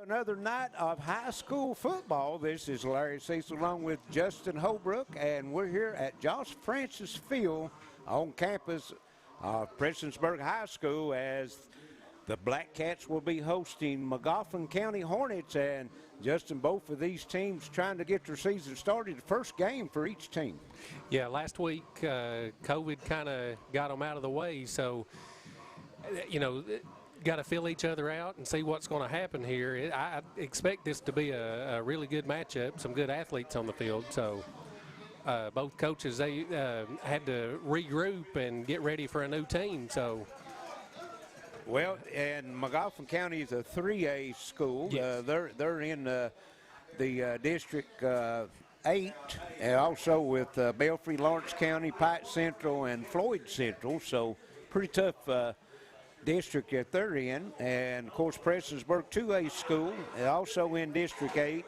Another night of high school football. This is Larry Cecil along with Justin Holbrook, and we're here at Josh Francis Field on campus of Prestonsburg High School as the Black Cats will be hosting Magoffin County Hornets. And Justin, both of these teams trying to get their season started. The first game for each team. Yeah, last week COVID kind of got them out of the way, so got to feel each other out and see what's going to happen here. I expect this to be a really good matchup, some good athletes on the field. So both coaches, they had to regroup and get ready for a new team. So, well, and Magoffin County is a 3A school. Yes. They're in the District 8, and also with Belfry, Lawrence County, Pike Central, and Floyd Central. So pretty tough district that they're in. And of course Prestonsburg 2A school, also in District 8,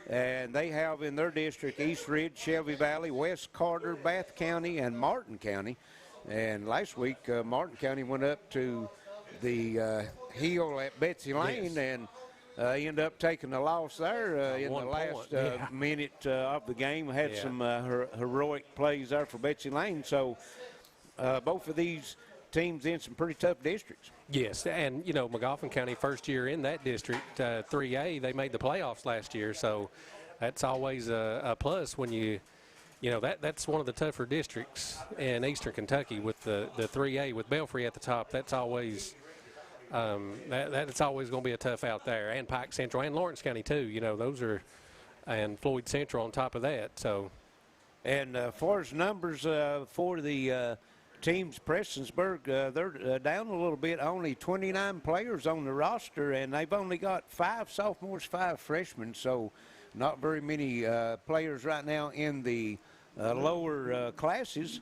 and they have in their district East Ridge, Shelby Valley, West Carter, Bath County, and Martin County. And last week Martin County went up to the hill at Betsy Lane. Yes. And ended up taking the loss there in the last minute of the game. Had some heroic plays there for Betsy Lane. So both of these teams in some pretty tough districts. Yes, and Magoffin County, first year in that district, 3A, they made the playoffs last year, so that's always a plus when that's one of the tougher districts in Eastern Kentucky with the 3A with Belfry at the top. That's always that's always going to be a tough out there, and Pike Central and Lawrence County too. Those are, and Floyd Central on top of that. So, and as far as numbers for the teams, Prestonsburg, they're down a little bit, only 29 players on the roster, and they've only got 5 sophomores, 5 freshmen, so not very many players right now in the lower classes.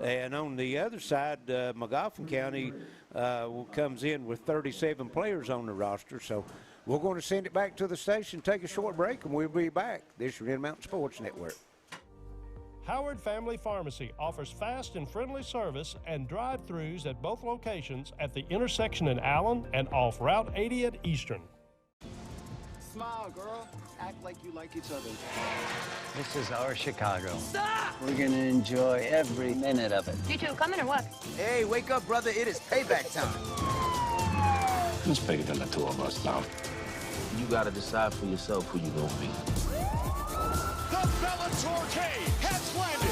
And on the other side, Magoffin County comes in with 37 players on the roster. So we're going to send it back to the station, take a short break, and we'll be back. This is Intermountain Sports Network. Howard Family Pharmacy offers fast and friendly service and drive-thrus at both locations at the intersection in Allen and off Route 80 at Eastern. Smile, girl. Act like you like each other. This is our Chicago. Stop! We're going to enjoy every minute of it. You two coming or what? Hey, wake up, brother. It is payback time. It's bigger than the two of us now. You got to decide for yourself who you're going to be. The Bellator cage has landed.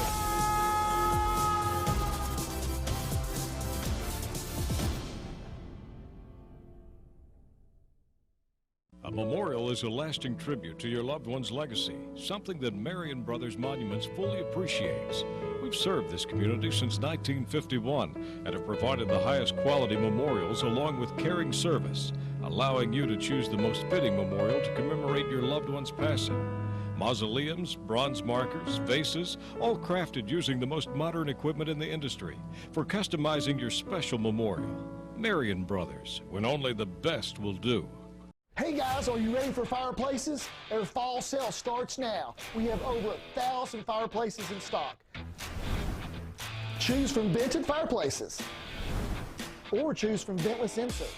A memorial is a lasting tribute to your loved one's legacy, something that Marion Brothers Monuments fully appreciates. We've served this community since 1951 and have provided the highest quality memorials along with caring service, allowing you to choose the most fitting memorial to commemorate your loved one's passing. Mausoleums, bronze markers, vases, all crafted using the most modern equipment in the industry for customizing your special memorial. Marion Brothers, when only the best will do. Hey guys, are you ready for fireplaces? Our fall sale starts now. We have over 1,000 fireplaces in stock. Choose from vented fireplaces or choose from ventless inserts,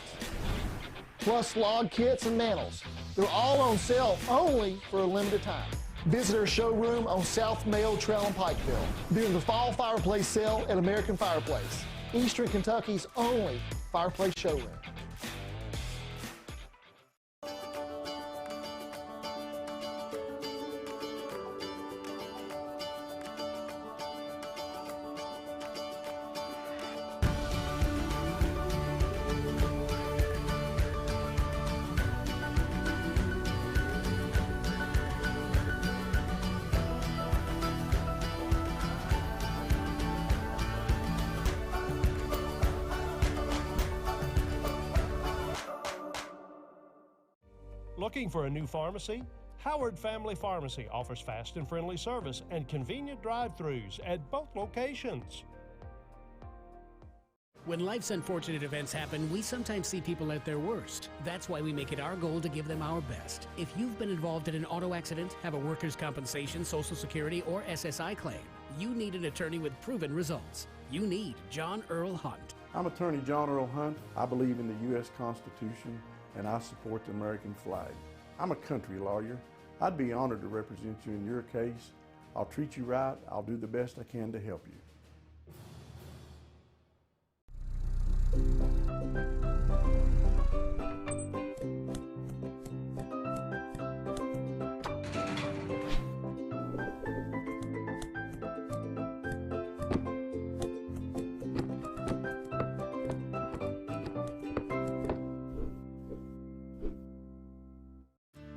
plus log kits and mantles. They're all on sale only for a limited time. Visit our showroom on South Mayo Trail in Pikeville during the fall fireplace sale at American Fireplace, Eastern Kentucky's only fireplace showroom. Looking for a new pharmacy? Howard Family Pharmacy offers fast and friendly service and convenient drive-thrus at both locations. When life's unfortunate events happen, we sometimes see people at their worst. That's why we make it our goal to give them our best. If you've been involved in an auto accident, have a workers' compensation, Social Security, or SSI claim, you need an attorney with proven results. You need John Earl Hunt. I'm attorney John Earl Hunt. I believe in the U.S. Constitution, and I support the American flag. I'm a country lawyer. I'd be honored to represent you in your case. I'll treat you right. I'll do the best I can to help you.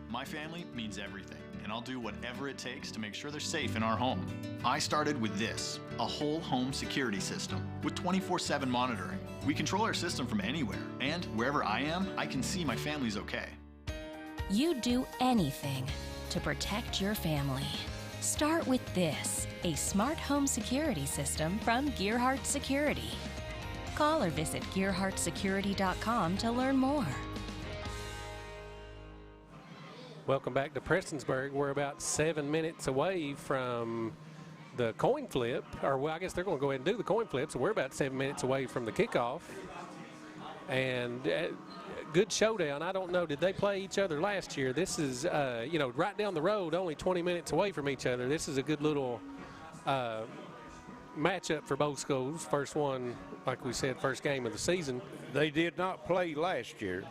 My family means everything, and I'll do whatever it takes to make sure they're safe in our home. I started with this, a whole home security system with 24/7 monitoring. We control our system from anywhere, and wherever I am, I can see my family's okay. You'd do anything to protect your family. Start with this, a smart home security system from Gearhart Security. Call or visit gearhartsecurity.com to learn more. Welcome back to Prestonsburg. We're about 7 minutes away from the coin flip, or well, I guess they're going to go ahead and do the coin flip, so we're about 7 minutes away from the kickoff. And good showdown. I don't know, did they play each other last year? This is, you know, right down the road, only 20 minutes away from each other. This is a good little matchup for both schools. First one, like we said, first game of the season. They did not play last year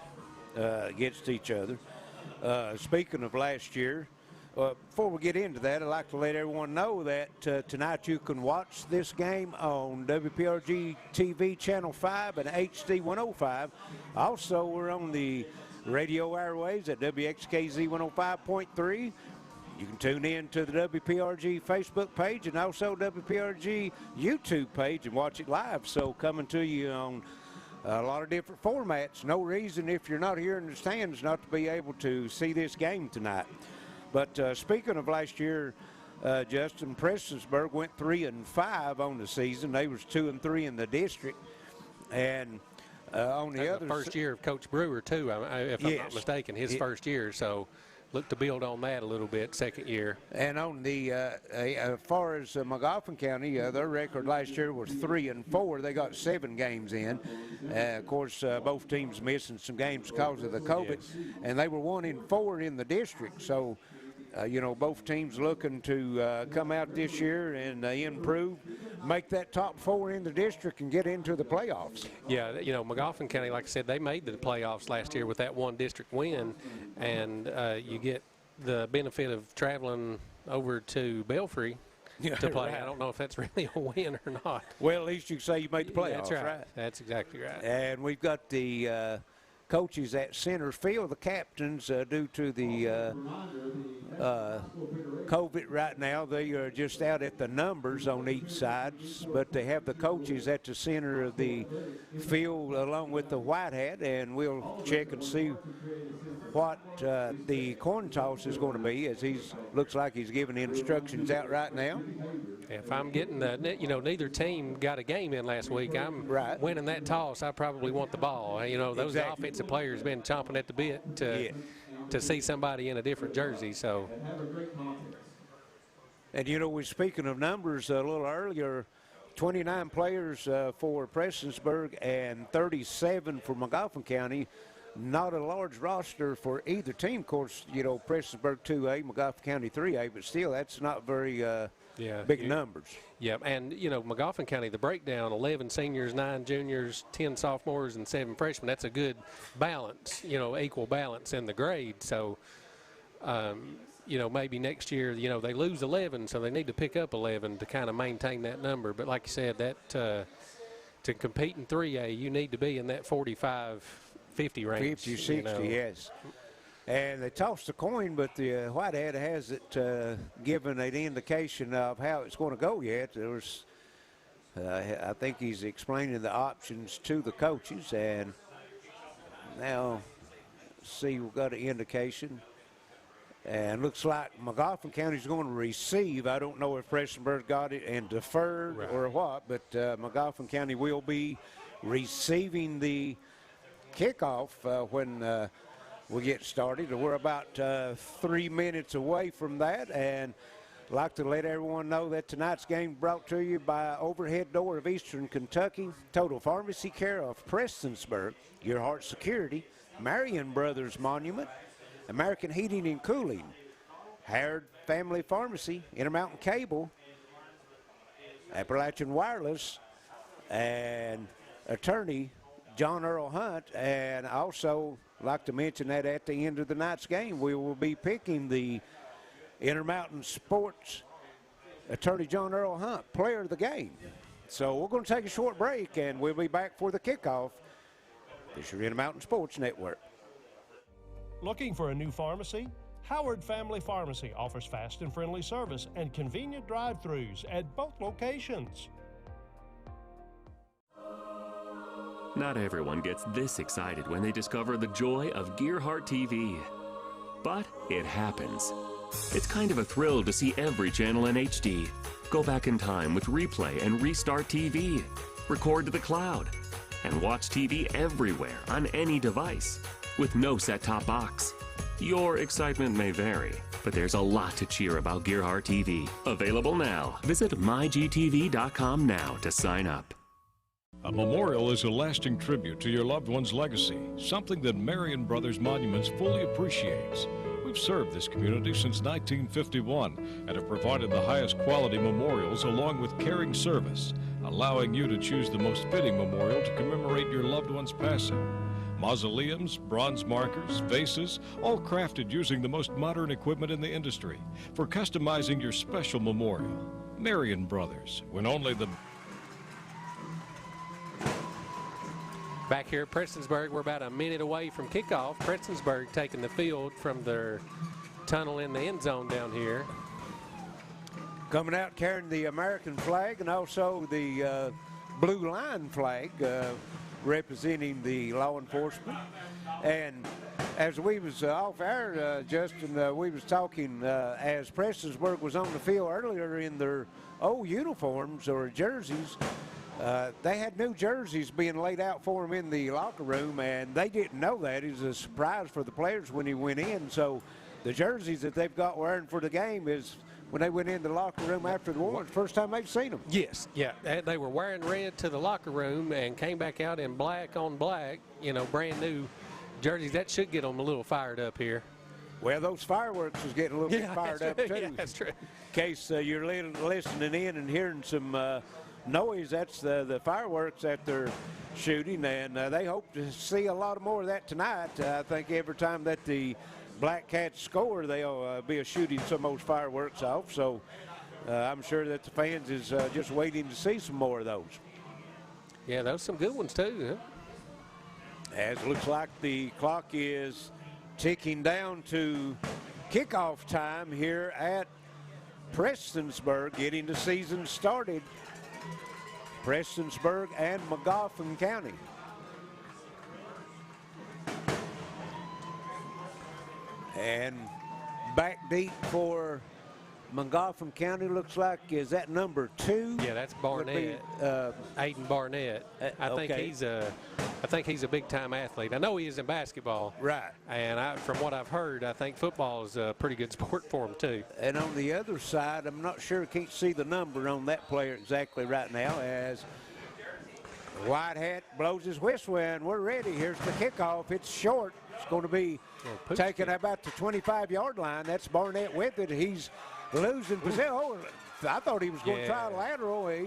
against each other. Speaking of last year, before we get into that, I'd like to let everyone know that tonight you can watch this game on WPRG TV Channel 5 and HD 105. Also, we're on the radio airwaves at WXKZ 105.3. You can tune in to the WPRG Facebook page and also WPRG YouTube page and watch it live. So coming to you on a lot of different formats. No reason if you're not here in the stands not to be able to see this game tonight. But speaking of last year, Justin, Prestonsburg went 3-5 on the season. They was 2-3 in the district. And on the other first year of Coach Brewer too, if I'm not mistaken, his first year. So look to build on that a little bit second year. And on the as far as Magoffin County, their record last year was 3-4. They got 7 games in. Of course, both teams missing some games because of the COVID, and they were 1-4 in the district. So, you know, both teams looking to come out this year and improve, make that top 4 in the district and get into the playoffs. Yeah, you know, Magoffin County, like I said, they made the playoffs last year with that one district win, and you get the benefit of traveling over to Belfry to play. Right. I don't know if that's really a win or not. Well, at least you can say you made the playoffs, That's right. That's exactly right. And we've got the coaches at center field, the captains, due to the COVID right now, they are just out at the numbers on each side, but they have the coaches at the center of the field along with the white hat, and we'll check and see what the coin toss is going to be, as looks like he's giving instructions out right now. If I'm getting you know, neither team got a game in last week. I'm winning that toss. I probably want the ball. You know, those offensive players been chomping at the bit to see somebody in a different jersey. So, and you know, we're speaking of numbers a little earlier. 29 players for Prestonsburg and 37 for Magoffin County. Not a large roster for either team. Of course, you know, Prestonsburg 2A, Magoffin County 3A, but still, that's not very big numbers. Yeah, and, you know, Magoffin County, the breakdown, 11 seniors, 9 juniors, 10 sophomores, and 7 freshmen. That's a good balance, you know, equal balance in the grade. So, you know, maybe next year, you know, they lose 11, so they need to pick up 11 to kind of maintain that number. But like you said, that to compete in 3A, you need to be in that 45-50 range. 50, 60, yes. And they tossed the coin, but the white hat hasn't given an indication of how it's going to go yet. There was, I think he's explaining the options to the coaches, and now see, we've got an indication. And looks like Magoffin County's going to receive. I don't know if Prestonsburg got it and deferred or what, but Magoffin County will be receiving the kickoff when we get started. We're about 3 minutes away from that, and I'd like to let everyone know that tonight's game brought to you by Overhead Door of Eastern Kentucky, Total Pharmacy Care of Prestonsburg, Gearhart Security, Marion Brothers Monument, American Heating and Cooling, Howard Family Pharmacy, Intermountain Cable, Appalachian Wireless, and attorney John Earl Hunt. And also like to mention that at the end of the night's game, we will be picking the Intermountain Sports attorney John Earl Hunt, player of the game. So we're going to take a short break, and we'll be back for the kickoff. This is your Intermountain Sports Network. Looking for a new pharmacy? Howard Family Pharmacy offers fast and friendly service and convenient drive-thrus at both locations. Not everyone gets this excited when they discover the joy of Gearhart TV. But it happens. It's kind of a thrill to see every channel in HD. Go back in time with Replay and Restart TV. Record to the cloud. And watch TV everywhere on any device with no set-top box. Your excitement may vary, but there's a lot to cheer about Gearhart TV. Available now. Visit mygtv.com now to sign up. A memorial is a lasting tribute to your loved one's legacy, something that Marion Brothers Monuments fully appreciates. We've served this community since 1951 and have provided the highest quality memorials along with caring service, allowing you to choose the most fitting memorial to commemorate your loved one's passing. Mausoleums, bronze markers, vases, all crafted using the most modern equipment in the industry for customizing your special memorial. Marion Brothers, when only the... Back here at Prestonsburg, we're about a minute away from kickoff. Prestonsburg taking the field from their tunnel in the end zone down here. Coming out carrying the American flag and also the blue line flag representing the law enforcement. And as we was off air, Justin, we was talking as Prestonsburg was on the field earlier in their old uniforms or jerseys. They had new jerseys being laid out for them in the locker room, and they didn't know that. It was a surprise for the players when he went in. So the jerseys that they've got wearing for the game is when they went in the locker room after the war, it's the first time they've seen them. Yes, yeah. They were wearing red to the locker room and came back out in black on black, you know, brand new jerseys. That should get them a little fired up here. Well, those fireworks was getting a little bit fired up, too. Yeah, that's true. In case you're listening in and hearing some noise, that's the fireworks that they're shooting, and they hope to see a lot more of that tonight. I think every time that the Black Cats score, they'll be shooting some of those fireworks off, so I'm sure that the fans is just waiting to see some more of those. Yeah, those some good ones too. Huh? As it looks like the clock is ticking down to kickoff time here at Prestonsburg, getting the season started. Prestonsburg and Magoffin County. And back deep for Magoffin County looks like, is that number 2? Yeah, that's Barnett. Aiden Barnett. I think he's a big-time athlete. I know he is in basketball. Right. And from what I've heard, I think football is a pretty good sport for him too. And on the other side, I'm not sure, can't see the number on that player exactly right now, as White Hat blows his whistle and we're ready. Here's the kickoff. It's short. It's going to be taken about the 25-yard line. That's Barnett with it. He's losing possession. Oh, I thought he was going to try a lateral. He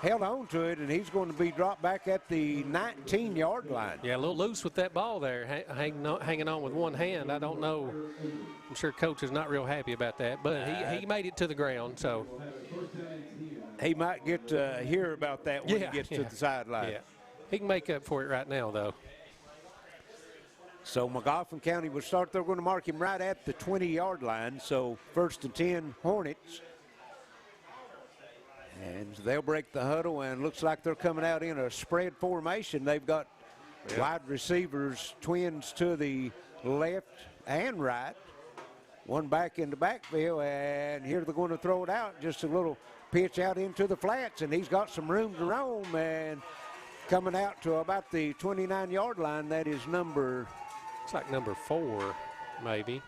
held on to it, and he's going to be dropped back at the 19-yard line. Yeah, a little loose with that ball there, hanging on with one hand. I don't know. I'm sure Coach is not real happy about that, but he made it to the ground, so. He might get to hear about that when he gets to the sideline. Yeah, he can make up for it right now, though. So Magoffin County will start. They're going to mark him right at the 20-yard line. So 1st and 10 Hornets. And they'll break the huddle, and looks like they're coming out in a spread formation. They've got wide receivers, twins to the left and right. One back in the backfield, and here they're going to throw it out. Just a little pitch out into the flats, and he's got some room to roam, and coming out to about the 29-yard line, that is number... It's like number 4, maybe.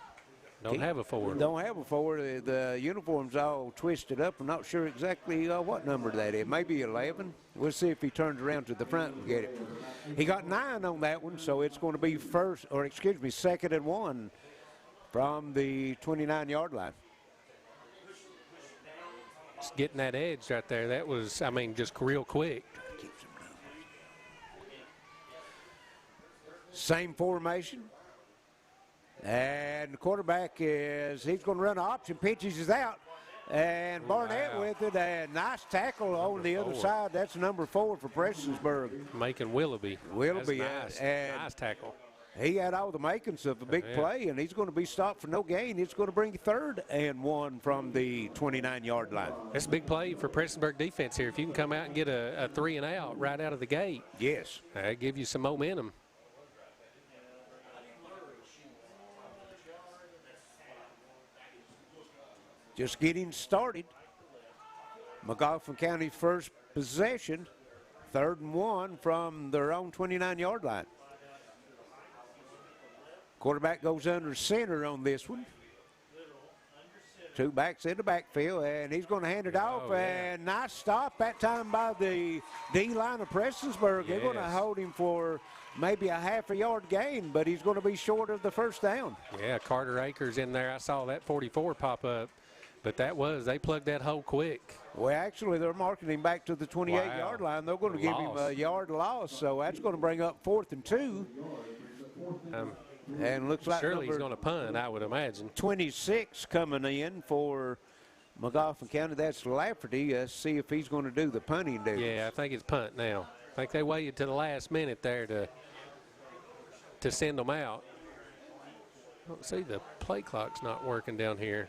Don't have a 4. Don't have a 4. The uniform's all twisted up. I'm not sure exactly what number that is. Maybe 11. We'll see if he turns around to the front and get it. He got 9 on that one, so it's going to be 2nd and 1 from the 29-yard line. Just getting that edge right there, that was, I mean, just real quick. Same formation. And the quarterback he's going to run an option, pitches is out. And Barnett with it, and nice tackle on the other side. That's number 4 for Prestonsburg. Making Willoughby. That's nice tackle. He had all the makings of a big play, and he's going to be stopped for no gain. It's going to bring 3rd and 1 from the 29-yard line. That's a big play for Prestonsburg defense here. If you can come out and get a 3 and out right out of the gate. Yes. That give you some momentum. Just getting started. Magoffin County first possession, 3rd and 1 from their own 29-yard line. Quarterback goes under center on this one. 2 backs in the backfield, and he's going to hand it off. And nice stop that time by the D-line of Prestonsburg. They're going to hold him for maybe a half a yard gain, but he's going to be short of the first down. Yeah, Carter Akers in there. I saw that 44 pop up. But they plugged that hole quick. Well, actually, they're marking him back to the 28-yard line. They're going to give him a yard loss, so that's going to bring up 4th and 2. And looks like surely he's going to punt, I would imagine. 26 coming in for Magoffin County. That's Lafferty. See if he's going to do the punting duties. Yeah, I think it's punt now. I think they waited to the last minute there to send them out. See, the play clock's not working down here.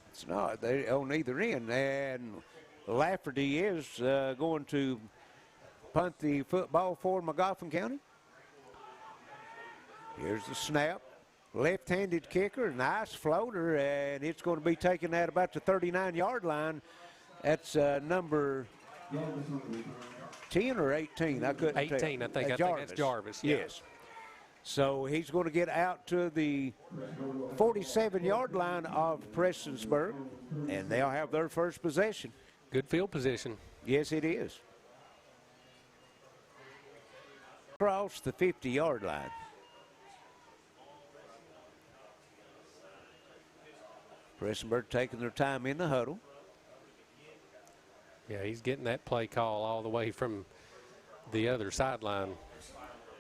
It's not. They on either end. And Lafferty is going to punt the football for Magoffin County. Here's the snap. Left-handed kicker, nice floater, and it's going to be taken at about the 39-yard line. That's number 10 or 18. I couldn't 18, tell. I think. I think that's Jarvis. Yes. So he's going to get out to the 47-yard line of Prestonsburg, and they'll have their first possession. Good field position. Yes, it is. Across the 50-yard line. Prestonsburg taking their time in the huddle. Yeah, he's getting that play call all the way from the other sideline.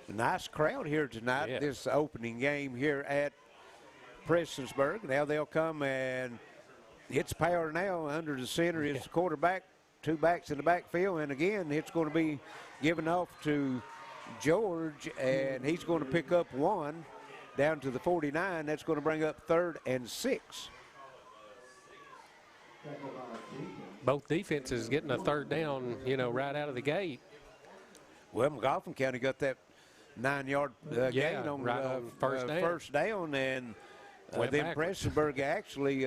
Nice crowd here tonight, this opening game here at Prestonsburg. Now they'll come, and it's power now. Under the center is the quarterback, 2 backs in the backfield, and again, it's going to be given off to George, and he's going to pick up 1 down to the 49. That's going to bring up 3rd and 6. Both defenses getting a 3rd down, right out of the gate. Well, Magoffin County got that 9-yard gain on first down, and then Prestonsburg actually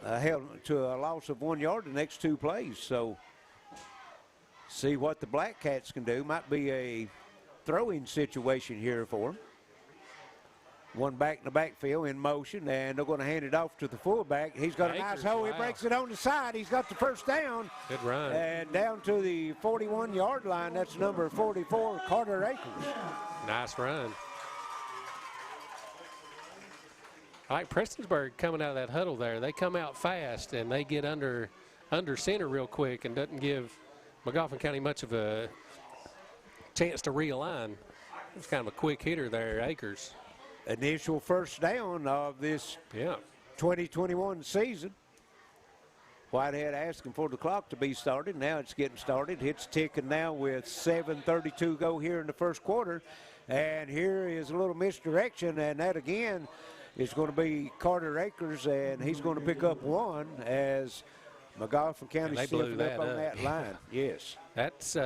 held to a loss of 1 yard the next 2 plays. So see what the Black Cats can do. Might be a throwing situation here for them. 1 back in the backfield in motion, and they're going to hand it off to the fullback. He's got a nice hole. He breaks it on the side. He's got the first down. Good run. And down to the 41-yard line. That's number 44, Carter Akers. Nice run. All right, Prestonsburg coming out of that huddle there. They come out fast, and they get under center real quick and doesn't give Magoffin County much of a chance to realign. It's kind of a quick hitter there, Akers. Initial first down of this 2021 season. Whitehead asking for the clock to be started. Now it's getting started. It's ticking now with 7:32 go here in the first quarter. And here is a little misdirection, and that again is going to be Carter Akers, and he's going to pick up 1 as Magoffin County stiffened up on that line. Yes. That's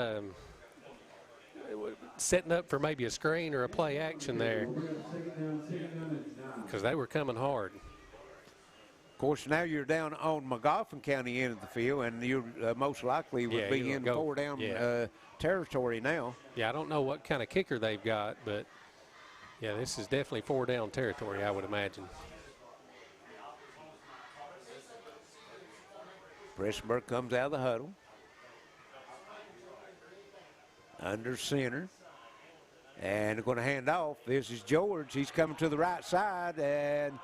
setting up for maybe a screen or a play action there because they were coming hard. Of course, now you're down on Magoffin County end of the field, and you most likely would be in 4-down territory now. Yeah, I don't know what kind of kicker they've got, but, yeah, this is definitely 4-down territory, I would imagine. Prestonsburg comes out of the huddle. Under center. And they're going to hand off. This is George. He's coming to the right side, and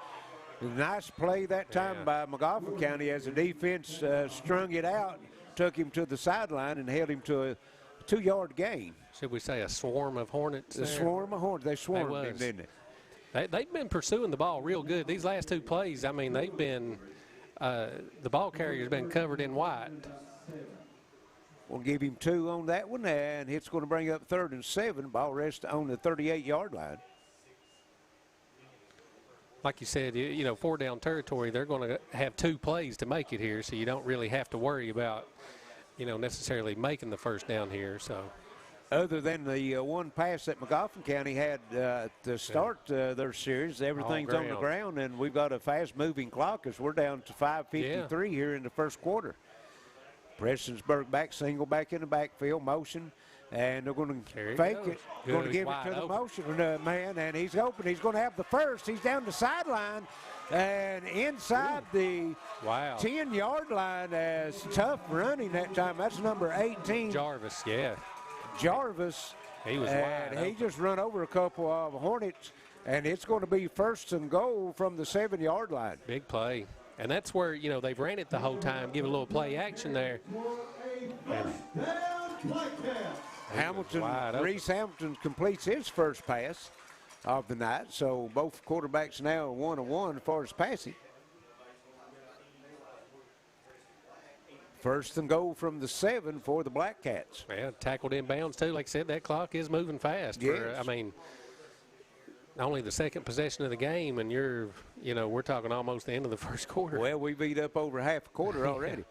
nice play that time by Magoffin County as the defense strung it out, took him to the sideline, and held him to a 2-yard gain. Should we say a swarm of Hornets? A swarm of Hornets. They swarmed him, didn't they? They've been pursuing the ball real good. These last 2 plays, I mean, they've been the ball carrier's been covered in white. We'll give him 2 on that one, and it's going to bring up 3rd and 7. Ball rests on the 38-yard line. Like you said, you know, 4-down territory, they're going to have 2 plays to make it here, so you don't really have to worry about, you know, necessarily making the first down here. So, other than the one pass that Magoffin County had to start their series, everything's on the ground, and we've got a fast-moving clock as we're down to 5:53 here in the first quarter. Prestonsburg back, single back in the backfield, motion, and they're going to fake it. Going to give it to the motion man, and he's open. He's going to have the first. He's down the sideline and inside the 10-yard line as tough running that time. That's number 18. Jarvis, Jarvis. He was wide open. He just run over a couple of Hornets, and it's going to be 1st and goal from the 7-yard line. Big play. And that's where, you know, they've ran it the whole time, give a little play action there. Reese Hamilton completes his first pass of the night, so both quarterbacks now are 1-1 as far as passing. 1st and goal from the 7 for the Black Cats. Yeah, tackled inbounds too. Like I said, that clock is moving fast. Yes. I mean, only the 2nd possession of the game, and we're talking almost the end of the first quarter. Well, we beat up over half a quarter already.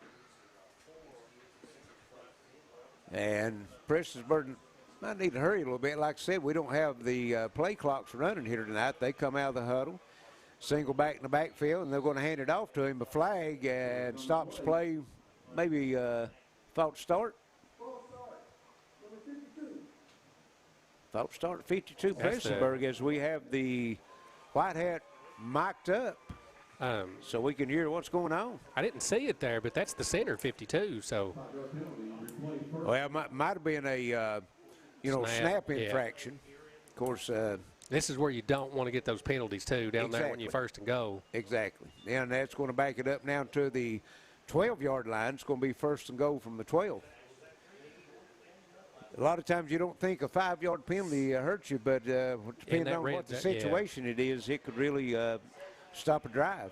And Prestonsburg might need to hurry a little bit. Like I said, we don't have the play clocks running here tonight. They come out of the huddle, single back in the backfield, and they're going to hand it off to him. A flag and stops play, maybe false start. False start at 52 Prestonsburg as we have the white hat mic'd up so we can hear what's going on. I didn't see it there, but that's the center 52. So, well, it might have been a snap infraction. Of course, this is where you don't want to get those penalties too down there when you 1st and goal. Exactly. Yeah, and that's going to back it up now to the 12-yard line. It's going to be 1st and goal from the 12. A lot of times you don't think a 5-yard penalty hurts you, but depending on what the situation it is, it could really stop a drive.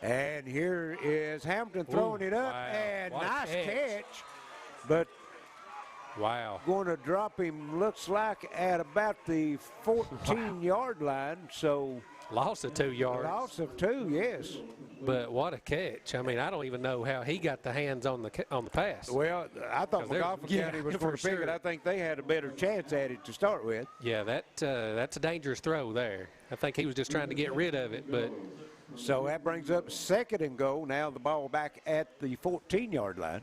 And here is Hamilton throwing it up, and nice catch. But going to drop him, looks like, at about the 14-yard line. So loss of 2 yards. Loss of 2, yes. But what a catch. I mean, I don't even know how he got the hands on the pass. Well, I thought Magoffin County was going to pick it. I think they had a better chance at it to start with. Yeah, that's a dangerous throw there. I think he was just trying to get rid of it. But so that brings up 2nd and goal. Now the ball back at the 14-yard line.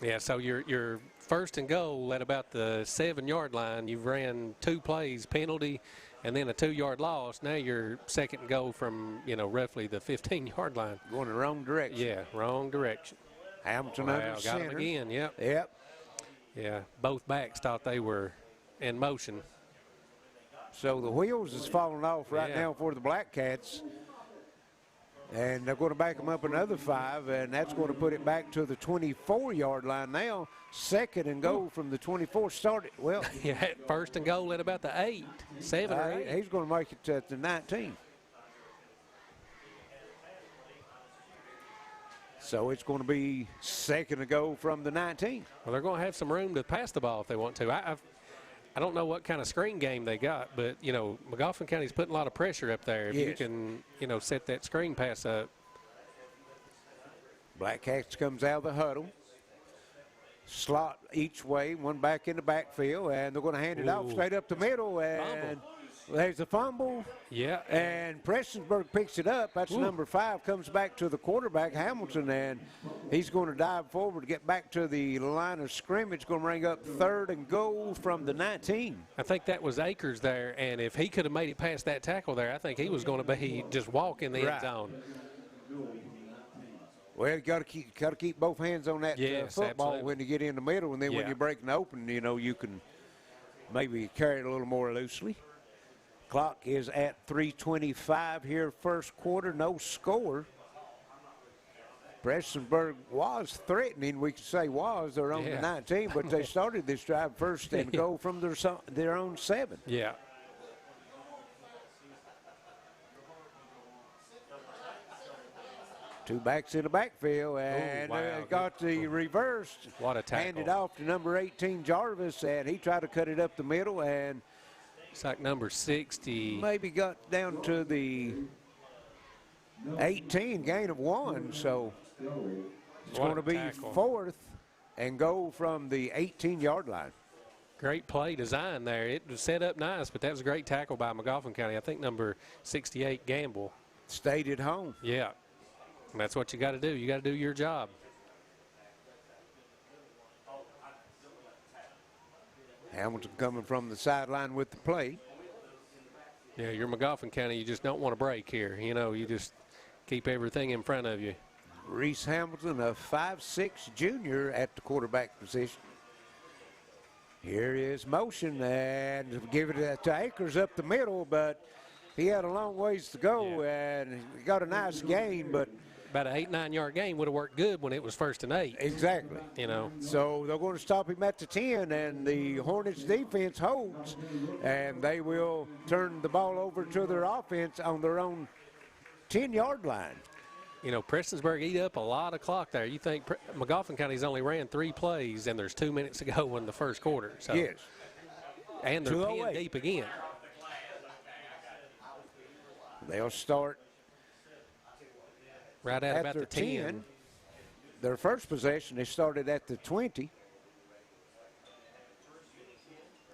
Yeah, so your 1st and goal at about the 7-yard line. You've ran 2 plays, penalty, and then a 2-yard loss. Now you're 2nd and goal from, roughly the 15-yard line. Going the wrong direction. Yeah, wrong direction. Hamilton under center. Got him again, yep. Yeah, both backs thought they were in motion. So the wheels is falling off right now for the Black Cats. And they're going to back them up another 5, and that's going to put it back to the 24-yard line now. 2nd and goal from the 24. Started well. Yeah, 1st and goal at about the 8, 7 or 8. He's going to make it at the 19. So it's going to be 2nd and goal from the 19. Well, they're going to have some room to pass the ball if they want to. I don't know what kind of screen game they got, but, Magoffin County's putting a lot of pressure up there. If you can, set that screen pass up. Black Cats comes out of the huddle. Slot each way, one back in the backfield, and they're going to hand it off straight up the middle. And there's a fumble. Yeah. And Prestonsburg picks it up. That's number 5. Comes back to the quarterback, Hamilton, and he's going to dive forward to get back to the line of scrimmage. Going to bring up 3rd and goal from the 19. I think that was Akers there, and if he could have made it past that tackle there, I think he was going to be just walk in the end zone. Well, you got to keep both hands on that Yes, football absolutely. when you get in the middle, and then when Yeah. you're breaking open, you can maybe carry it a little more loosely. Clock is at 3:25 here, first quarter, no score. Prestonsburg was threatening, we could say was. They're on the 19, but they started this drive first and go from their own 7. Yeah. Two backs in the backfield, and got the reverse. What a tackle. Handed off to number 18, Jarvis, and he tried to cut it up the middle, and it's like number 60. Maybe got down to the 18, gain of 1, so it's going to be fourth and go from the 18-yard line. Great play design there. It was set up nice, but that was a great tackle by Magoffin County. I think number 68, Gamble. Stayed at home. Yeah. And that's what you got to do. You got to do your job. Hamilton coming from the sideline with the play. Yeah, you're Magoffin County. You just don't want to break here. You just keep everything in front of you. Reese Hamilton, a 5'6" junior at the quarterback position. Here is motion, and give it to Akers up the middle, but he had a long ways to go, and he got a nice gain, but about an 8-9 yard gain would have worked good when it was 1st and 8. Exactly. So they're going to stop him at the 10, and the Hornets defense holds, and they will turn the ball over to their offense on their own 10-yard line. Prestonsburg eat up a lot of clock there. You think Magoffin County's only ran 3 plays, and there's 2 minutes to go in the first quarter. So. Yes. And they're pinned deep again. They'll start right at about the 10. Their first possession, they started at the 20.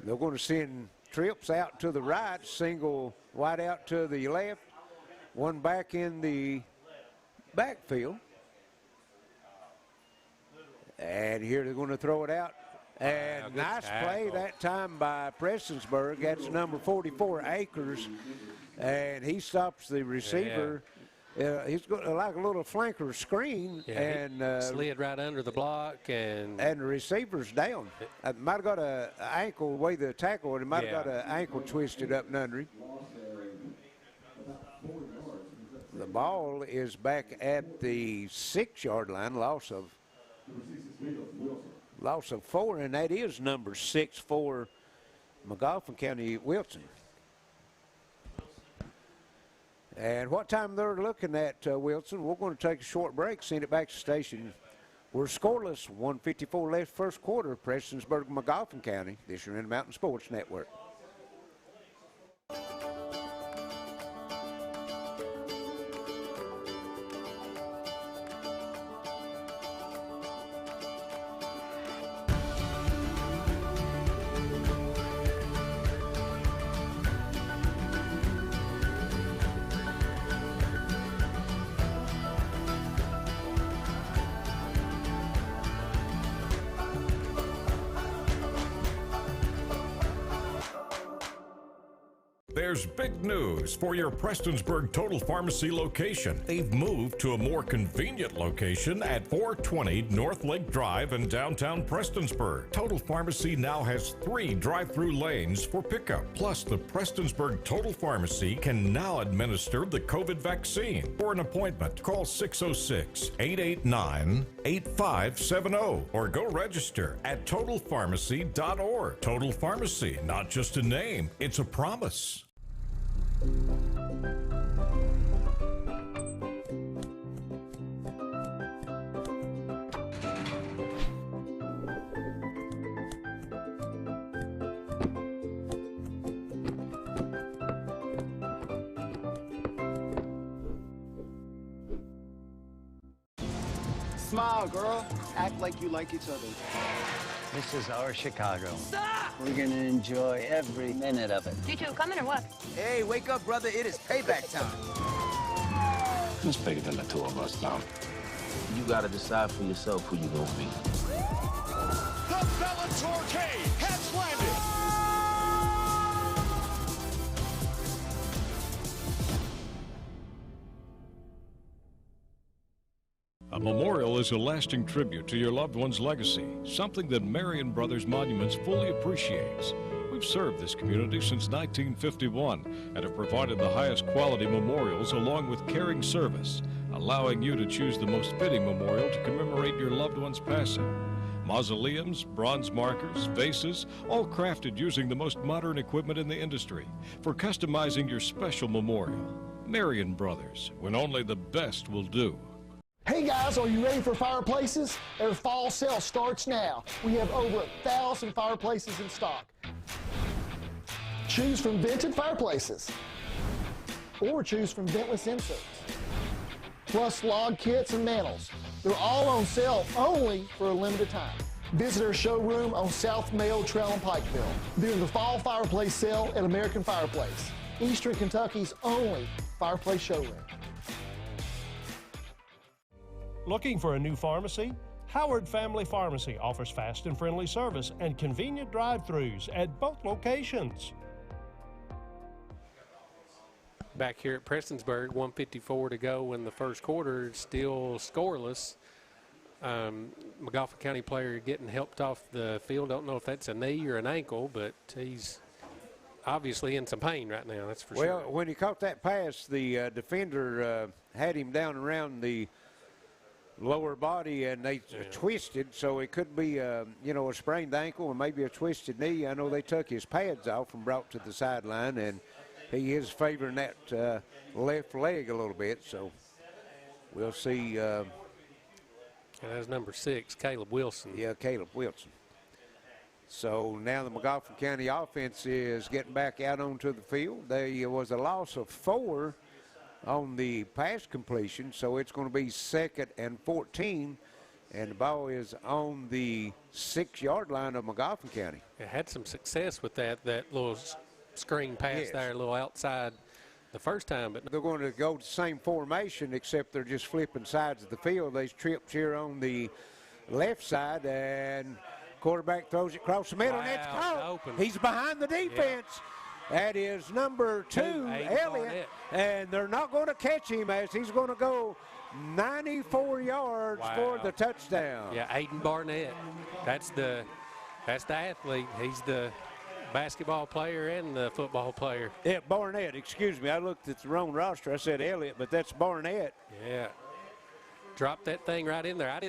They're going to send trips out to the right, single wide out to the left, one back in the backfield. And here they're going to throw it out. And nice play that time by Prestonsburg. That's number 44, Akers. And he stops the receiver. He's got like a little flanker screen, and slid right under the block, and the receiver's down. Might have got an ankle, the way the tackle, and might have got an ankle twisted up and under him. The ball is back at the 6-yard line, loss of 4, and that is number 6 for Magoffin County Wilson. And what time they're looking at, Wilson, we're going to take a short break, send it back to the station. We're scoreless, 1:54 left first quarter, Prestonsburg, Magoffin County. This is your Intermountain Sports Network. There's big news for your Prestonsburg Total Pharmacy location. They've moved to a more convenient location at 420 North Lake Drive in downtown Prestonsburg. Total Pharmacy now has 3 drive-through lanes for pickup. Plus, the Prestonsburg Total Pharmacy can now administer the COVID vaccine. For an appointment, call 606-889-8570 or go register at totalpharmacy.org. Total Pharmacy, not just a name, it's a promise. Smile, girl. Act like you like each other. This is our Chicago. Stop! We're going to enjoy every minute of it. You two coming or what? Hey, wake up, brother. It is payback time. It's bigger than the 2 of us, Tom. You gotta decide for yourself who you gonna be. The Bellator has landed. A A memorial is a lasting tribute to your loved one's legacy, something that Marion Brothers Monuments fully appreciates. We've served this community since 1951 and have provided the highest quality memorials along with caring service, allowing you to choose the most fitting memorial to commemorate your loved one's passing. Mausoleums, bronze markers, vases, all crafted using the most modern equipment in the industry for customizing your special memorial. Marion Brothers, when only the best will do. Hey guys, are you ready for fireplaces? Our fall sale starts now. We have over 1,000 fireplaces in stock. Choose from vented fireplaces or choose from ventless inserts. Plus log kits and mantles. They're all on sale only for a limited time. Visit our showroom on South Mayo Trail in Pikeville during the fall fireplace sale at American Fireplace, Eastern Kentucky's only fireplace showroom. Looking for a new pharmacy? Howard Family Pharmacy offers fast and friendly service and convenient drive-thrus at both locations. Back here at Prestonsburg, 1:54 to go in the first quarter, it's still scoreless. Magoffin County player getting helped off the field. Don't know if that's a knee or an ankle, but he's obviously in some pain right now, that's for sure. Well, when he caught that pass, the defender had him down around the lower body, and they twisted, so it could be, a sprained ankle and maybe a twisted knee. I know they took his pads off and brought to the sideline, and he is favoring that left leg a little bit, so we'll see. That's number 6, Caleb Wilson. Yeah, Caleb Wilson. So now the Magoffin County offense is getting back out onto the field. There was a loss of 4 on the pass completion, so it's going to be 2nd and 14, and the ball is on the 6-yard line of Magoffin County. It had some success with that little screen pass there, a little outside the first time. But they're going to go the same formation, except they're just flipping sides of the field. They tripped here on the left side, and quarterback throws it across the middle, and it's caught. He's behind the defense. Yeah. That is number 2, Elliott, and they're not going to catch him as he's going to go 94 yards for the touchdown. Yeah, Aiden Barnett. That's the athlete. He's the basketball player and the football player. Yeah, Barnett, excuse me. I looked at the wrong roster. I said Elliott, but that's Barnett. Yeah. Dropped that thing right in there.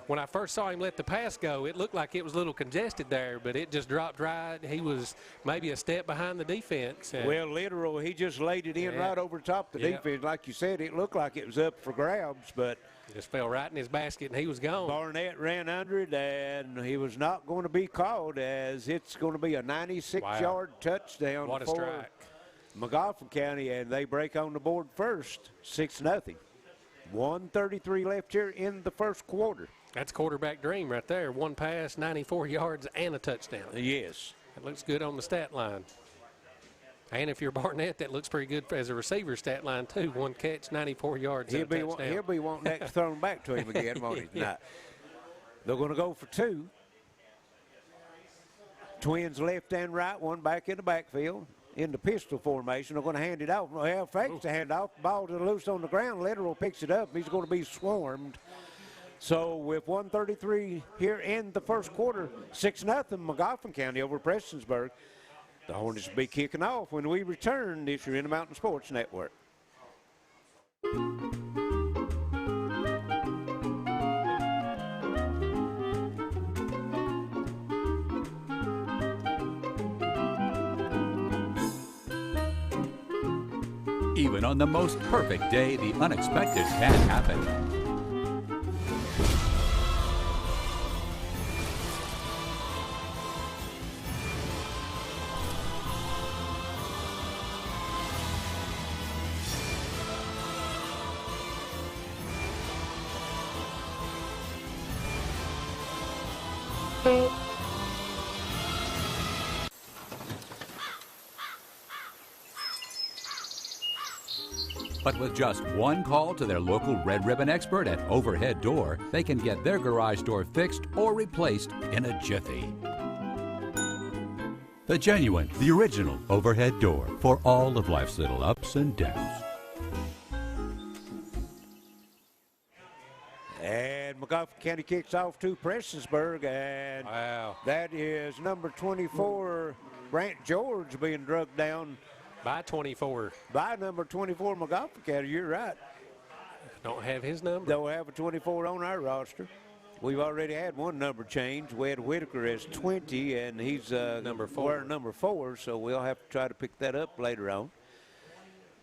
When I first saw him let the pass go, it looked like it was a little congested there, but it just dropped right. He was maybe a step behind the defense. Well, literal, he just laid it in right over top the defense. Like you said, it looked like it was up for grabs, but it just fell right in his basket, and he was gone. Barnett ran under it, and he was not going to be called, as it's going to be a 96-yard touchdown what a for strike. Magoffin County, and they break on the board first, 6-0. 1:33 left here in the first quarter. That's quarterback dream right there. 1 pass, 94 yards, and a touchdown. Yes. That looks good on the stat line. And if you're Barnett, that looks pretty good as a receiver stat line, too. 1 catch, 94 yards, and a touchdown. He'll be wanting that thrown back to him again, won't he, tonight? They're going to go for 2. Twins left and right, one back in the backfield. In the pistol formation, they're going to hand it off. Well, fakes the handoff. Ball to loose on the ground. Literal picks it up. He's going to be swarmed. So with 1:33 here in the first quarter, 6-0 Magoffin County over Prestonsburg. The Hornets will be kicking off when we return. This year in the Mountain Sports Network. Even on the most perfect day, the unexpected can happen. But with just one call to their local Red Ribbon expert at Overhead Door, they can get their garage door fixed or replaced in a jiffy. The genuine, the original Overhead Door for all of life's little ups and downs. Magoffin County kicks off to Prestonsburg, and that is number 24, Brant George, being drugged down by 24. By number 24, Magoffin County. You're right. Don't have his number. Don't have a 24 on our roster. We've already had one number change. We had Whitaker as 20, and he's number 4, so we'll have to try to pick that up later on.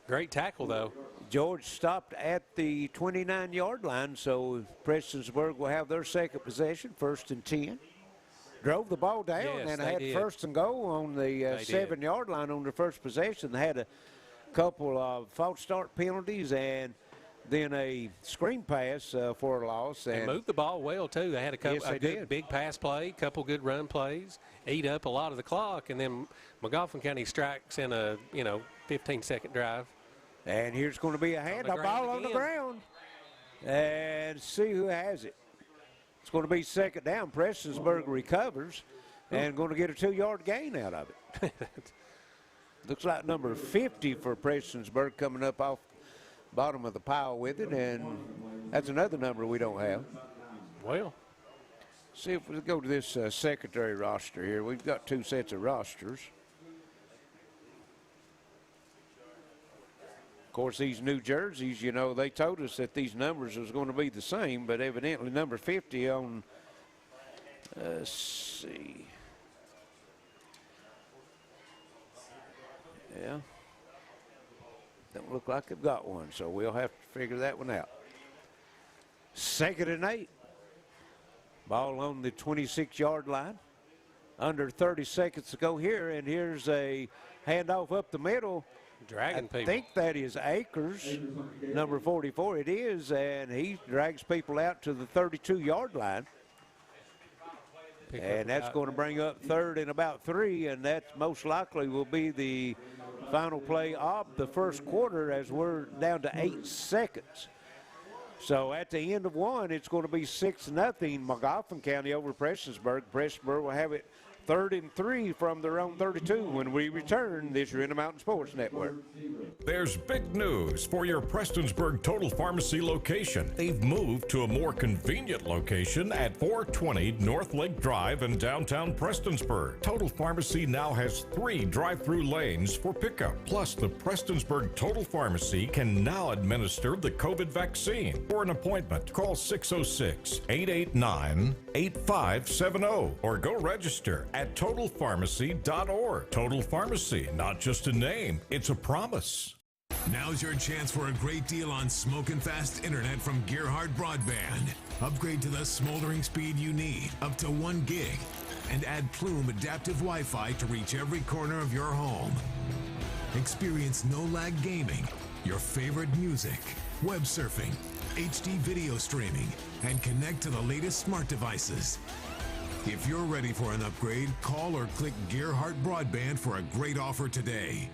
Great tackle, though. George stopped at the 29-yard line, so Prestonsburg will have their second possession, 1st and 10. Drove the ball down and had 1st and goal on the 7-yard line on their first possession. They had a couple of false start penalties and then a screen pass for a loss. And moved the ball well, too. They had a good big pass play, couple good run plays, ate up a lot of the clock, and then Magoffin County strikes in a 15-second drive. And here's going to be a handoff ball on the ground. And see who has it. It's going to be second down. Prestonsburg recovers and going to get a 2-yard gain out of it. Looks like number 50 for Prestonsburg coming up off bottom of the pile with it, and that's another number we don't have. Well, see if we go to this secondary roster here. We've got 2 sets of rosters. Of course, these new jerseys, they told us that these numbers was going to be the same, but evidently number 50 on, let's see. Yeah. Don't look like they've got one, so we'll have to figure that one out. 2nd and 8. Ball on the 26-yard line. Under 30 seconds to go here, and here's a handoff up the middle. Dragging people. I think that is Akers, number 44. It is, and he drags people out to the 32-yard line. And that's going to bring up 3rd and about 3, and that most likely will be the final play of the first quarter as we're down to 8 seconds. So at the end of 1, it's going to be 6-0 Magoffin County over Prestonsburg. Prestonsburg will have it 3rd and 3 from their own 32 when we return this year in the Mountain Sports Network. There's big news for your Prestonsburg Total Pharmacy location. They've moved to a more convenient location at 420 North Lake Drive in downtown Prestonsburg. Total Pharmacy now has 3 drive-through lanes for pickup. Plus, the Prestonsburg Total Pharmacy can now administer the COVID vaccine. For an appointment, call 606-889-8570 or go register at totalpharmacy.org. Total Pharmacy, not just a name, it's a promise. Now's your chance for a great deal on smoking fast internet from Gearhart Broadband. Upgrade to the smoldering speed you need, up to 1 gig, and add Plume adaptive Wi-Fi to reach every corner of your home. Experience no-lag gaming, your favorite music, web surfing, HD video streaming, and connect to the latest smart devices. If you're ready for an upgrade, call or click Gearhart Broadband for a great offer today.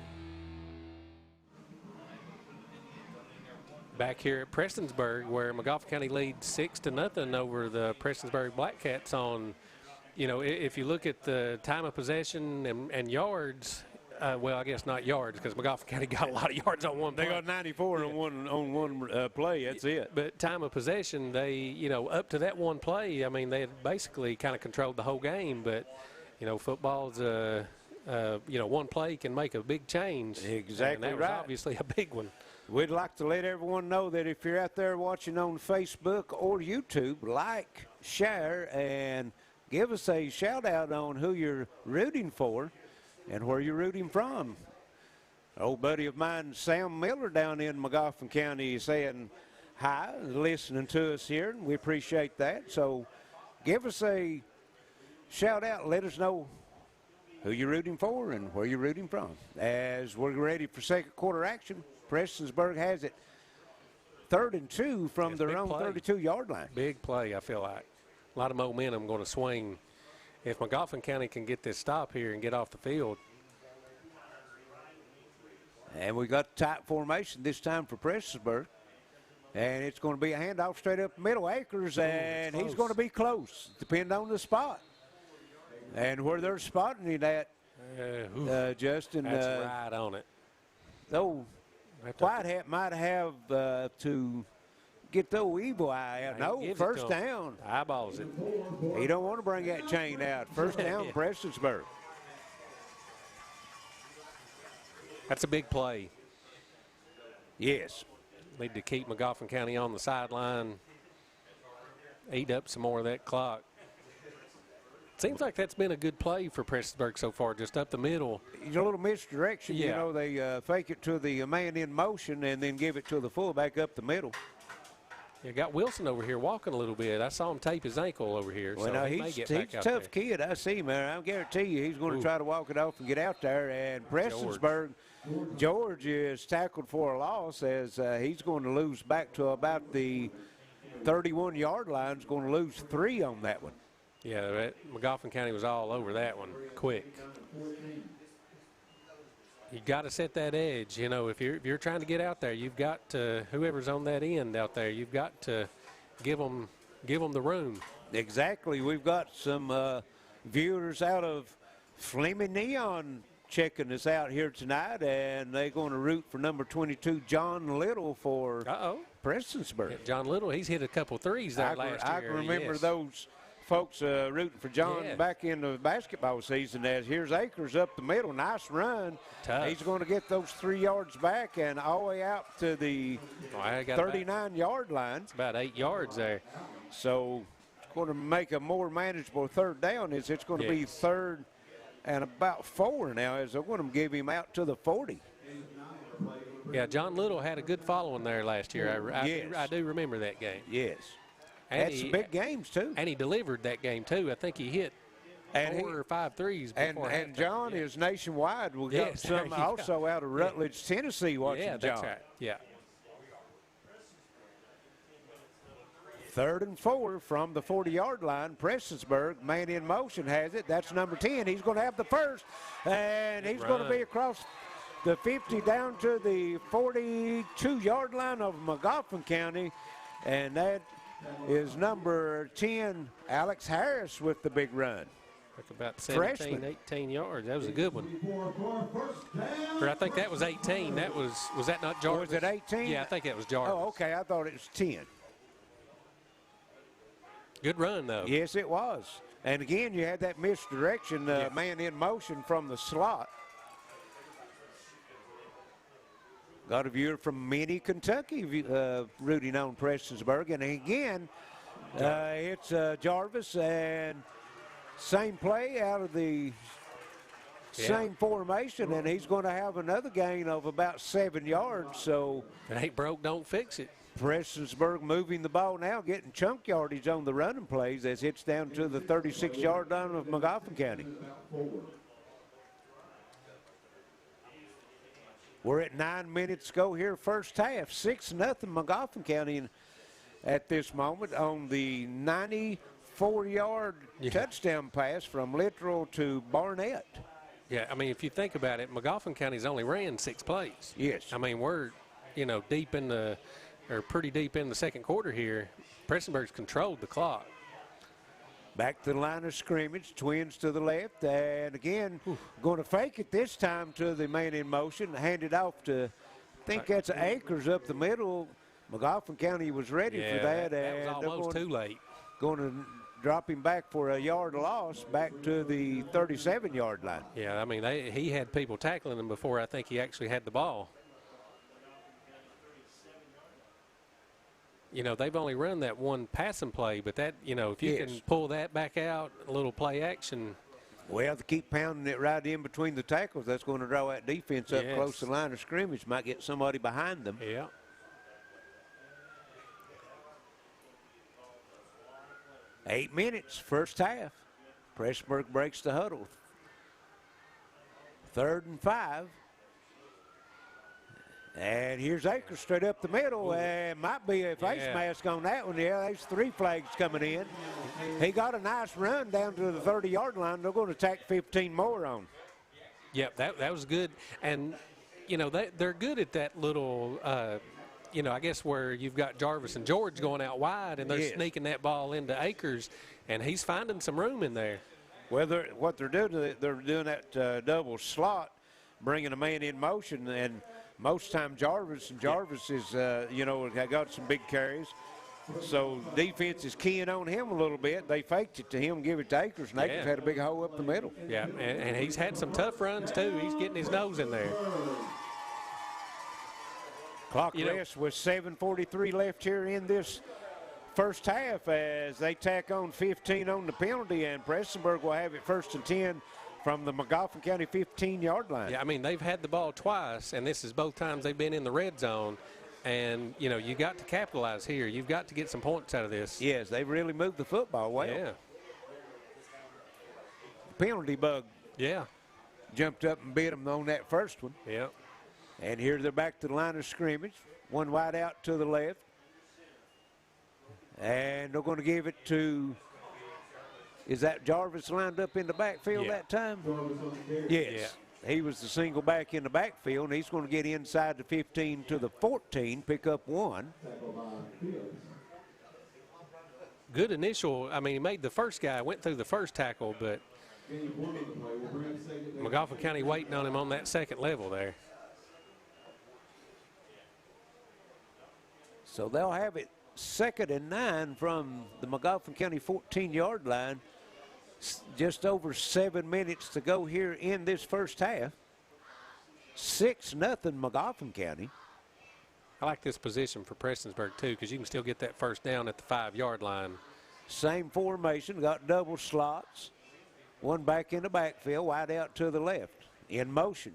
Back here at Prestonsburg, where Magoffin County leads 6-0 over the Prestonsburg Blackcats on, if you look at the time of possession and yards, well, I guess not yards because Magoffin County got a lot of yards on one play. They got 94 on one play. That's it. But time of possession, they, up to that one play, I mean, they had basically kind of controlled the whole game. But, football's, one play can make a big change. Exactly and that right. was obviously a big one. We'd like to let everyone know that if you're out there watching on Facebook or YouTube, like, share, and give us a shout-out on who you're rooting for and where you're rooting from. An old buddy of mine, Sam Miller, down in Magoffin County, is saying hi, listening to us here, and we appreciate that. So give us a shout-out and let us know who you're rooting for and where you're rooting from. As we're ready for second quarter action, Prestonsburg has it 3rd and 2 from their own 32-yard line. Big play, I feel like. A lot of momentum going to swing. If Magoffin County can get this stop here and get off the field. And we got tight formation this time for Prestonsburg. And it's going to be a handoff straight up the middle. Akers, and he's going to be close, depending on the spot. And where they're spotting it at, Justin. That's right on it. Though Whitehat might have to get the old evil eye out. No, first down. Eyeballs it. He don't want to bring that chain out. First down, Prestonsburg. That's a big play. Yes. Need to keep Magoffin County on the sideline, eat up some more of that clock. Seems like that's been a good play for Prestonsburg so far, just up the middle. It's a little misdirection. Yeah. You know, they fake it to the man in motion and then give it to the fullback up the middle. You got Wilson over here walking a little bit. I saw him tape his ankle over here. Well, so now he may he's get a back out tough there. kid. I see him there. I guarantee you he's going to try to walk it off and get out there. And Prestonsburg, George is tackled for a loss as he's going to lose back to about the 31-yard line. He's going to lose 3 on that one. Yeah, Magoffin County was all over that one quick. You got to set that edge. You know, if you're trying to get out there, you've got to, whoever's on that end out there, you've got to give them the room. Exactly. We've got some viewers out of Fleming Neon checking us out here tonight, and they're going to root for number 22, John Little, for Prestonsburg. Yeah, John Little, he's hit a couple threes there last year. I can remember those folks rooting for John back in the basketball season. As here's Akers up the middle, nice run. Tough. He's going to get those 3 yards back and all the way out to the 39-yard line. It's about 8 yards there. So it's going to make a more manageable third down. It's going to be 3rd and about 4 now, as they're going to give him out to the 40. Yeah, John Little had a good following there last year. I do remember that game. Yes. And had some big games, too. And he delivered that game, too. I think he hit 4 or 5 threes before And John is nationwide. We got some also out of Rutledge, Tennessee, watching John. That's right. Yeah. 3rd and 4 from the 40-yard line. Prestonsburg, man in motion, has it. That's number 10. He's going to have the first, and he's going to be across the 50 down to the 42-yard line of Magoffin County, and that is number 10, Alex Harris, with the big run. That's about 17, 18 yards. That was a good one. Or I think that was 18. That was that not Jarvis? Was it 18? Yeah, I think that was Jarvis. Oh, okay. I thought it was 10. Good run, though. Yes, it was. And again, you had that misdirection, man in motion from the slot. Got a viewer from Minnie, Kentucky, rooting on Prestonsburg. And again, it's Jarvis, and same play out of the same formation, and he's going to have another gain of about 7 yards. So if it ain't broke, don't fix it. Prestonsburg moving the ball now, getting chunk yardage on the running plays as it's down to the 36-yard line of Magoffin County. We're at 9 minutes to go here, first half. 6-0 Magoffin County at this moment on the 94-yard touchdown pass from Littrell to Barnett. Yeah, I mean, if you think about it, Magoffin County's only ran 6 plays. Yes. I mean, we're, pretty deep in the second quarter here. Prestonsburg's controlled the clock. Back to the line of scrimmage, Twins to the left, and again, going to fake it this time to the man in motion, hand it off to, I think that's Akers up the middle. Magoffin County was ready for that. That was almost too late. Going to drop him back for a yard loss back to the 37-yard line. Yeah, I mean, he had people tackling him before I think he actually had the ball. You know, they've only run that one passing play, but that, if you can pull that back out, a little play action. Well, to keep pounding it right in between the tackles, that's going to draw that defense up close to the line of scrimmage, might get somebody behind them. Yeah. Eight minutes, first half. Prestonsburg breaks the huddle. 3rd and 5. And here's Akers straight up the middle, and might be a face mask on that one. Yeah, there's 3 flags coming in. He got a nice run down to the 30-yard line. They're going to tack 15 more on. Yep, that was good. And, they're good at that little, I guess where you've got Jarvis and George going out wide, and they're sneaking that ball into Akers, and he's finding some room in there. Well, what they're doing that double slot, bringing a man in motion, and most time Jarvis, and Jarvis is, got some big carries. So defense is keying on him a little bit. They faked it to him, give it to Akers, and Akers had a big hole up the middle. Yeah, and he's had some tough runs too. He's getting his nose in there. Clock rest with 7:43 left here in this first half as they tack on 15 on the penalty, and Prestonsburg will have it 1st and 10 from the Magoffin County 15-yard line. Yeah, I mean, they've had the ball twice, and this is both times they've been in the red zone. And, you got to capitalize here. You've got to get some points out of this. Yes, they really moved the football well. Yeah. The penalty bug. Yeah. Jumped up and bit them on that first one. Yeah. And here they're back to the line of scrimmage. One wide out to the left. And they're going to give it to, is that Jarvis lined up in the backfield that time? Yes. Yeah. He was the single back in the backfield, and he's going to get inside the 15 to the 14, pick up 1. Good initial. I mean, he made the first guy, went through the first tackle, but Magoffin County waiting on him on that second level there. So they'll have it 2nd and 9 from the Magoffin County 14-yard line. Just over 7 minutes to go here in this first half. 6-0 Magoffin County. I like this position for Prestonsburg too, because you can still get that first down at the 5-yard line. Same formation, got double slots. One back in the backfield, wide out to the left, in motion.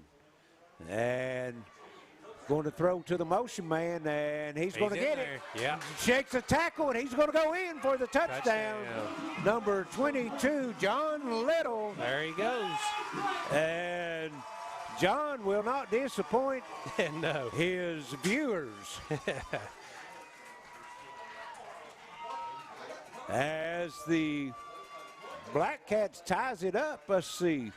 And going to throw to the motion man, and he's going to get it. Yeah. Shakes a tackle, and he's going to go in for the touchdown. Number 22, John Little. There he goes. And John will not disappoint his viewers. As the Black Cats ties it up, let's see.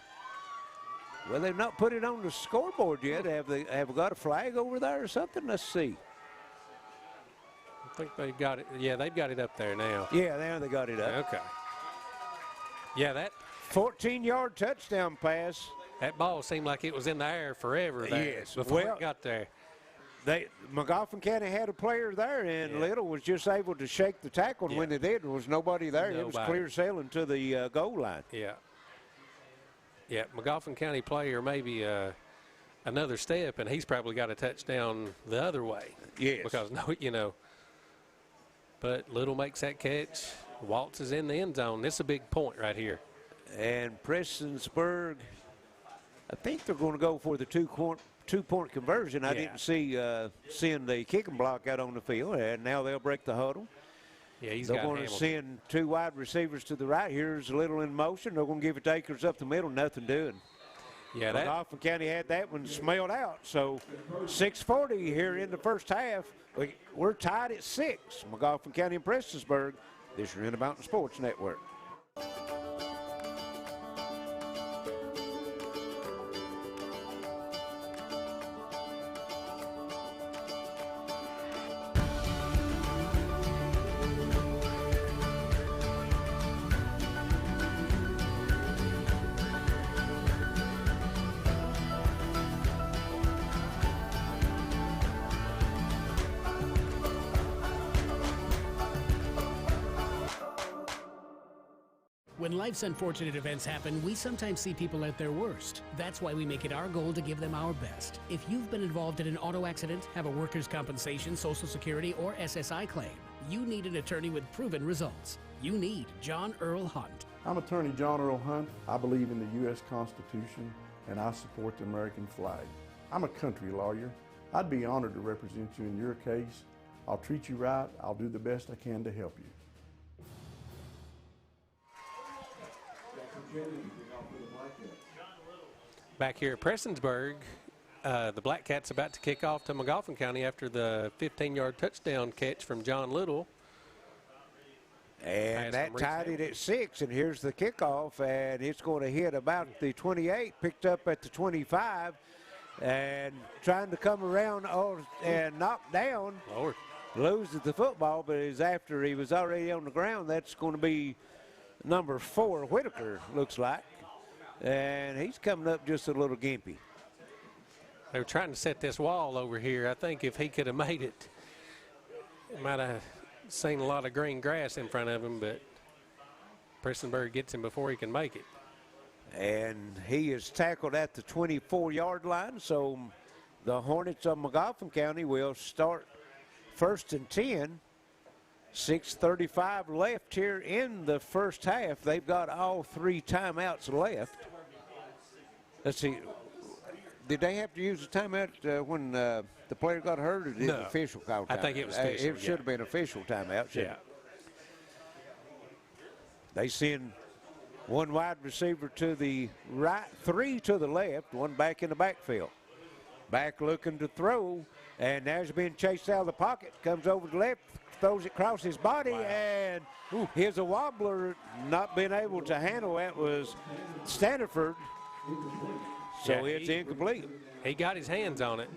Well, they've not put it on the scoreboard yet. Have they got a flag over there or something? Let's see. I think they've got it. Yeah, they've got it up there now. Yeah, there they got it up. Okay. Yeah, that 14-yard touchdown pass. That ball seemed like it was in the air forever there. Yes. Before it got there. Magoffin County had a player there, and Little was just able to shake the tackle. And when they did, there was nobody there. It was clear sailing to the goal line. Yeah. Yeah, Magoffin County player maybe another step, and he's probably got a touchdown the other way. Yes. Because, but Little makes that catch. Waltz is in the end zone. This is a big point right here. And Prestonsburg, I think they're going to go for the two-point conversion. I didn't see seeing the kicking block out on the field, and now they'll break the huddle. Yeah, they're going to send 2 wide receivers to the right. Here's Little in motion. They're going to give it to Akers up the middle. Nothing doing. Yeah, Magoffin County had that one smelled out. So 6:40 here in the first half. We're tied at 6. Magoffin County and Prestonsburg. This is Intermountain Sports Network. When life's unfortunate events happen, we sometimes see people at their worst. That's why we make it our goal to give them our best. If you've been involved in an auto accident, have a workers' compensation, Social Security, or SSI claim, you need an attorney with proven results. You need John Earl Hunt. I'm attorney John Earl Hunt. I believe in the U.S. Constitution, and I support the American flag. I'm a country lawyer. I'd be honored to represent you in your case. I'll treat you right. I'll do the best I can to help you. Back here at Prestonsburg, the Black Cats about to kick off to Magoffin County after the 15-yard touchdown catch from John Little. And that tied it at 6, and here's the kickoff, and it's going to hit about the 28, picked up at the 25, and trying to come around and knock down. Lord. Loses the football, but is after he was already on the ground. That's going to be number 4, Whitaker, looks like. And he's coming up just a little gimpy. They were trying to set this wall over here. I think if he could have made it, he might have seen a lot of green grass in front of him, but Prestonsburg gets him before he can make it. And he is tackled at the 24-yard line, so the Hornets of Magoffin County will start 1st and 10. 6:35 left here in the first half. They've got all 3 timeouts left. Let's see. Did they have to use a timeout when the player got hurt, or did the official call timeout? I think it was official. It should have been official timeout. Yeah. They send one wide receiver to the right, 3 to the left, one back in the backfield. Back looking to throw, and now he's being chased out of the pocket. Comes over to the left, throws it across his body, and here's a wobbler. Not being able to handle that was Stanford. So it's incomplete. He got his hands on it.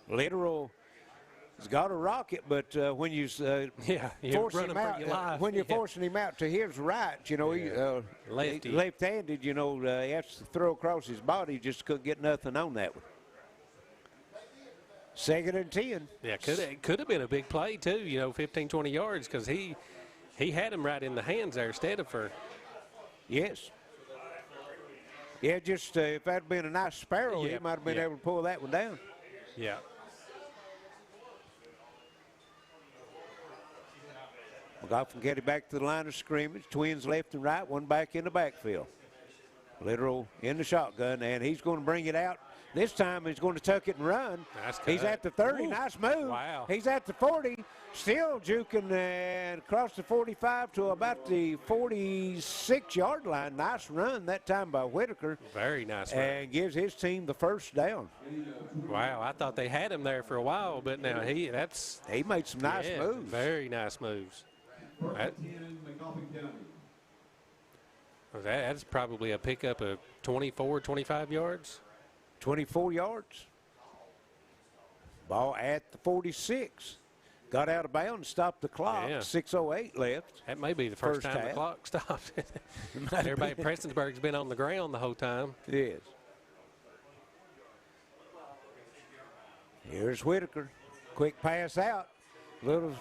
Literal has got a rocket, but when you force him out, when you're forcing him out to his right, you know, left-handed, you know, he has to throw across his body. Just couldn't get nothing on that one. 2nd and 10. Yeah, could have been a big play too. You know, 15, 20 yards, because he had him right in the hands there instead of for. Yes. Yeah, just if that had been a nice sparrow, he might have been able to pull that one down. Yeah. Magoffin County back to the line of scrimmage. Twins left and right, one back in the backfield. Literal in the shotgun, and he's going to bring it out. This time he's going to tuck it and run. He's at the 30. Ooh. Nice move. Wow. He's at the 40. Still juking and across the 45 to about the 46-yard line. Nice run that time by Whitaker. Very nice run. And gives his team the first down. Wow, I thought they had him there for a while, but now he made some nice moves. Very nice moves. That's probably a pickup of 24, 25 yards. 24 yards. Ball at the 46. Got out of bounds, stopped the clock. Yeah. 6:08 left. That may be the first time the clock stopped. Everybody at Prestonsburg's been on the ground the whole time. Yes. Here's Whitaker. Quick pass out. Little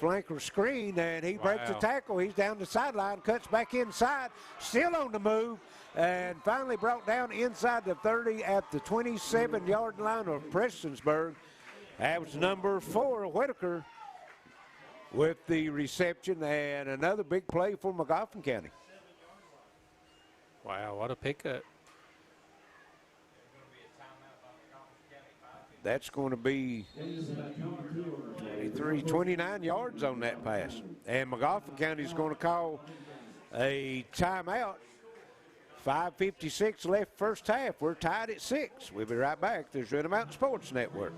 flanker screen, and he breaks the tackle. He's down the sideline, cuts back inside, still on the move, and finally brought down inside the 30 at the 27-yard line of Prestonsburg. That was number 4, Whitaker, with the reception, and another big play for Magoffin County. Wow, what a pickup. That's going to be 29 yards on that pass. And Magoffin County is going to call a timeout. 5:56 left first half. We're tied at 6. We'll be right back. There's Red Mountain Sports Network.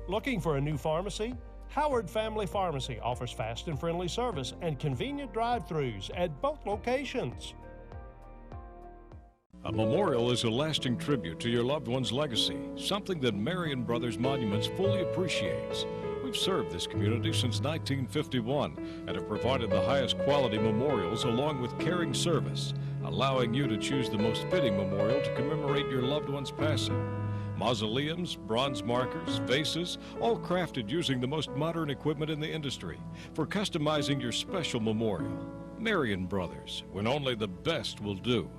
Looking for a new pharmacy? Howard Family Pharmacy offers fast and friendly service and convenient drive-thrus at both locations. A memorial is a lasting tribute to your loved one's legacy, something that Marion Brothers Monuments fully appreciates. We've served this community since 1951 and have provided the highest quality memorials along with caring service, allowing you to choose the most fitting memorial to commemorate your loved one's passing. Mausoleums, bronze markers, vases, all crafted using the most modern equipment in the industry for customizing your special memorial. Marion Brothers, when only the best will do.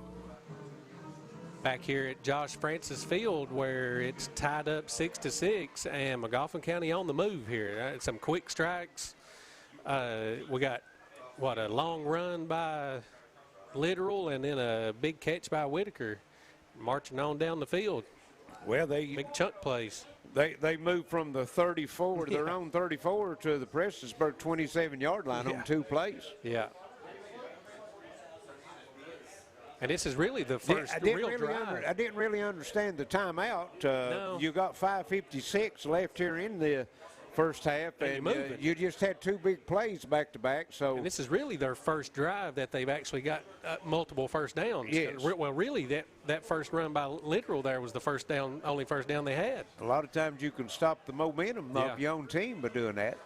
Back here at Josh Francis Field, where it's tied up 6-6, and Magoffin County on the move here. Some quick strikes. We got, a long run by Literal, and then a big catch by Whitaker, marching on down the field. Well, big chunk plays. They moved from the 34 to their own 34 to the Prestonsburg 27-yard line on 2 plays. Yeah. And this is really the first real drive. I didn't really understand the timeout. No. You got 5:56 left here in the first half, and you just had 2 big plays back-to-back. So and this is really their first drive that they've actually got multiple first downs. Yes. Well, really, that first run by Literal there was the only first down they had. A lot of times you can stop the momentum of your own team by doing that.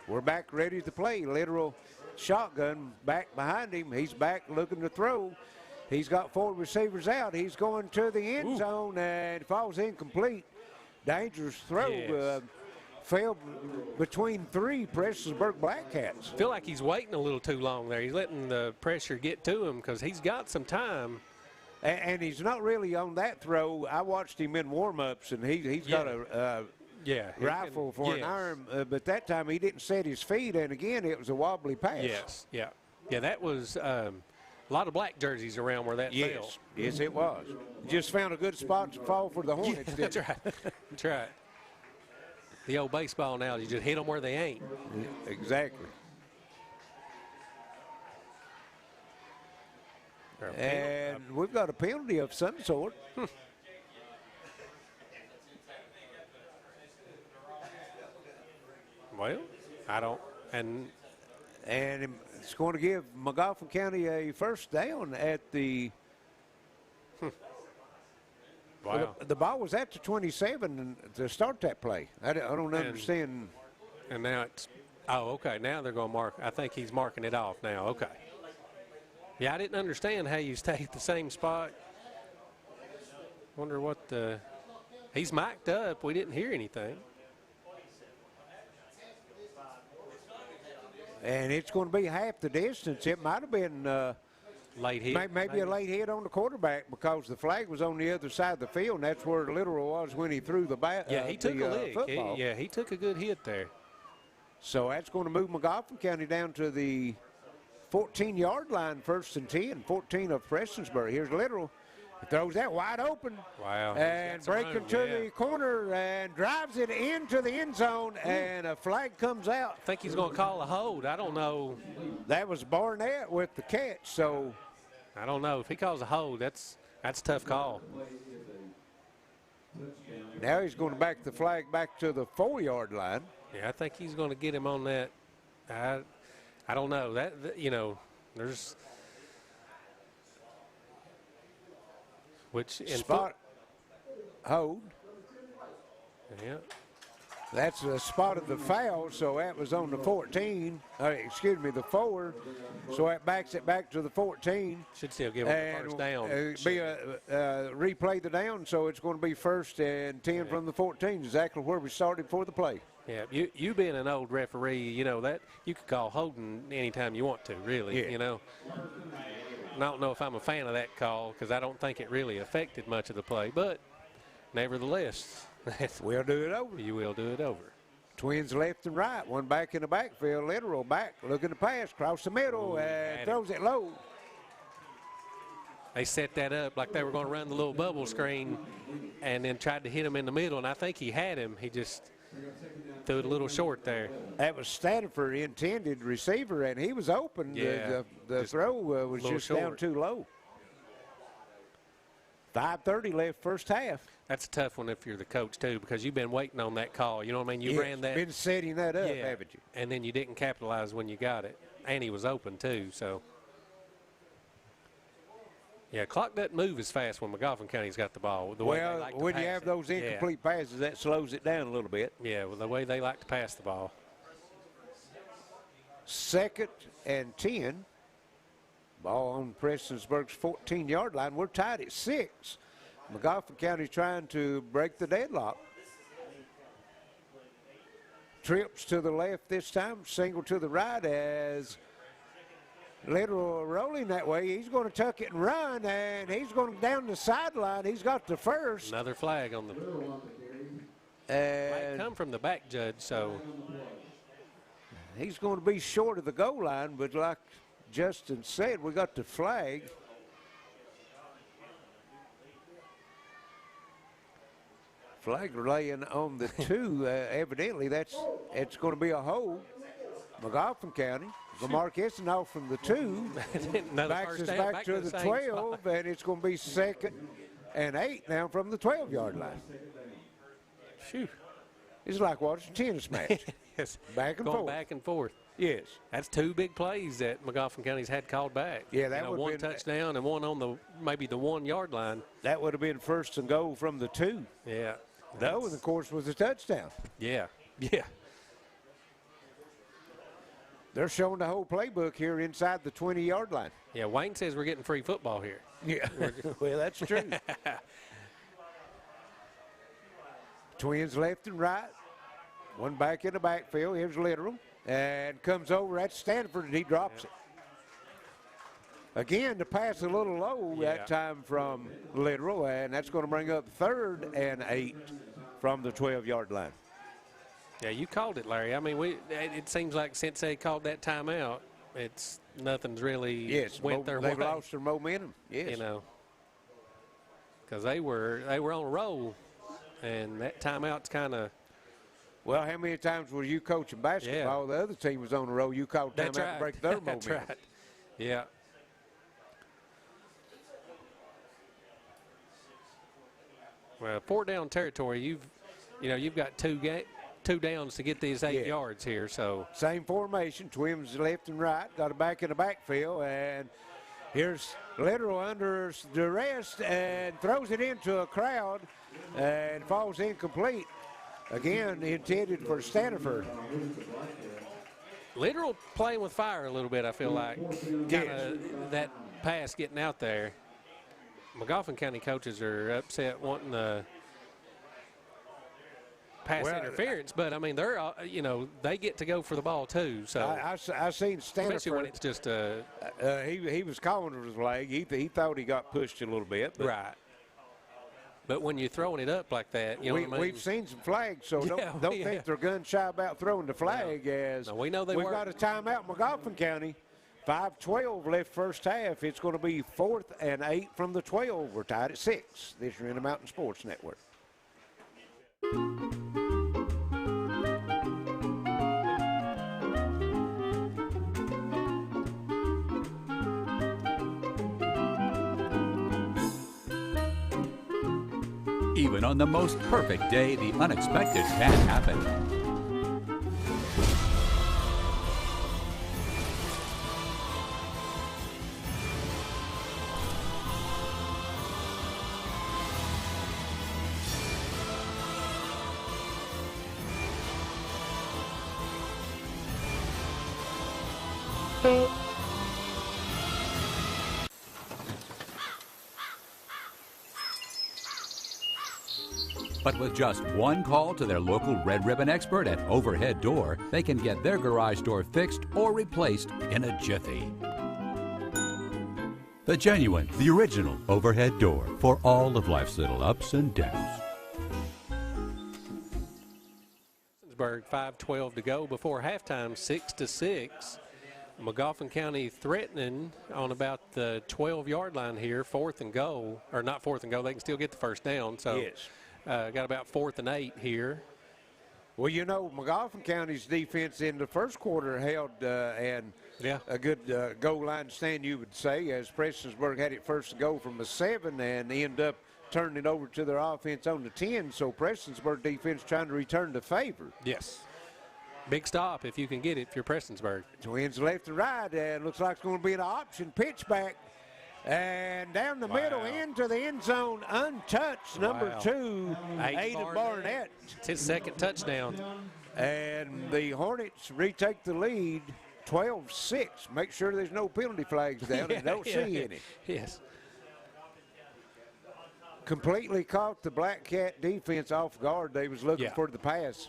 We're back ready to play. Literal shotgun back behind him. He's back looking to throw. He's got 4 receivers out. He's going to the end zone and falls incomplete. Dangerous throw. Yes. Fell between 3 Prestonsburg Blackcats. I feel like he's waiting a little too long there. He's letting the pressure get to him because he's got some time. And he's not really on that throw. I watched him in warm-ups, and he's got a rifle for an arm. But that time he didn't set his feet, and again, it was a wobbly pass. Yes, yeah. Yeah, that was a lot of black jerseys around where that fell. Yes, it was. Just found a good spot to fall for the Hornets. That's right. That's right. The old baseball now, you just hit them where they ain't. Exactly. And we've got a penalty of some sort. Well, I don't. And it's going to give Magoffin County a first down at the. Wow. The ball was at the 27 to start that play. I don't understand. And now it's. Oh, okay. Now they're going to mark. I think he's marking it off now. Okay. Yeah, I didn't understand how you stay at the same spot. Wonder what the. He's mic'd up. We didn't hear anything. And it's going to be half the distance. It might have been late hit. Maybe a late hit on the quarterback because the flag was on the other side of the field, and that's where Literal was when he threw the bat. Yeah, he took a lick. Football. He took a good hit there. So that's going to move Magoffin County down to the 14-yard line, 1st and 10, 14 of Prestonsburg. Here's Literal. He throws that wide open. Wow. And breaking to the corner and drives it into the end zone, and a flag comes out. I think he's going to call a hold. I don't know. That was Barnett with the catch, so. I don't know. If he calls a hold, that's a tough call. Now he's going to back the flag back to the 4-yard line. Yeah, I think he's going to get him on that. I don't know. That there's which in spot hold. Yeah. That's the spot of the foul, so that was on the 14. The 4. So that backs it back to the 14. Should still give him a first down. Replay the down, so it's going to be 1st and 10 from the 14, exactly where we started for the play. Yeah, you being an old referee, you know that you could call holding anytime you want to, really. Yeah. You know. And I don't know if I'm a fan of that call because I don't think it really affected much of the play, but nevertheless. We'll do it over. You will do it over. Twins left and right, one back in the backfield, Literal back, looking to pass, cross the middle, and throws it low. They set that up like they were going to run the little bubble screen and then tried to hit him in the middle, and I think he had him. He just threw it a little short there. That was Stanford intended receiver, and he was open. Yeah, the throw was just short. Down too low. 5:30 left first half. That's a tough one if you're the coach, too, because you've been waiting on that call. You know what I mean? You ran that. Been setting that up, haven't you? And then you didn't capitalize when you got it. And he was open, too, so. Yeah, clock doesn't move as fast when Magoffin County's got the ball. When you have those incomplete passes, that slows it down a little bit. Yeah, well, the way they like to pass the ball. 2nd and 10. Ball on Prestonsburg's 14-yard line. We're tied at 6. Magoffin County trying to break the deadlock. Trips to the left this time, single to the right as Literal rolling that way. He's going to tuck it and run, and he's going down the sideline. He's got the first. Another flag on the. And might come from the back, Judge, so. He's going to be short of the goal line, but like Justin said, we got the flag. Flag laying on the 2. Evidently, it's going to be a hold. Magoffin County. Lamar Kissenoff from the 2. Backs us back to the 12, and it's going to be 2nd and 8 now from the 12-yard line. Phew. It's like watching a tennis match. Yes. Back and Going forth. back and forth. Yes. That's 2 big plays that Magoffin County's had called back. Yeah, that would one touchdown and one on maybe the 1-yard line. That would have been 1st and goal from the 2. Yeah. That was, of course, was a touchdown. Yeah. Yeah. They're showing the whole playbook here inside the 20-yard line. Yeah, Wayne says we're getting free football here. Yeah, well, that's true. Twins left and right. One back in the backfield. Here's Literal. And comes over at Stanford, and he drops it. Again, the pass a little low that time from Literal, and that's going to bring up 3rd and 8 from the 12-yard line. Yeah, you called it, Larry. I mean, it seems like since they called that timeout, nothing's really went their way. They've lost their momentum. Yes, you know, because they were on a roll, and that timeout's kind of. Well, how many times were you coaching basketball? Yeah. The other team was on the roll. You called timeout to break their momentum. That's right. Yeah. Well, 4 down territory. You've got two downs to get these 8 yards here. So same formation, Twins left and right, got it back in the backfield, and here's Literal under duress and throws it into a crowd and falls incomplete. Again, intended for Stanford. Literal playing with fire a little bit, I feel like. That pass getting out there. Magoffin County coaches are upset wanting the pass interference, but I mean they're they get to go for the ball too. So I seen Stanford, especially when it's just he was calling for his leg. He thought he got pushed a little bit, but right. But when you're throwing it up like that, we've seen some flags, so don't think they're gun shy about throwing the flag. No, we know we've got a timeout, Magoffin County. 5:12 left first half. It's going to be 4th and 8 from the 12. We're tied at 6. This is Intermountain Sports Network. Even on the most perfect day, the unexpected can happen. But with just one call to their local Red Ribbon expert at Overhead Door, they can get their garage door fixed or replaced in a jiffy. The genuine, the original Overhead Door for all of life's little ups and downs. Prestonsburg, 5:12 to go before halftime, 6-6. Magoffin County threatening on about the 12-yard line here, 4th and goal, or not 4th and goal. They can still get the first down. So. Yes. Got about 4th and 8 here. Well, Magoffin County's defense in the first quarter held a good goal line stand, you would say, as Prestonsburg had it first to go from a 7 and end up turning it over to their offense on the 10. So Prestonsburg defense trying to return the favor. Yes. Big stop if you can get it if you're Prestonsburg. Twins left and right, and looks like it's going to be an option pitch back. And down the middle into the end zone, untouched, number 2, Aiden Barnett. It's his second touchdown. And the Hornets retake the lead, 12-6. Make sure there's no penalty flags down and don't see any. Yes. Completely caught the Black Cat defense off guard. They was looking for the pass.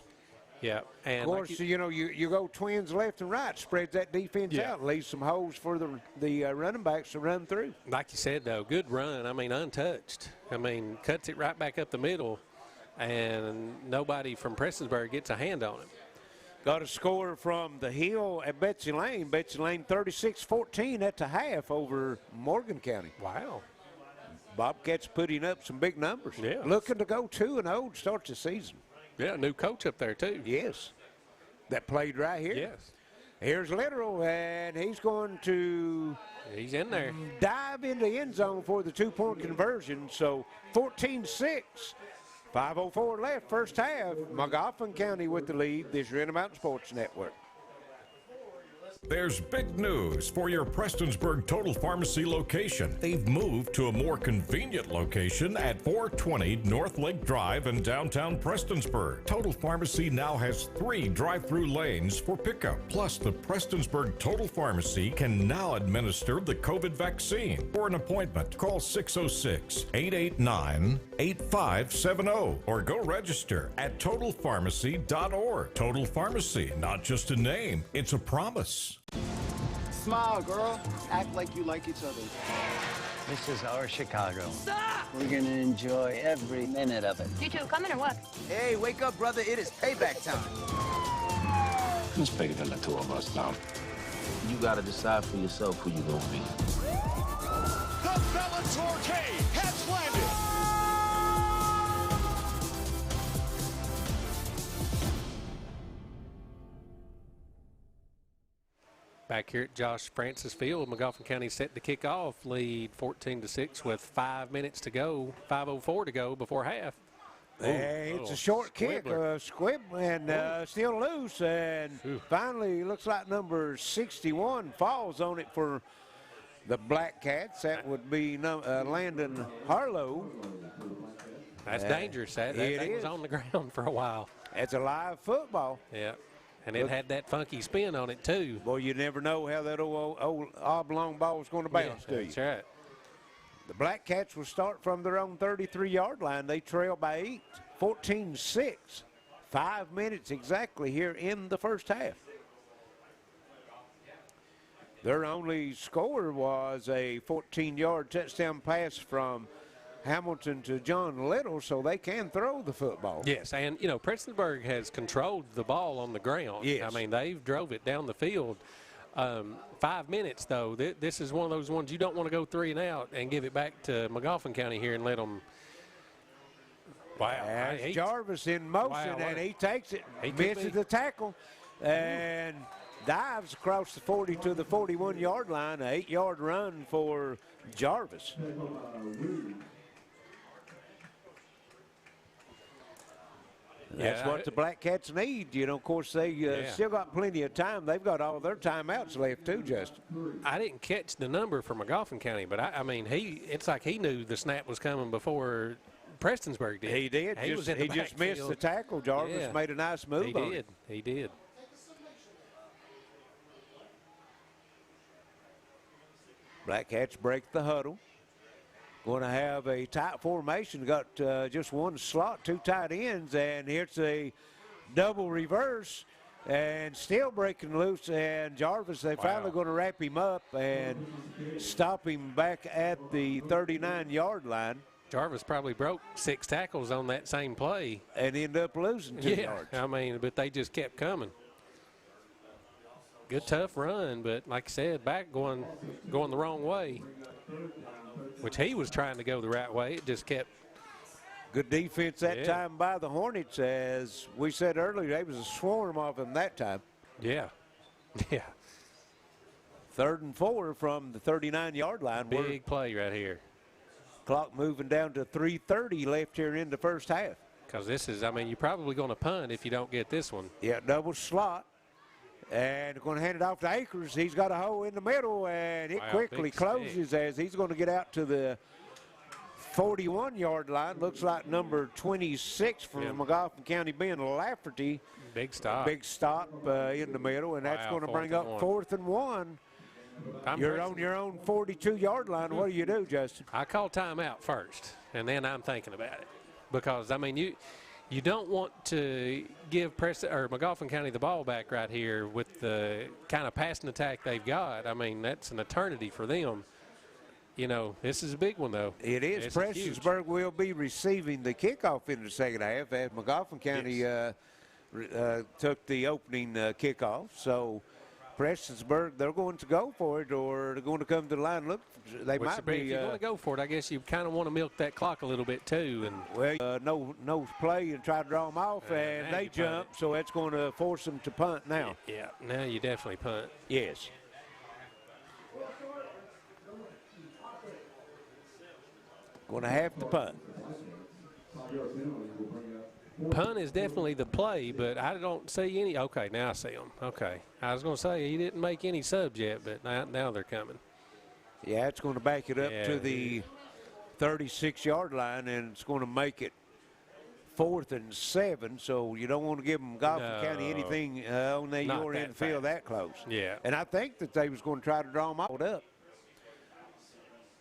Yeah, and of course, you go Twins left and right, spreads that defense out, leaves some holes for the running backs to run through. Like you said, though, good run. I mean, untouched. I mean, cuts it right back up the middle, and nobody from Prestonsburg gets a hand on it. Got a score from the Hill at Betsy Lane. Betsy Lane 36-14 at the half over Morgan County. Wow. Bobcats putting up some big numbers. Yeah. Looking to go 2-0 to start the season. Yeah, new coach up there, too. Yes. That played right here. Yes. Here's Literal, and he's going to He's in there. Dive into the end zone for the 2-point conversion. So 14-6. 5:04 left, first half. Magoffin County with the lead. This is Intermountain Sports Network. There's big news for your Prestonsburg Total Pharmacy location. They've moved to a more convenient location at 420 North Lake Drive in downtown Prestonsburg. Total Pharmacy now has 3 drive-through lanes for pickup. Plus, the Prestonsburg Total Pharmacy can now administer the COVID vaccine. For an appointment, call 606-889-8570 or go register at totalpharmacy.org. Total Pharmacy, not just a name, it's a promise. Smile, girl. Act like you like each other. This is our Chicago. Stop! We're going to enjoy every minute of it. You two coming or what? Hey, wake up, brother. It is payback time. Who's bigger than the two of us now? You gotta decide for yourself who you gonna be. The Bellator K has landed. Back here at Josh Francis Field, Magoffin County set to kick off, lead 14-6 with 5 minutes to go, 5:04 to go before half. It's a short kick, squib, and still loose, and finally looks like number 61 falls on it for the Black Cats. That would be Landon Harlow. That's dangerous. That thing was on the ground for a while. It's a live football. Yeah. And it had that funky spin on it, too. Boy, you never know how that old oblong ball is going to bounce to you. That's right. The Black Cats will start from their own 33-yard line. They trail by 8, 14-6. 5 minutes exactly here in the first half. Their only score was a 14-yard touchdown pass from Hamilton to John Little, so they can throw the football. Yes, and, you know, Prestonsburg has controlled the ball on the ground. Yes. I mean, they've drove it down the field. 5 minutes, though, this is one of those ones you don't want to go 3 and out and give it back to Magoffin County here and let them. Wow. As Jarvis in motion, and he takes it, misses the tackle, and dives across the 40 to the 41-yard line, an 8-yard run for Jarvis. That's what the Black Cats need. You know, of course, they still got plenty of time. They've got all their timeouts left, too, Justin. I didn't catch the number for Magoffin County, but, I mean, it's like he knew the snap was coming before Prestonsburg did. He did. He just missed the tackle. Jarvis made a nice move on it. He did. Black Cats break the huddle. Going to have a tight formation. Got just one slot, 2 tight ends, and here's a double reverse, and still breaking loose. And Jarvis, they finally going to wrap him up and stop him back at the 39-yard line. Jarvis probably broke 6 tackles on that same play. And ended up losing 2 yards. I mean, but they just kept coming. Good, tough run, but like I said, back going the wrong way, which he was trying to go the right way. It just kept. Good defense that time by the Hornets. As we said earlier, they was a swarm of them that time. Yeah. 3rd and 4 from the 39-yard line. Big play right here. Clock moving down to 3:30 left here in the first half. Because this is, I mean, you're probably going to punt if you don't get this one. Yeah, double slot. And going to hand it off to Akers. He's got a hole in the middle, and it quickly closes as he's going to get out to the 41-yard line. Looks like number 26 from Magoffin County, Ben Lafferty. Big stop. Big stop in the middle, and that's going to bring up 4th and 1. You're on your own 42-yard line. What do you do, Justin? I call timeout first, and then I'm thinking about it. Because, I mean, you don't want to give Magoffin County the ball back right here with the kind of passing attack they've got. I mean, that's an eternity for them. You know, this is a big one, though. It is. Prestonsburg will be receiving the kickoff in the second half as Magoffin County took the opening kickoff. So Prestonsburg, they're going to go for it, or they're going to come to the line. Look, they might be. If you're going to go for it, I guess you kind of want to milk that clock a little bit too. And no play and try to draw them off, and they jump, so that's going to force them to punt now. Yeah, now you definitely punt. Yes. Going to have to punt. Punt is definitely the play, but I don't see any. Okay, now I see them. Okay. I was going to say he didn't make any subs yet, but now they're coming. Yeah, it's going to back it up to the 36-yard line, and it's going to make it 4th and 7, so you don't want to give them Magoffin County anything on your infield that close. Yeah. And I think that they was going to try to draw them all up.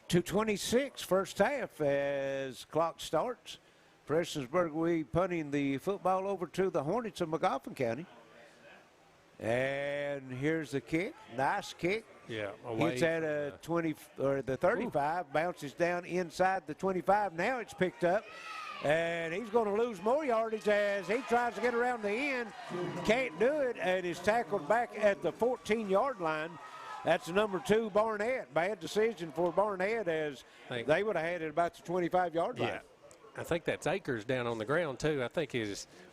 2:26 first half as clock starts. Prestonsburg will be punting the football over to the Hornets of Magoffin County. And here's the kick. Nice kick. Yeah. Hits at a 20 or the 35, ooh, bounces down inside the 25. Now it's picked up. And he's going to lose more yardage as he tries to get around the end. Can't do it, and is tackled back at the 14-yard line. That's number 2, Barnett. Bad decision for Barnett as they would have had it about the 25-yard line. Yeah. I think that's Akers down on the ground, too. I think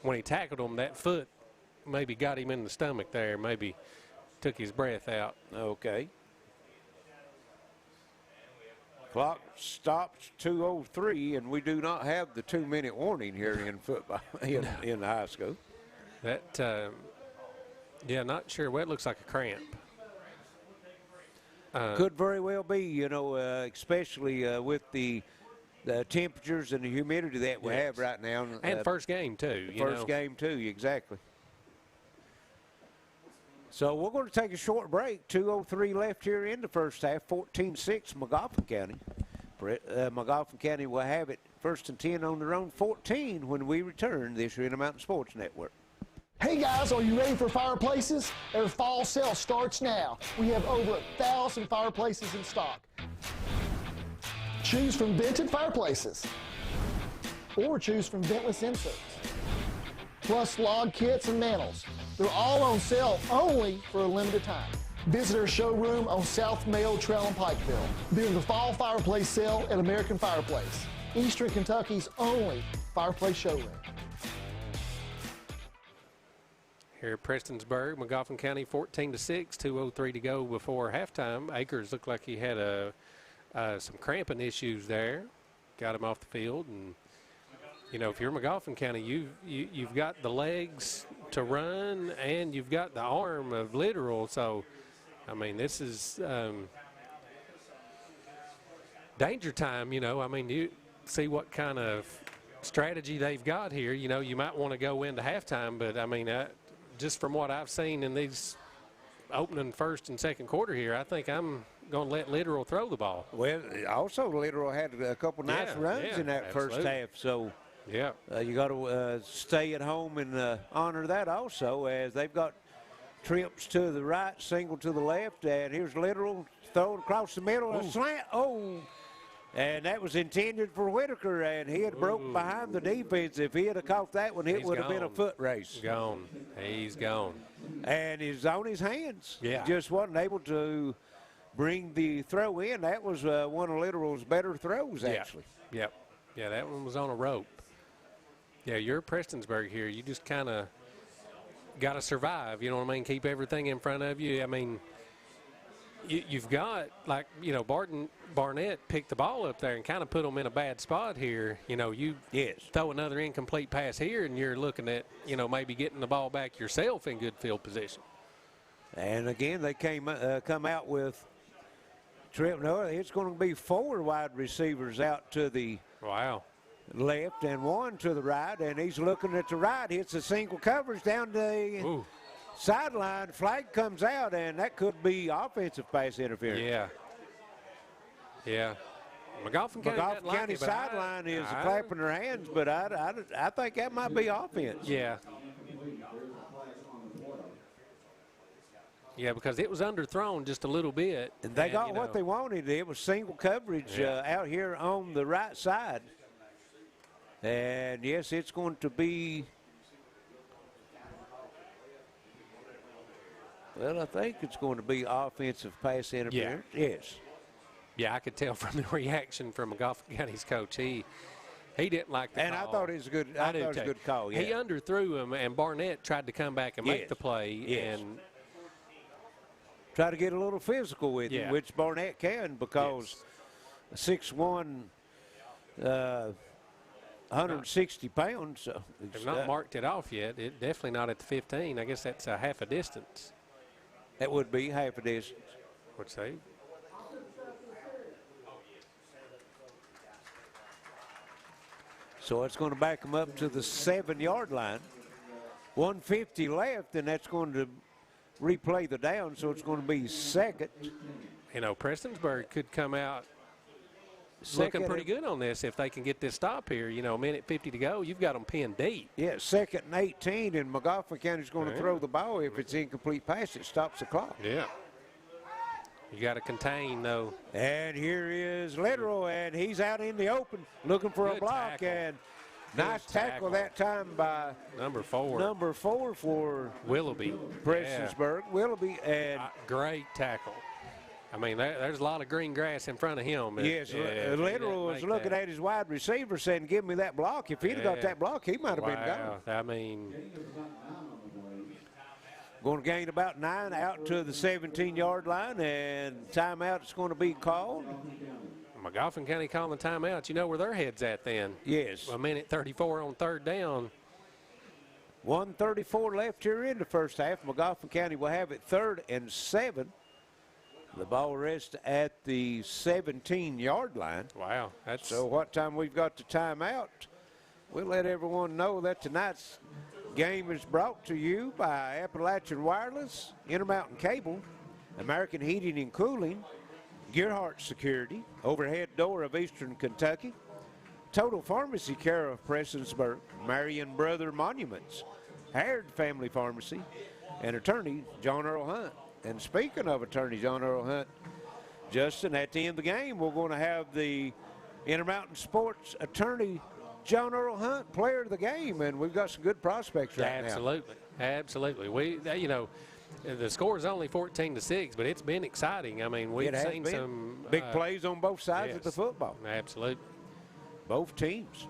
when he tackled him, that foot maybe got him in the stomach there, maybe took his breath out. Okay. Clock stops 2:03, and we do not have the 2-minute warning here in football in the high school. That, yeah, not sure. Well, it looks like a cramp. Could very well be, especially with the temperatures and the humidity that we have right now. And first game, too. First game, too, exactly. So we're going to take a short break. 2:03 left here in the first half. 14-6 Magoffin County. Magoffin County will have it 1st and 10 on their own 14 when we return this year in the Mountain Sports Network. Hey guys, are you ready for fireplaces? Our fall sale starts now. We have over 1,000 fireplaces in stock. Choose from vented fireplaces or choose from ventless inserts. Plus log kits and mantles. They're all on sale only for a limited time. Visit our showroom on South Mayo Trail in Pikeville during the fall fireplace sale at American Fireplace, Eastern Kentucky's only fireplace showroom. Here at Prestonsburg, Magoffin County 14-6, 2:03 to go before halftime. Akers looked like he had some cramping issues there. Got him off the field, and if you're Magoffin County, you've got the legs to run and you've got the arm of literal. So, I mean, this is danger time. You see what kind of strategy they've got here. You might want to go into halftime, but I mean, just from what I've seen in these opening first and second quarter here, I think I'm going to let Literal throw the ball. Well, also Literal had a couple nice runs in that first half, so yeah, you got to stay at home and honor that also, as they've got trips to the right, single to the left, and here's Literal throwing across the middle, a slant. And that was intended for Whitaker, and he had broken behind the defense. If he had caught that one, it would have been a foot race. Gone. He's gone. And he's on his hands. Yeah. Just wasn't able to bring the throw in. That was one of Literal's better throws, actually. Yep. Yeah, that one was on a rope. Yeah, you're Prestonsburg here. You just kind of got to survive, you know what I mean? Keep everything in front of you. I mean, you've got, like, Barnett picked the ball up there and kind of put them in a bad spot here. You throw another incomplete pass here, and you're looking at, maybe getting the ball back yourself in good field position. And again, they come out with trip. No, it's going to be 4 wide receivers out to the left and 1 to the right, and he's looking at the right. Hits a single coverage down the sideline. Flag comes out, and that could be offensive pass interference. Yeah. Magoffin County sideline is clapping their hands, but I think that might be offense. Yeah, because it was underthrown just a little bit. And they got what they wanted. It was single coverage out here on the right side. And, yes, it's going to be, well, I think it's going to be offensive pass interference. Yes. Yeah, I could tell from the reaction from Magoffin County's coach. He didn't like the call. And I thought it was a good, I thought it was a good call, He underthrew him, and Barnett tried to come back and make the play. And try to get a little physical with him, which Barnett can, because 6'1", 160 pounds. So they've not marked it off yet. It definitely not at the 15. I guess that's a half a distance. That would be half a distance. Would say. So it's going to back them up to the 7-yard line. 150 left, and that's going to replay the down, so it's going to be second. You know, Prestonsburg could come out looking pretty good on this if they can get this stop here. You know, a minute 50 to go, you've got them pinned deep. Yeah, second and 18, and Magoffin County's going to throw the ball. If it's incomplete pass, it stops the clock. Yeah. You got to contain, though. And here is Literal, and he's out in the open looking for a block. Tackle. And nice tackle that time by number 4. Number 4 for Willoughby. Prestonsburg. Yeah. Willoughby. And great tackle. I mean, there's a lot of green grass in front of him. Yes, Literal was looking at his wide receiver saying, give me that block. If he'd have got that block, he might have been gone. I mean, going to gain about 9 out to the 17-yard line, and timeout is going to be called. Magoffin County calling the timeout. You know where their head's at then. Yes. A minute 34 on third down. 1:34 left here in the first half. Magoffin County will have it 3rd and 7. The ball rests at the 17-yard line. Wow. So what time we've got the timeout? We'll let everyone know that tonight's game is brought to you by Appalachian Wireless, Intermountain Cable, American Heating and Cooling, Gearhart Security, Overhead Door of Eastern Kentucky, Total Pharmacy Care of Prestonsburg, Marion Brother Monuments, Haird Family Pharmacy, and attorney John Earl Hunt. And speaking of attorney John Earl Hunt, Justin, at the end of the game, we're going to have the Intermountain Sports attorney John Earl Hunt, player of the game, and we've got some good prospects right now. Absolutely. We, you know, the score is only 14-6, but it's been exciting. I mean, we've seen some big plays on both sides of the football. Absolutely. Both teams.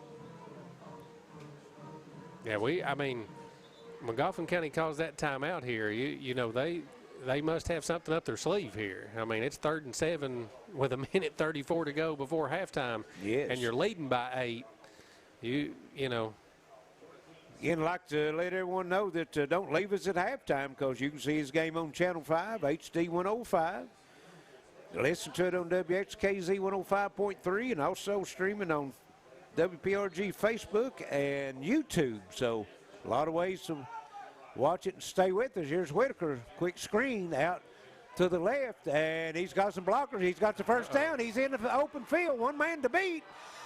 Yeah, I mean, Magoffin County calls that timeout here. You know, they must have something up their sleeve here. I mean, it's 3rd and 7 with a minute 34 to go before halftime. Yes. And you're leading by 8. You know. Again, I'd like to let everyone know that don't leave us at halftime, because you can see his game on Channel 5, HD 105. Listen to it on WXKZ 105.3 and also streaming on WPRG Facebook and YouTube. So a lot of ways to watch it and stay with us. Here's Whitaker, quick screen out to the left, and he's got some blockers. He's got the first down. He's in the open field, one man to beat,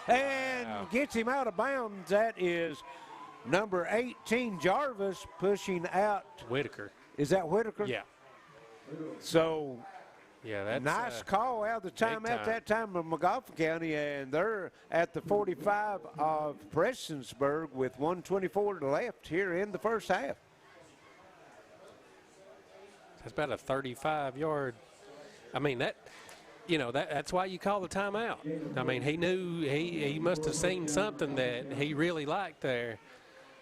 and gets him out of bounds. That is number 18, Jarvis, pushing out Whitaker. Is that Whitaker? Yeah. So, yeah, that's nice call out of the timeout that time of Magoffin County, and they're at the 45 of Prestonsburg with 1:24 left here in the first half. That's about a 35-yard. I mean, that's why you call the timeout. I mean, he knew he must have seen something that he really liked there.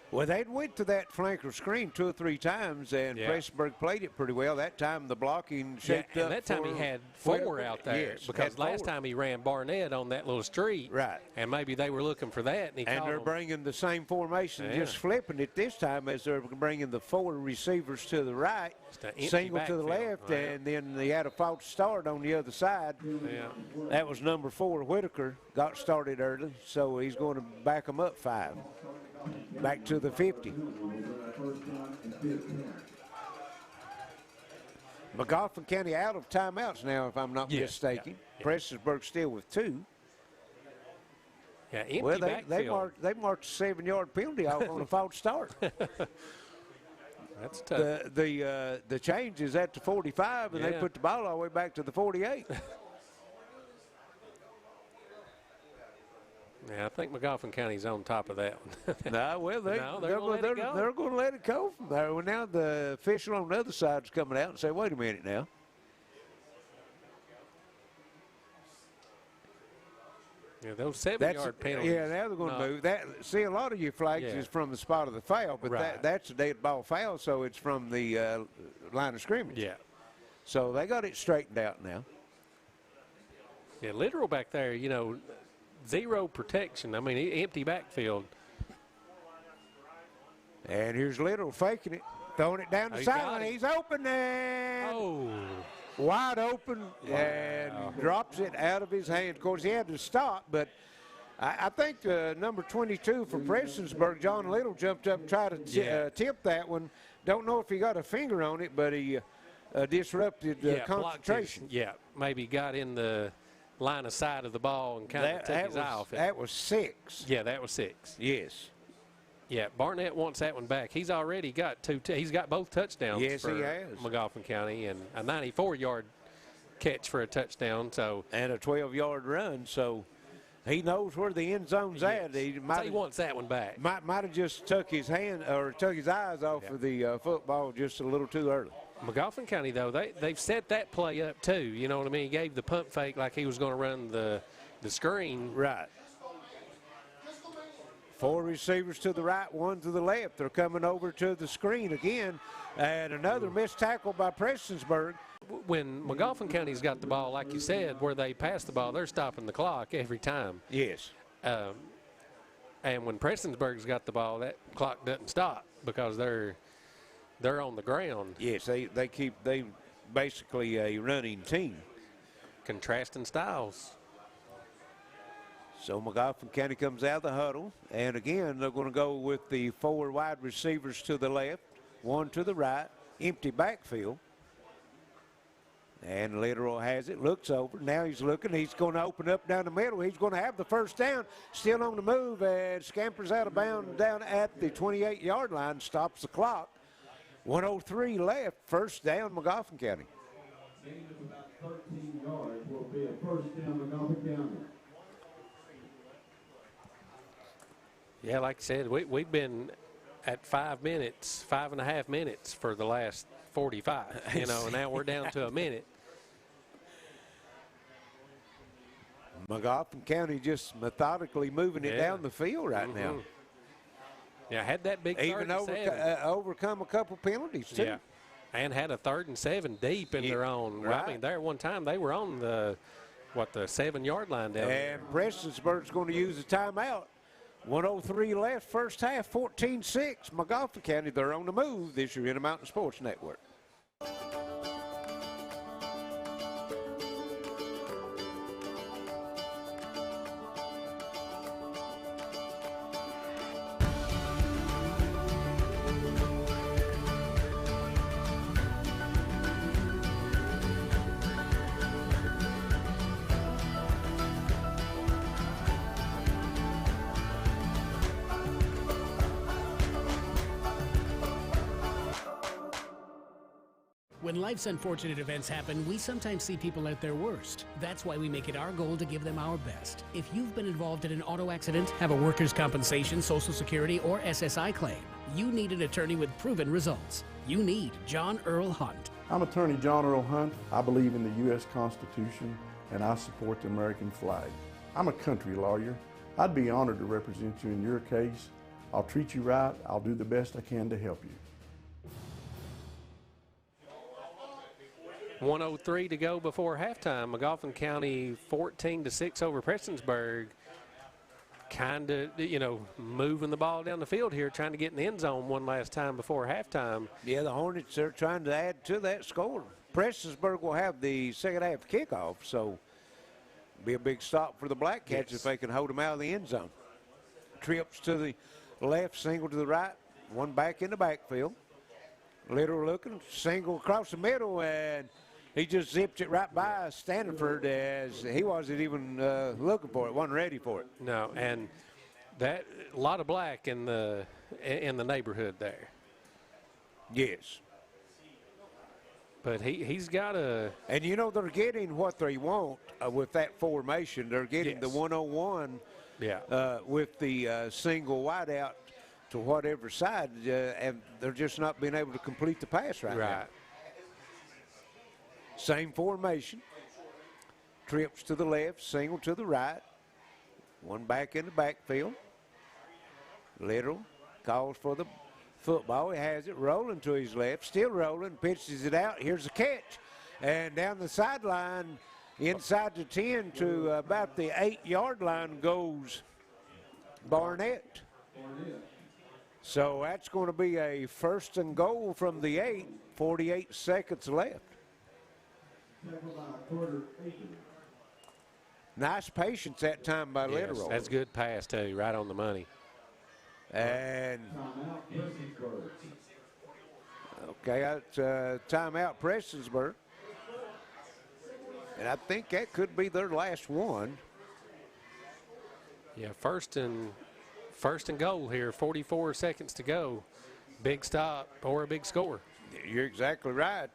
Well, they went to that flanker screen 2 or 3 times, and Prestonsburg played it pretty well. That time the blocking shaped up. And that time he had 4 out there, because last time he ran Barnett on that little street. Right. And maybe they were looking for that. And they're bringing the same formation, just flipping it this time, as they're bringing the 4 receivers to the right, single to the left, and then they had a false start on the other side. Yeah. That was number 4, Whitaker, got started early, so he's going to back them up 5. Back to the 50. Magoffin County out of timeouts now, if I'm not mistaken. Yeah. Prestonsburg still with 2. Yeah, empty well, they marked a 7-yard penalty off on a false start. That's tough. The change is at the 45, and they put the ball all the way back to the 48. Yeah, I think Magoffin County's on top of that one. No, well, they're going to let it go from there. Well, now the official on the other side is coming out and say, wait a minute now. Yeah, those 7-yard penalties. Yeah, now they're going to move. See, a lot of your flags is from the spot of the foul, but that's a dead ball foul, so it's from the line of scrimmage. Yeah. So they got it straightened out now. Yeah, Literal back there, you know, zero protection. I mean, empty backfield. And here's Little faking it, throwing it down the sideline. He's open and wide open and drops it out of his hand. Of course, he had to stop, but I think number 22 for Prestonsburg, John Little, jumped up and tried to attempt that one. Don't know if he got a finger on it, but he disrupted concentration. Maybe got in the line of sight of the ball and kind of took his eye off it. That was 6. Yeah, that was 6. Yes. Yeah, Barnett wants that one back. He's already got he's got both touchdowns. Yes, for he has. Magoffin County, and a 94-yard catch for a touchdown. So and a 12-yard run. So he knows where the end zone's at. He wants that one back. Might have just took his hand or took his eyes off of the football just a little too early. Magoffin County, though, they've set that play up too. You know what I mean? He gave the pump fake like he was going to run the screen. Right. 4 receivers to the right, 1 to the left. They're coming over to the screen again. And another missed tackle by Prestonsburg. When Magoffin County's got the ball, like you said, where they pass the ball, they're stopping the clock every time. Yes. And when Prestonsburg's got the ball, that clock doesn't stop because they're on the ground. Yes, they basically a running team. Contrasting styles. So Magoffin County comes out of the huddle, and again, they're going to go with the 4 wide receivers to the left, 1 to the right, empty backfield. And Literal has it, looks over. Now he's looking. He's going to open up down the middle. He's going to have the first down, still on the move, and scampers out of bounds down at the 28-yard line, stops the clock. 1:03 left, first down, Magoffin County. Gain of about 13 yards will be a first down, Magoffin County. Yeah, like I said, we've been at 5.5 minutes for the last 45, you know, and now we're down to a minute. Magoffin County just methodically moving it down the field right now. Yeah, had that big even overcome a couple penalties too. Yeah, and had a 3rd and 7 deep in their own. Right. I mean, there one time they were on the 7-yard line down there. And Prestonsburg's going to use a timeout. 1:03 left, first half, 14-6. Magoffin County, they're on the move this year in the Mountain Sports Network. When life's unfortunate events happen, we sometimes see people at their worst. That's why we make it our goal to give them our best. If you've been involved in an auto accident, have a workers' compensation, Social Security, or SSI claim, you need an attorney with proven results. You need John Earl Hunt. I'm attorney John Earl Hunt. I believe in the U.S. Constitution, and I support the American flag. I'm a country lawyer. I'd be honored to represent you in your case. I'll treat you right. I'll do the best I can to help you. 1:03 to go before halftime. Magoffin County 14-6 over Prestonsburg. Kind of, you know, moving the ball down the field here, trying to get in the end zone one last time before halftime. Yeah, the Hornets are trying to add to that score. Prestonsburg will have the second half kickoff, so be a big stop for the Black Cats if they can hold them out of the end zone. Trips to the left, single to the right, 1 back in the backfield. Little looking, single across the middle, and he just zipped it right by Stanford as he wasn't even looking for it, wasn't ready for it. No, and that a lot of black in the neighborhood there. Yes. But he's got a. And you know they're getting what they want with that formation. They're getting the 101. Yeah. With the single wideout to whatever side, and they're just not being able to complete the pass right now. Same formation. Trips to the left, single to the right. 1 back in the backfield. Little calls for the football. He has it rolling to his left, still rolling, pitches it out. Here's the catch. And down the sideline Inside the 10 to about the 8-yard line goes Barnett. So that's going to be a 1st and goal from the 8, 48 seconds left. Nice patience that time by Literal. That's good pass, too, right on the money. And, okay, that's timeout Prestonsburg. And I think that could be their last one. Yeah, first and goal here, 44 seconds to go. Big stop or a big score. You're exactly right.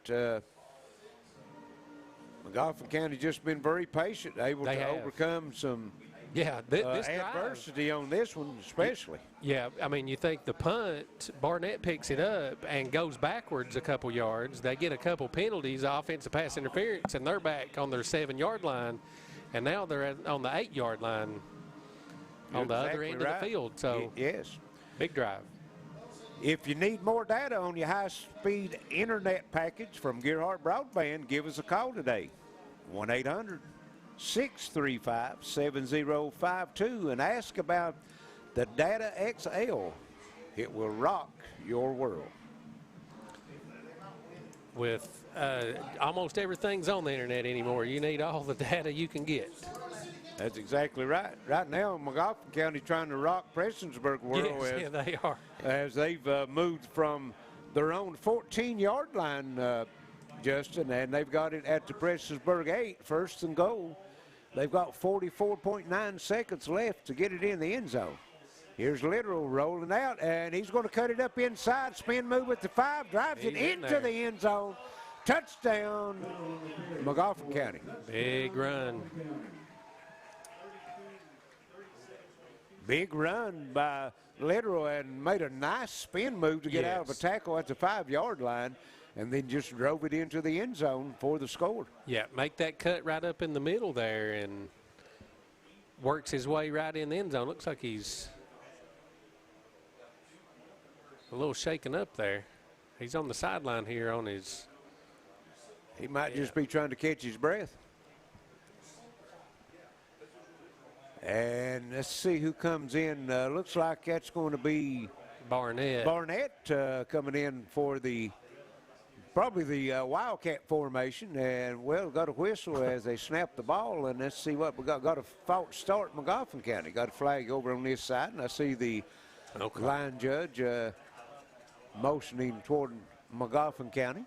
Magoffin County just been very patient, able to overcome some this adversity on this one especially. Yeah, I mean, you think the punt, Barnett picks it up and goes backwards a couple yards. They get a couple penalties, offensive pass interference, and they're back on their 7-yard line. And now they're on the 8-yard line on the other end of the field. So, yes, big drive. If you need more data on your high-speed internet package from Gearhart Broadband, give us a call today, 1-800-635-7052, and ask about the Data XL. It will rock your world. With almost everything's on the internet anymore, you need all the data you can get. That's exactly right. Right now, Magoffin County trying to rock Prestonsburg world. Yes, they are. As they've moved from their own 14-yard line, Justin, and they've got it at the Prestonsburg 8, 1st and goal. They've got 44.9 seconds left to get it in the end zone. Here's Literal rolling out, and he's going to cut it up inside. Spin move with the 5, drives it into the end zone. Touchdown, Magoffin County. Big run. Big run by Literal and made a nice spin move to get out of a tackle at the 5-yard line and then just drove it into the end zone for the score. Yeah, make that cut right up in the middle there and works his way right in the end zone. Looks like he's a little shaken up there. He's on the sideline here on his. He might just be trying to catch his breath. And let's see who comes in. Looks like that's going to be Barnett. Barnett coming in for probably the Wildcat formation. And, well, got a whistle as they snap the ball. And let's see what we got. Got a false start, Magoffin County. Got a flag over on this side. And I see the line judge motioning toward Magoffin County.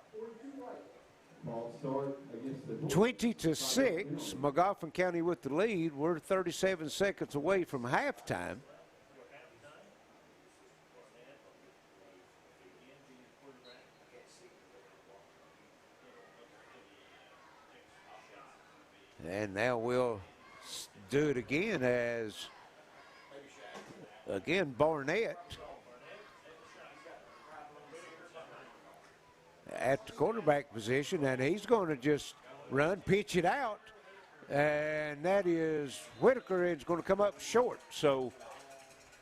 20-6, Magoffin County with the lead. We're 37 seconds away from halftime. And now we'll do it again as, again, Barnett at the quarterback position, and he's going to just run, pitch it out, and that is Whitaker is going to come up short. So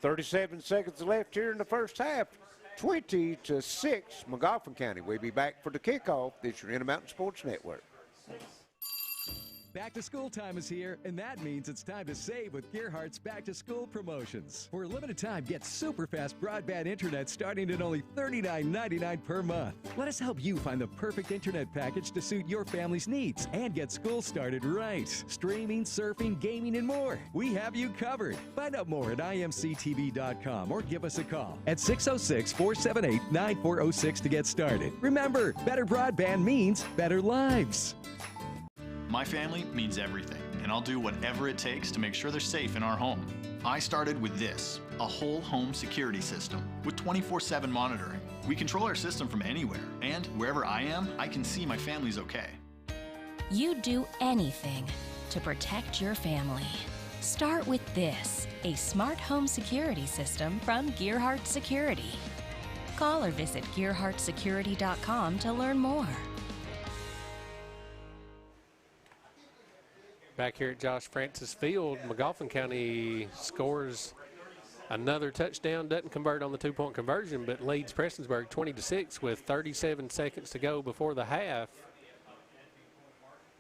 37 seconds left here in the first half. 20-6, Magoffin County. We'll be back for the kickoff. This is your Intermountain Sports Network. Back to school time is here, and that means it's time to save with Gearhart's back to school promotions. For a limited time, get super fast broadband internet starting at only $39.99 per month. Let us help you find the perfect internet package to suit your family's needs and get school started right. Streaming, surfing, gaming, and more. We have you covered. Find out more at imctv.com or give us a call at 606-478-9406 to get started. Remember, better broadband means better lives. My family means everything, and I'll do whatever it takes to make sure they're safe in our home. I started with this, a whole home security system with 24/7 monitoring. We control our system from anywhere, and wherever I am, I can see my family's okay. You do anything to protect your family. Start with this, a smart home security system from Gearhart Security. Call or visit gearhartsecurity.com to learn more. Back here at Josh Francis Field, Magoffin County scores another touchdown, doesn't convert on the two-point conversion, but leads Prestonsburg 20-6 with 37 seconds to go before the half.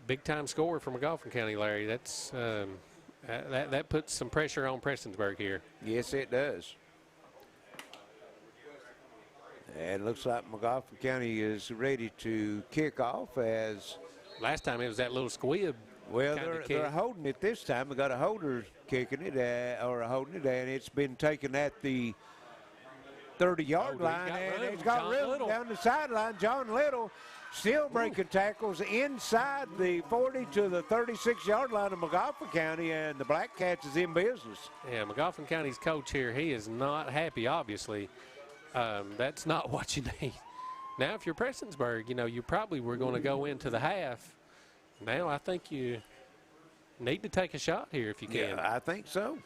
big-time scorer from Magoffin County, Larry. That's that puts some pressure on Prestonsburg here. Yes, it does. And it looks like Magoffin County is ready to kick off as... Last time it was that little squib. Well, they're holding it this time. They got a holder kicking it, or holding it, and it's been taken at the 30-yard line, and it's got room down the sideline. John Little still breaking tackles inside the 40 to the 36-yard line of Magoffin County, and the Black Cats is in business. Yeah, Magoffin County's coach here, he is not happy, obviously. That's not what you need. Now, if you're Prestonsburg, you know, you probably were going to go into the half. Now I think you need to take a shot here if you can. Yeah, I think so.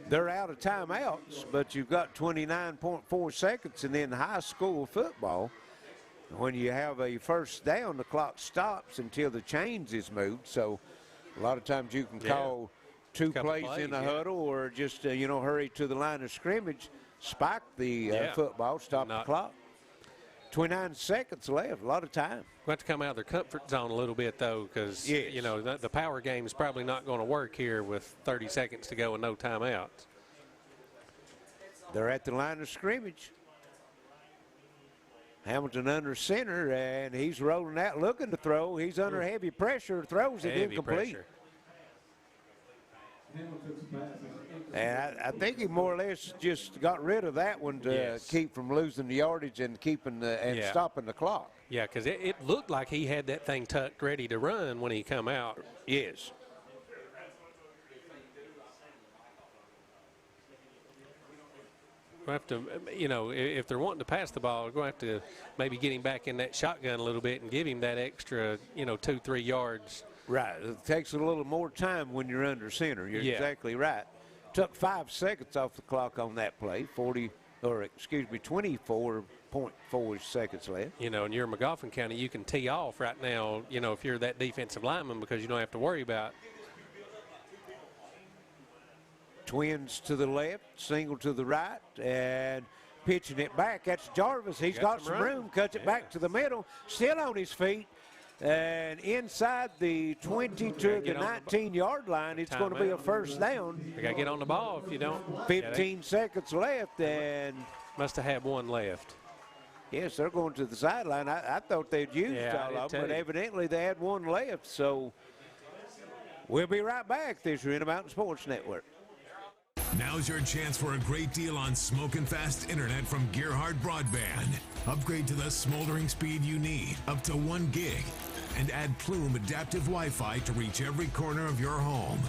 They're out of timeouts, but you've got 29.4 seconds, and in high school football, when you have a first down, the clock stops until the chains is moved. So a lot of times you can call two plays in a huddle, or just, you know, hurry to the line of scrimmage, spike the football, stop the clock. 29 seconds left, a lot of time. We'll have to come out of their comfort zone a little bit, though, because, you know, the power game is probably not going to work here with 30 seconds to go and no timeouts. They're at the line of scrimmage. Hamilton under center, and he's rolling out, looking to throw. He's under heavy pressure, throws it incomplete. And I think he more or less just got rid of that one to keep from losing the yardage and keeping the stopping the clock. Yeah, because it looked like he had that thing tucked ready to run when he come out. Yes. We'll have to, you know, if they're wanting to pass the ball, we're going to have to maybe get him back in that shotgun a little bit and give him that extra, you know, 2-3 yards. Right. It takes a little more time when you're under center. You're exactly right. Took 5 seconds off the clock on that play. 24.4 seconds left. You know, and you're Magoffin County, you can tee off right now, you know, if you're that defensive lineman, because you don't have to worry about. Twins to the left, single to the right, and pitching it back. That's Jarvis. He's got some room, cuts it back to the middle, still on his feet. And inside the 20 to the 19-yard line, it's going to be a first down. They got to get on the ball if you don't. 15 seconds left, and must have had one left. Yes, they're going to the sideline. I thought they'd used all of them, but evidently they had one left. So we'll be right back. This is Intermountain Sports Network. Now's your chance for a great deal on smoking fast internet from Gearhart Broadband. Upgrade to the smoldering speed you need, up to 1 gig. And add Plume adaptive Wi-Fi to reach every corner of your home.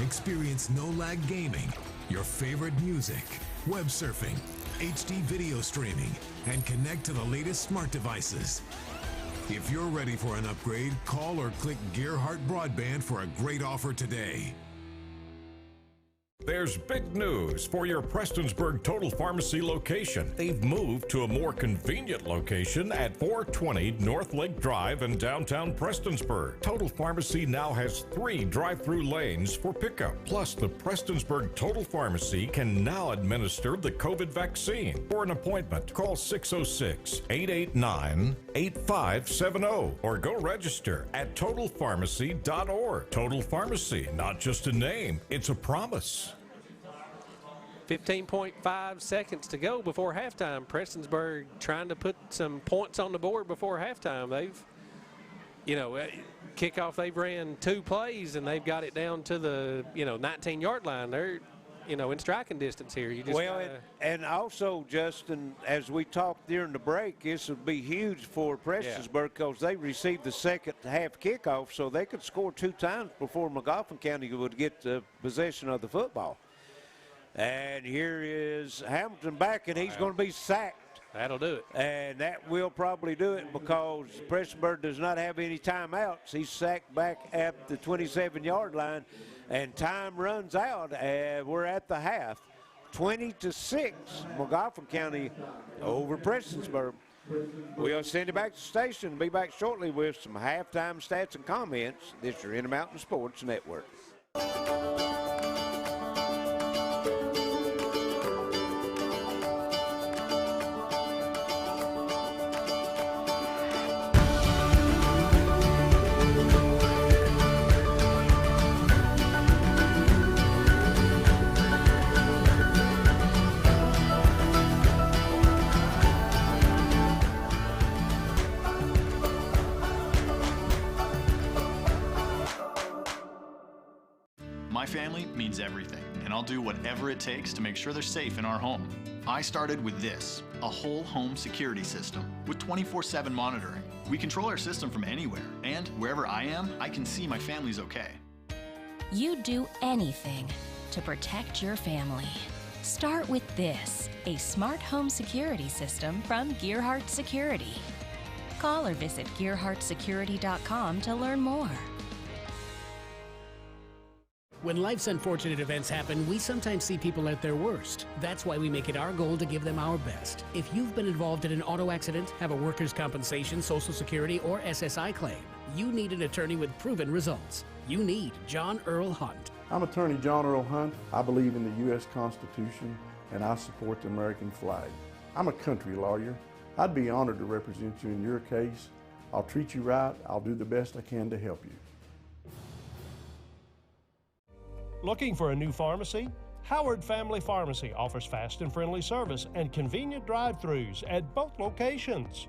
Experience no-lag gaming, your favorite music, web surfing, HD video streaming, and connect to the latest smart devices. If you're ready for an upgrade, call or click Gearhart Broadband for a great offer today. There's big news for your Prestonsburg Total Pharmacy location. They've moved to a more convenient location at 420 North Lake Drive in downtown Prestonsburg. Total Pharmacy now has 3 drive-through lanes for pickup. Plus, the Prestonsburg Total Pharmacy can now administer the COVID vaccine. For an appointment, call 606-889-8570 or go register at totalpharmacy.org. Total Pharmacy, not just a name, it's a promise. 15.5 seconds to go before halftime. Prestonsburg trying to put some points on the board before halftime. They've, you know, kickoff, they've ran 2 plays and they've got it down to the, 19-yard line. They're, in striking distance here. You just and also, Justin, as we talked during the break, this would be huge for Prestonsburg because they received the second half kickoff, so they could score 2 times before Magoffin County would get possession of the football. And here is Hamilton back, and he's going to be sacked. That'll do it. And that will probably do it because Prestonsburg does not have any timeouts. He's sacked back at the 27-yard line, and time runs out. And we're at the half. 20-6, Magoffin County over Prestonsburg. We'll send you back to the station and be back shortly with some halftime stats and comments. This is your Intermountain Sports Network. My family means everything, and I'll do whatever it takes to make sure they're safe in our home. I started with this, a whole home security system with 24/7 monitoring. We control our system from anywhere, and wherever I am, I can see my family's okay. You'd do anything to protect your family. Start with this, a smart home security system from Gearhart Security. Call or visit gearhartsecurity.com to learn more. When life's unfortunate events happen, we sometimes see people at their worst. That's why we make it our goal to give them our best. If you've been involved in an auto accident, have a workers' compensation, Social Security, or SSI claim, you need an attorney with proven results. You need John Earl Hunt. I'm Attorney John Earl Hunt. I believe in the U.S. Constitution and I support the American flag. I'm a country lawyer. I'd be honored to represent you in your case. I'll treat you right. I'll do the best I can to help you. Looking for a new pharmacy? Howard Family Pharmacy offers fast and friendly service and convenient drive-thrus at both locations.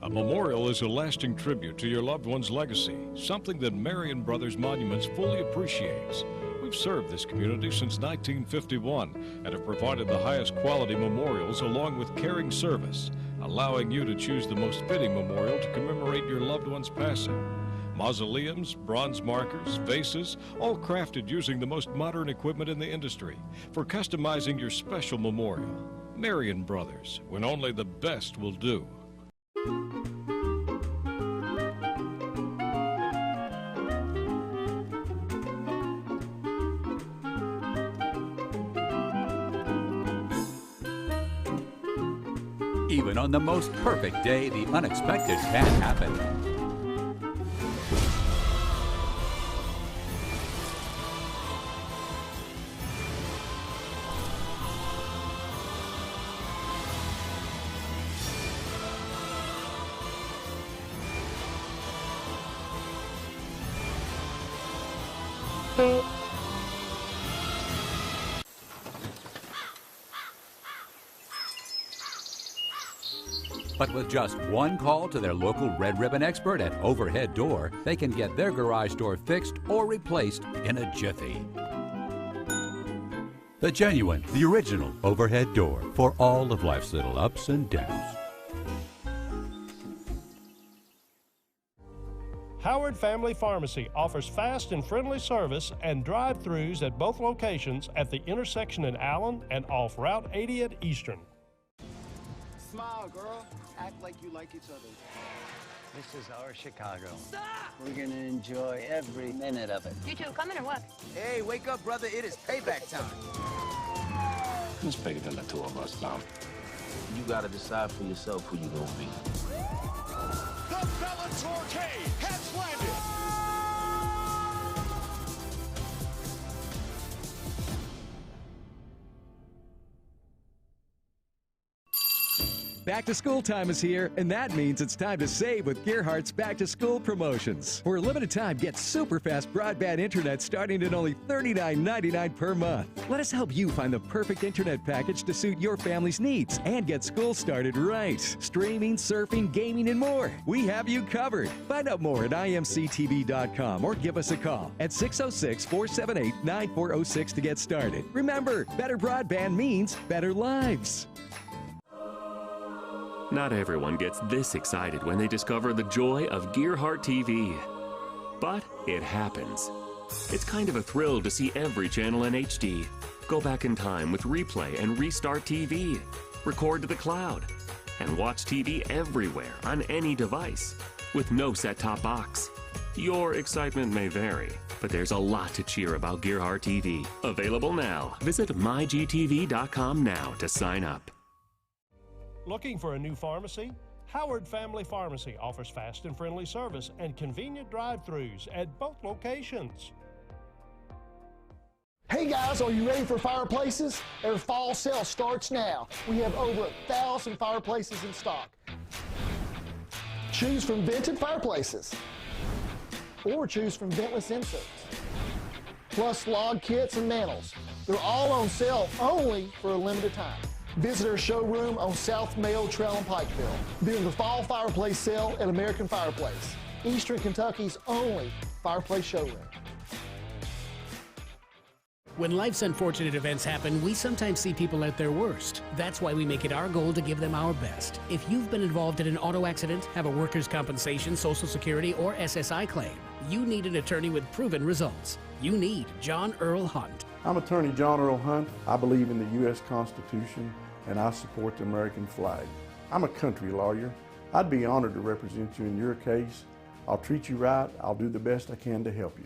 A memorial is a lasting tribute to your loved one's legacy, something that Marion Brothers Monuments fully appreciates. We've served this community since 1951 and have provided the highest quality memorials along with caring service, allowing you to choose the most fitting memorial to commemorate your loved one's passing. Mausoleums, bronze markers, vases, all crafted using the most modern equipment in the industry for customizing your special memorial. Marion Brothers, when only the best will do. Even on the most perfect day, the unexpected can happen. But with just one call to their local Red Ribbon expert at Overhead Door, they can get their garage door fixed or replaced in a jiffy. The genuine, the original Overhead Door for all of life's little ups and downs. Howard Family Pharmacy offers fast and friendly service and drive-thrus at both locations at the intersection in Allen and off Route 80 at Eastern. Smile, girl. Act like you like each other. This is our Chicago. Stop! We're going to enjoy every minute of it. You two, coming or what? Hey, wake up, brother. It is payback time. Who's bigger than the two of us, Tom? You gotta decide for yourself who you gonna be. The Bellator K has landed. Back to school time is here, and that means it's time to save with Gearhart's Back to School promotions. For a limited time, get super fast broadband internet starting at only $39.99 per month. Let us help you find the perfect internet package to suit your family's needs and get school started right. Streaming, surfing, gaming, and more. We have you covered. Find out more at imctv.com or give us a call at 606-478-9406 to get started. Remember, better broadband means better lives. Not everyone gets this excited when they discover the joy of Gearhart TV. But it happens. It's kind of a thrill to see every channel in HD. Go back in time with Replay and Restart TV. Record to the cloud. And watch TV everywhere on any device with no set-top box. Your excitement may vary, but there's a lot to cheer about Gearhart TV. Available now. Visit mygtv.com now to sign up. Looking for a new pharmacy? Howard Family Pharmacy offers fast and friendly service and convenient drive-thrus at both locations. Hey guys, are you ready for fireplaces? Our fall sale starts now. We have over 1,000 fireplaces in stock. Choose from vented fireplaces or choose from ventless inserts. Plus log kits and mantles. They're all on sale only for a limited time. Visit our showroom on South Mayo Trail in Pikeville during the fall fireplace sale at American Fireplace, Eastern Kentucky's only fireplace showroom. When life's unfortunate events happen, we sometimes see people at their worst. That's why we make it our goal to give them our best. If you've been involved in an auto accident, have a workers' compensation, Social Security, or SSI claim, you need an attorney with proven results. You need John Earl Hunt. I'm attorney John Earl Hunt. I believe in the U.S. Constitution and I support the American flag. I'm a country lawyer. I'd be honored to represent you in your case. I'll treat you right. I'll do the best I can to help you.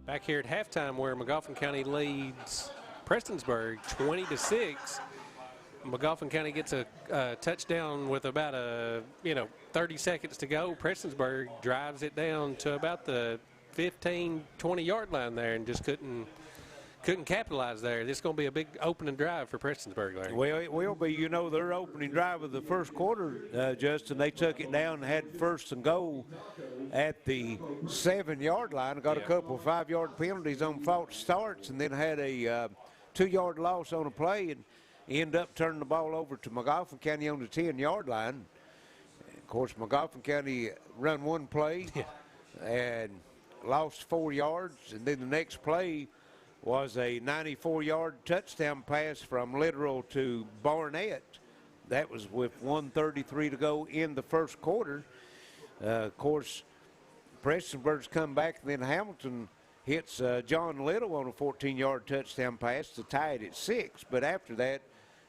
Back here at halftime where Magoffin County leads Prestonsburg 20-6. Magoffin County gets a touchdown with about 30 seconds to go. Prestonsburg drives it down to about the 15, 20-yard line there and just couldn't capitalize there. This is going to be a big opening drive for Prestonsburg, Larry. Well, it will be. You know, their opening drive of the first quarter, Justin, they took it down and had first and goal at the 7-yard line. Got a couple of 5-yard penalties on false starts and then had a 2-yard loss on a play and end up turning the ball over to Magoffin County on the 10-yard line. Of course, Magoffin County run one play and lost 4 yards, and then the next play was a 94-yard touchdown pass from Literal to Barnett. That was with 1:33 to go in the first quarter. Of course, Prestonsburg's come back, and then Hamilton hits John Little on a 14-yard touchdown pass to tie it at 6. But after that,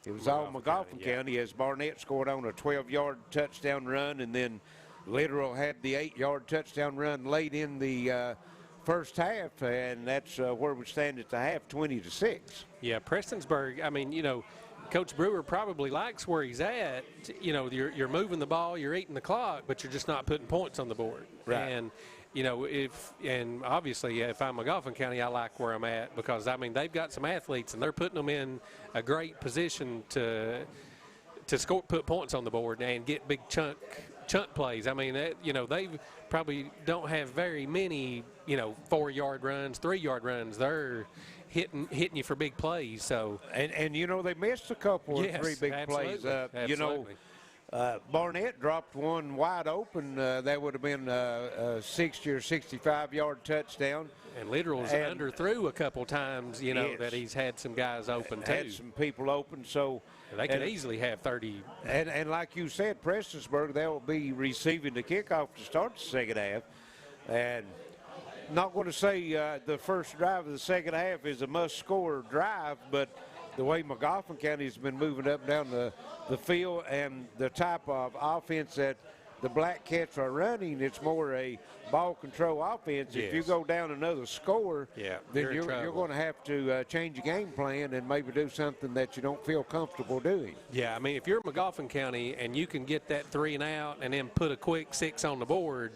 it was all Magoffin County as Barnett scored on a 12-yard touchdown run, and then Literal had the 8-yard touchdown run late in the first half, and that's where we stand at the half, 20-6. Yeah, Prestonsburg, I mean, Coach Brewer probably likes where he's at. You're moving the ball, you're eating the clock, but you're just not putting points on the board. Right. And, obviously, if I'm Magoffin County, I like where I'm at because, they've got some athletes, and they're putting them in a great position to score, put points on the board and get big chunk plays. They probably don't have very many, 4-yard runs, 3-yard runs. They're hitting you for big plays. So and they missed a couple of 3 big plays. Absolutely. Barnett dropped one wide open. That would have been a 60 or 65-yard touchdown. And Literal's underthrew a couple times, that he's had some guys open too. Had some people open, so they could easily have 30. And like you said, Prestonsburg, they'll be receiving the kickoff to start the second half. And not going to say the first drive of the second half is a must-score drive, but the way Magoffin County has been moving up and down the field and the type of offense that the Black Cats are running, it's more a ball control offense. Yes. If you go down another score, then you're going to have to change your game plan and maybe do something that you don't feel comfortable doing. Yeah, if you're Magoffin County and you can get that 3 and out and then put a quick 6 on the board,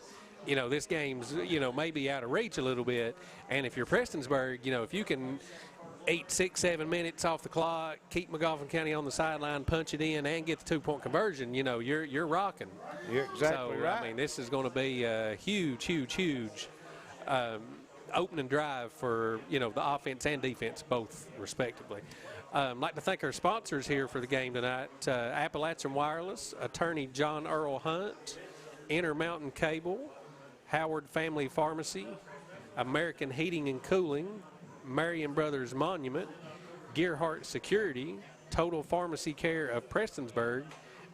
this game's, maybe out of reach a little bit. And if you're Prestonsburg, if you can 8, 6, 7 minutes off the clock, keep Magoffin County on the sideline, punch it in, and get the 2-point conversion, you're rocking. You're exactly right. This is going to be a huge opening drive for, the offense and defense, both respectively. I'd like to thank our sponsors here for the game tonight. Appalachian Wireless, attorney John Earl Hunt, Intermountain Cable, Howard Family Pharmacy, American Heating and Cooling, Marion Brothers Monument, Gearhart Security, Total Pharmacy Care of Prestonsburg,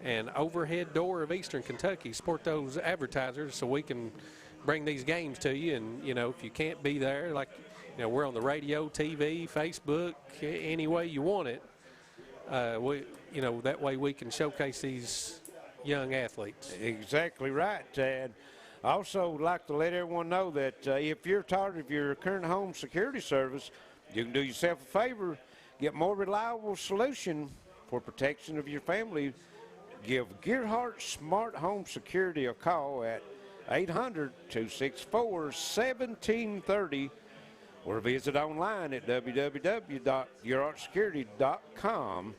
and Overhead Door of Eastern Kentucky. Support those advertisers so we can bring these games to you. And, if you can't be there, we're on the radio, TV, Facebook, any way you want it. That way we can showcase these, young athletes. Exactly right. And I also would like to let everyone know that if you're tired of your current home security service, you can do yourself a favor, get more reliable solution for protection of your family. Give Gearhart Smart Home Security a call at 800-264-1730 or visit online at www.gearhartsecurity.com.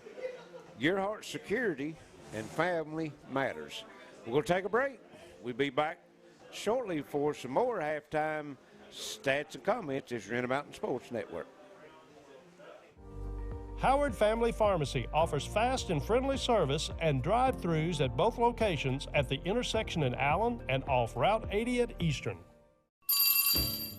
Gearhart Security and Family Matters. We're going to take a break. We'll be back shortly for some more halftime stats and comments. This is Intermountain Sports Network. Howard Family Pharmacy offers fast and friendly service and drive-thrus at both locations at the intersection in Allen and off Route 80 at Eastern.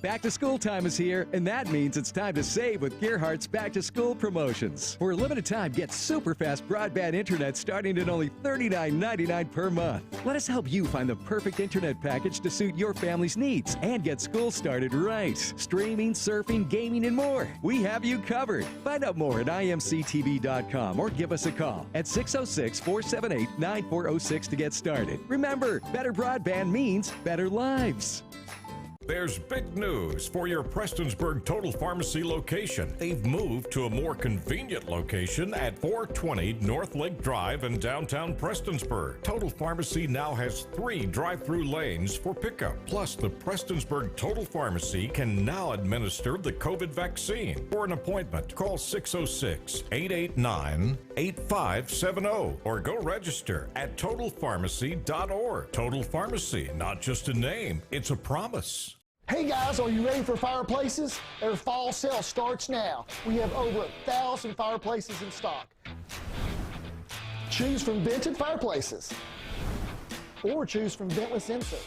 Back to school time is here, and that means it's time to save with Gearhart's back to school promotions. For a limited time, get super fast broadband internet starting at only $39.99 per month. Let us help you find the perfect internet package to suit your family's needs and get school started right. Streaming, surfing, gaming, and more. We have you covered. Find out more at imctv.com or give us a call at 606-478-9406 to get started. Remember, better broadband means better lives. There's big news for your Prestonsburg Total Pharmacy location. They've moved to a more convenient location at 420 North Lake Drive in downtown Prestonsburg. Total Pharmacy now has 3 drive-through lanes for pickup. Plus, the Prestonsburg Total Pharmacy can now administer the COVID vaccine. For an appointment, call 606-889-8570 or go register at totalpharmacy.org. Total Pharmacy, not just a name, it's a promise. Hey guys, are you ready for fireplaces? Their fall sale starts now. We have over 1,000 fireplaces in stock. Choose from vented fireplaces or choose from ventless inserts.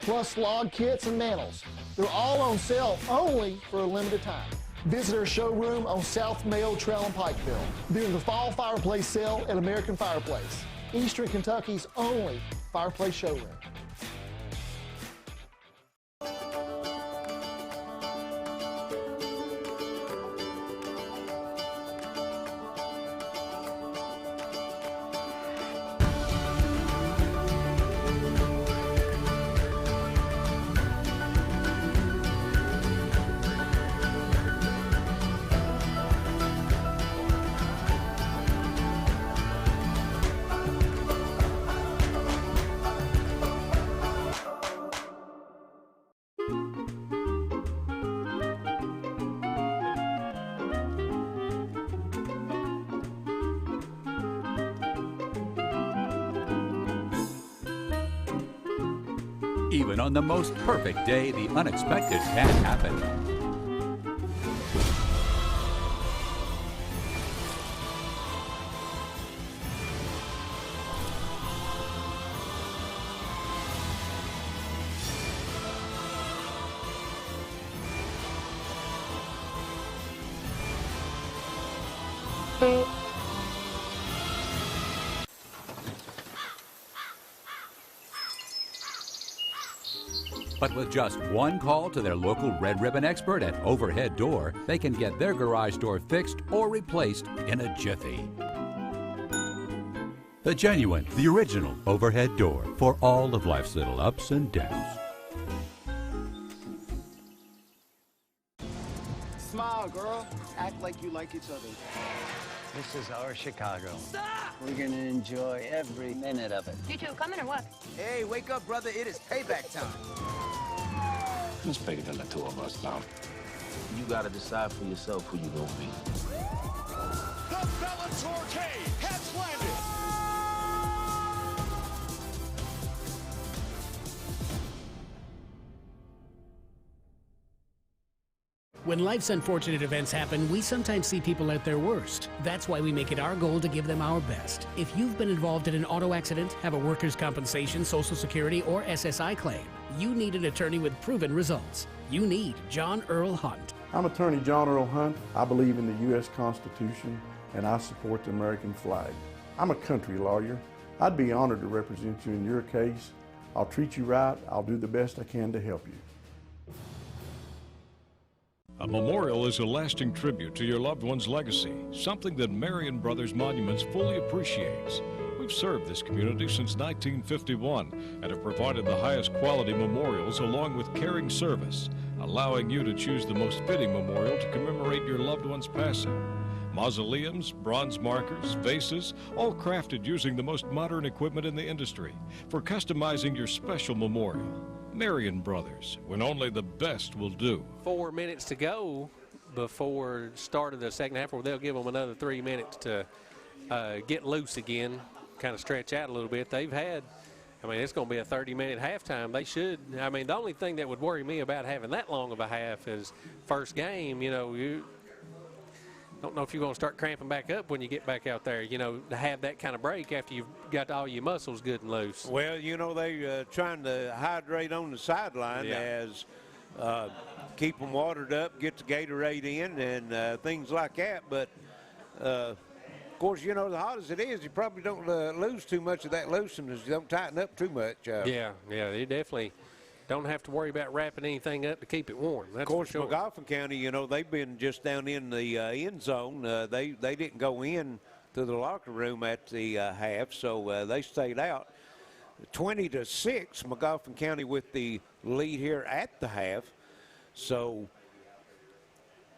Plus log kits and mantles. They're all on sale only for a limited time. Visit our showroom on South Mayo Trail in Pikeville during the fall fireplace sale at American Fireplace, Eastern Kentucky's only fireplace showroom. Even on the most perfect day, the unexpected can happen. But with just one call to their local Red Ribbon expert at Overhead Door, they can get their garage door fixed or replaced in a jiffy. The genuine, the original Overhead Door for all of life's little ups and downs. Smile, girl. Act like you like each other. This is our Chicago. Stop! We're going to enjoy every minute of it. You two coming or what? Hey, wake up, brother. It is payback time. Who's bigger than the two of us now? You gotta decide for yourself who you gonna be. The Bellator K has landed. When life's unfortunate events happen, we sometimes see people at their worst. That's why we make it our goal to give them our best. If you've been involved in an auto accident, have a workers' compensation, Social Security, or SSI claim, you need an attorney with proven results. You need John Earl Hunt. I'm attorney John Earl Hunt. I believe in the U.S. Constitution and I support the American flag. I'm a country lawyer. I'd be honored to represent you in your case. I'll treat you right. I'll do the best I can to help you. A memorial is a lasting tribute to your loved one's legacy, something that Marion Brothers Monuments fully appreciates. We've We've served this community since 1951 and have provided the highest quality memorials along with caring service, allowing you to choose the most fitting memorial to commemorate your loved one's passing. Mausoleums, bronze markers, vases, all crafted using the most modern equipment in the industry for customizing your special memorial. Marion Brothers, when only the best will do. 4 minutes to go before start of the second half, or they'll give them another 3 minutes to get loose again, kind of stretch out a little bit. They've had, I mean, it's going to be a 30-minute halftime. They should, I mean, the only thing that would worry me about having that long of a half is first game, you know, you don't know if you're going to start cramping back up when you get back out there, you know, to have that kind of break after you've got all your muscles good and loose. Well, you know, they're trying to hydrate on the sideline as keep them watered up, get the Gatorade in, and things like that. But, of course, you know, the hot as it is, you probably don't lose too much of that looseness. You don't tighten up too much. Yeah, you definitely don't have to worry about wrapping anything up to keep it warm. That's of course, for sure. Magoffin County, you know, they've been just down in the end zone. They didn't go in to the locker room at the half, so they stayed out. 20-6, Magoffin County with the lead here at the half. So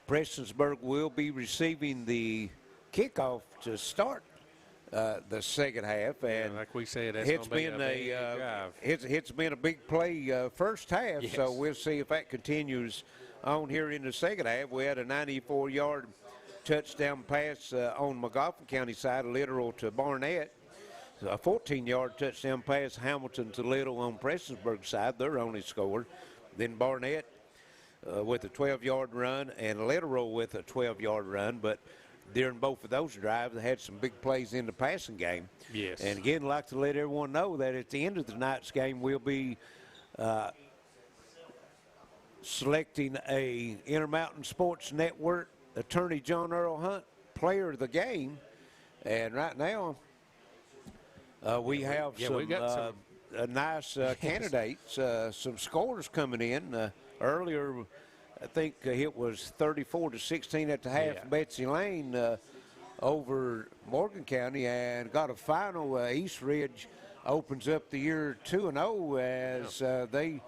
Prestonsburg will be receiving the kickoff to start the second half, and like we said, that's it's been a drive. It's been a big play first half. Yes. So we'll see if that continues on here in the second half. We had a 94-yard touchdown pass on Magoffin County side, literal to Barnett. A 14-yard touchdown pass, Hamilton to Little on Prestonsburg side, their only score. Then Barnett with a 12-yard run and Literal with a 12-yard run, but during both of those drives, they had some big plays in the passing game. Yes. And again, I'd like to let everyone know that at the end of the night's game, we'll be selecting a Intermountain Sports Network Attorney John Earl Hunt Player of the Game. And right now, we have some nice candidates, some scores coming in. Earlier, I think it was 34-16 at the half. Betsy Lane over Morgan County and got a final. East Ridge opens up the year 2-0 as they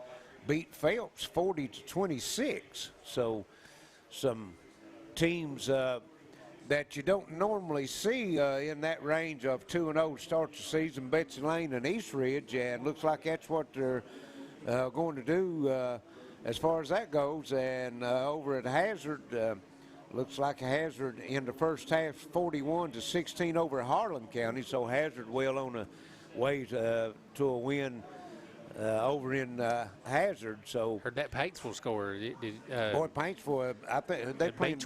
beat Phelps 40-26. So some teams that you don't normally see in that range of 2-0 starts the season, Betsy Lane and East Ridge, and looks like that's what they're going to do as far as that goes. And over at Hazard, looks like Hazard in the first half 41-16 over Harlan County, so Hazard well on the way to a win over in Hazard. So heard that Paintsville score. Boy, Paintsville, I think they played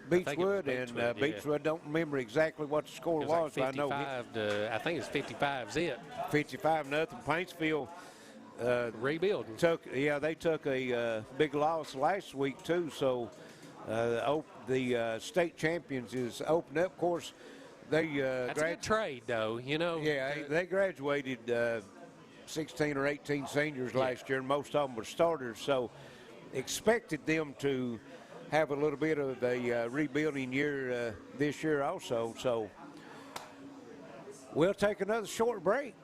Beechwood, and Beechwood. Don't remember exactly what the score was. Like 55 I think it's 55-zip. 55-0. Paintsville rebuilding. They took a big loss last week too. So the state champions is open up. Of course, they that's a good trade though. You know. Yeah, they graduated 16 or 18 seniors last year, and most of them were starters. So expected them to have a little bit of a rebuilding year this year also. So we'll take another short break,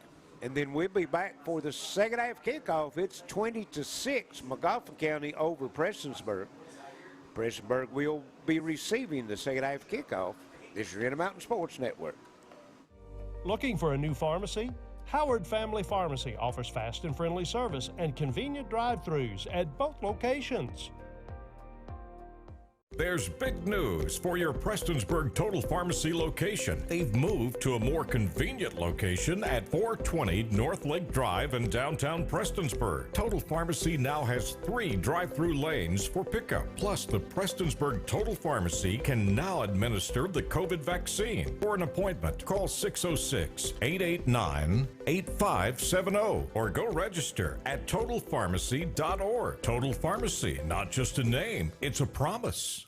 and then we'll be back for the second half kickoff. It's 20-6, Magoffin County over Prestonsburg. Prestonsburg will be receiving the second half kickoff. This is your Intermountain Sports Network. Looking for a new pharmacy? Howard Family Pharmacy offers fast and friendly service and convenient drive-thrus at both locations. There's big news for your Prestonsburg Total Pharmacy location. They've moved to a more convenient location at 420 North Lake Drive in downtown Prestonsburg. Total Pharmacy now has 3 drive-through lanes for pickup. Plus, the Prestonsburg Total Pharmacy can now administer the COVID vaccine. For an appointment, call 606-889-8570 or go register at totalpharmacy.org. Total Pharmacy, not just a name, it's a promise.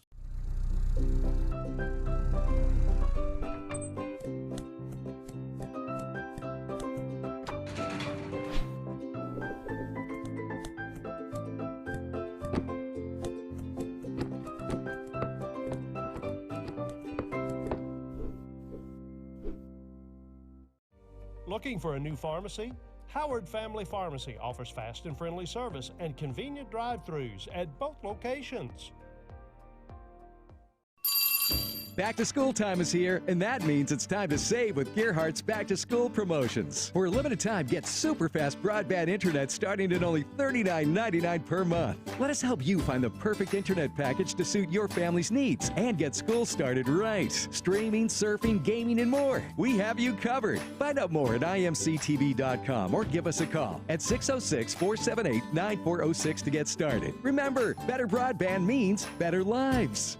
Looking for a new pharmacy? Howard Family Pharmacy offers fast and friendly service and convenient drive-thrus at both locations. Back to school time is here, and that means it's time to save with Gearhart's Back to School promotions. For a limited time, get super fast broadband internet starting at only $39.99 per month. Let us help you find the perfect internet package to suit your family's needs and get school started right. Streaming, surfing, gaming, and more. We have you covered. Find out more at imctv.com or give us a call at 606-478-9406 to get started. Remember, better broadband means better lives.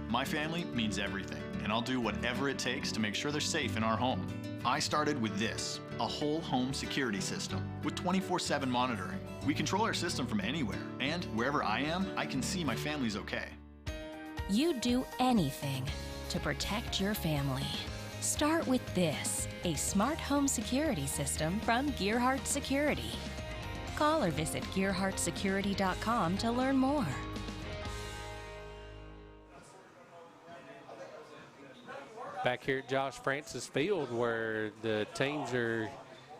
My family means everything, and I'll do whatever it takes to make sure they're safe in our home. I started with this, a whole home security system with 24/7 monitoring. We control our system from anywhere, and wherever I am, I can see my family's okay. You do anything to protect your family. Start with this, a smart home security system from Gearhart Security. Call or visit gearhartsecurity.com to learn more. Back here at Josh Francis Field, where the teams are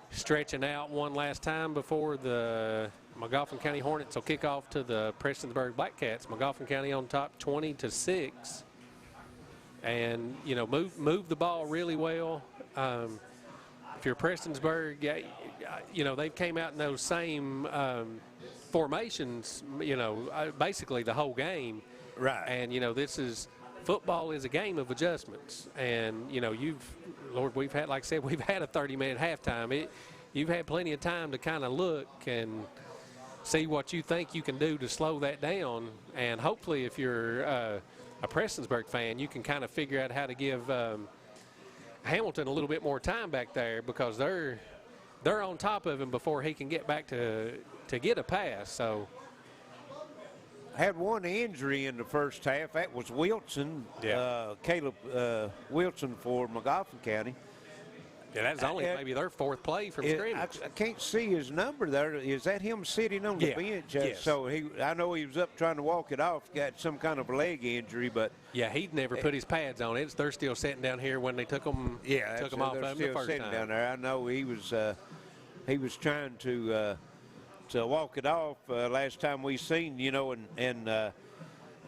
stretching out one last time before the Magoffin County Hornets will kick off to the Prestonsburg Black Cats. Magoffin County on top 20-6. And, you know, move the ball really well. If you're Prestonsburg, you know, they came out in those same formations, you know, basically the whole game. Right. And, you know, football is a game of adjustments. And, you know, Lord, we've had, like I said, we've had a 30-minute halftime. You've had plenty of time to kind of look and see what you think you can do to slow that down. And hopefully if you're a Prestonsburg fan, you can kind of figure out how to give Hamilton a little bit more time back there, because they're on top of him before he can get back to get a pass. So had one injury in the first half. That was Wilson, Caleb Wilson for Magoffin County. Yeah, that's only maybe their fourth play from scrimmage. I can't see his number there. Is that him sitting on the bench? Yes. So I know he was up trying to walk it off, got some kind of leg injury, but yeah, he'd never put his pads on. They're still sitting down here when they took them. Took them off of him the first time. Down there. I know he was trying to walk it off last time we seen, you know, and I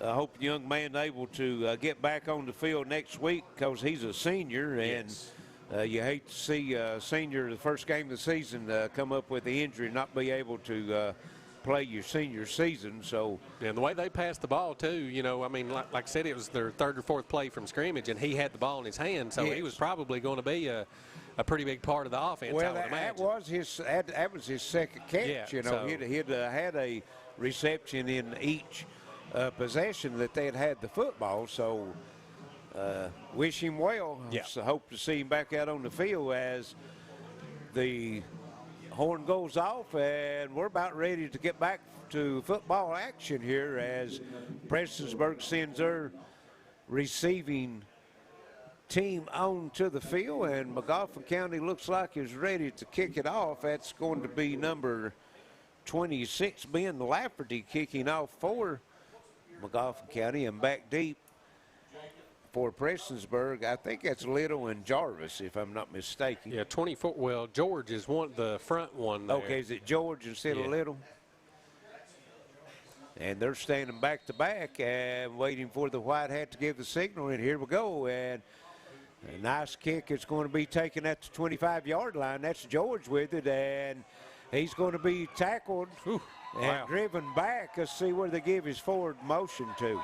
hope the young man able to get back on the field next week, because he's a senior, and you hate to see a senior the first game of the season come up with the injury and not be able to play your senior season. So, and the way they passed the ball too, you know, I mean, like I said, it was their third or fourth play from scrimmage, and he had the ball in his hand, so he was probably going to be a pretty big part of the offense. Well, that was his second catch. You know, so he'd had a reception in each possession that they had the football. So wish him well. So hope to see him back out on the field as the horn goes off, and we're about ready to get back to football action here as Prestonsburg sends their receiving team on to the field, and Magoffin County looks like is ready to kick it off. That's going to be number 26, Ben Lafferty, kicking off for Magoffin County, and back deep for Prestonsburg. I think that's Little and Jarvis, if I'm not mistaken. Yeah, 24. Well, George is the front one there. Okay, is it George instead of Little? And they're standing back to back and waiting for the white hat to give the signal, and here we go. And a nice kick. It's going to be taken at the 25-yard line. That's George with it, and he's going to be tackled and driven back. Let's see where they give his forward motion to.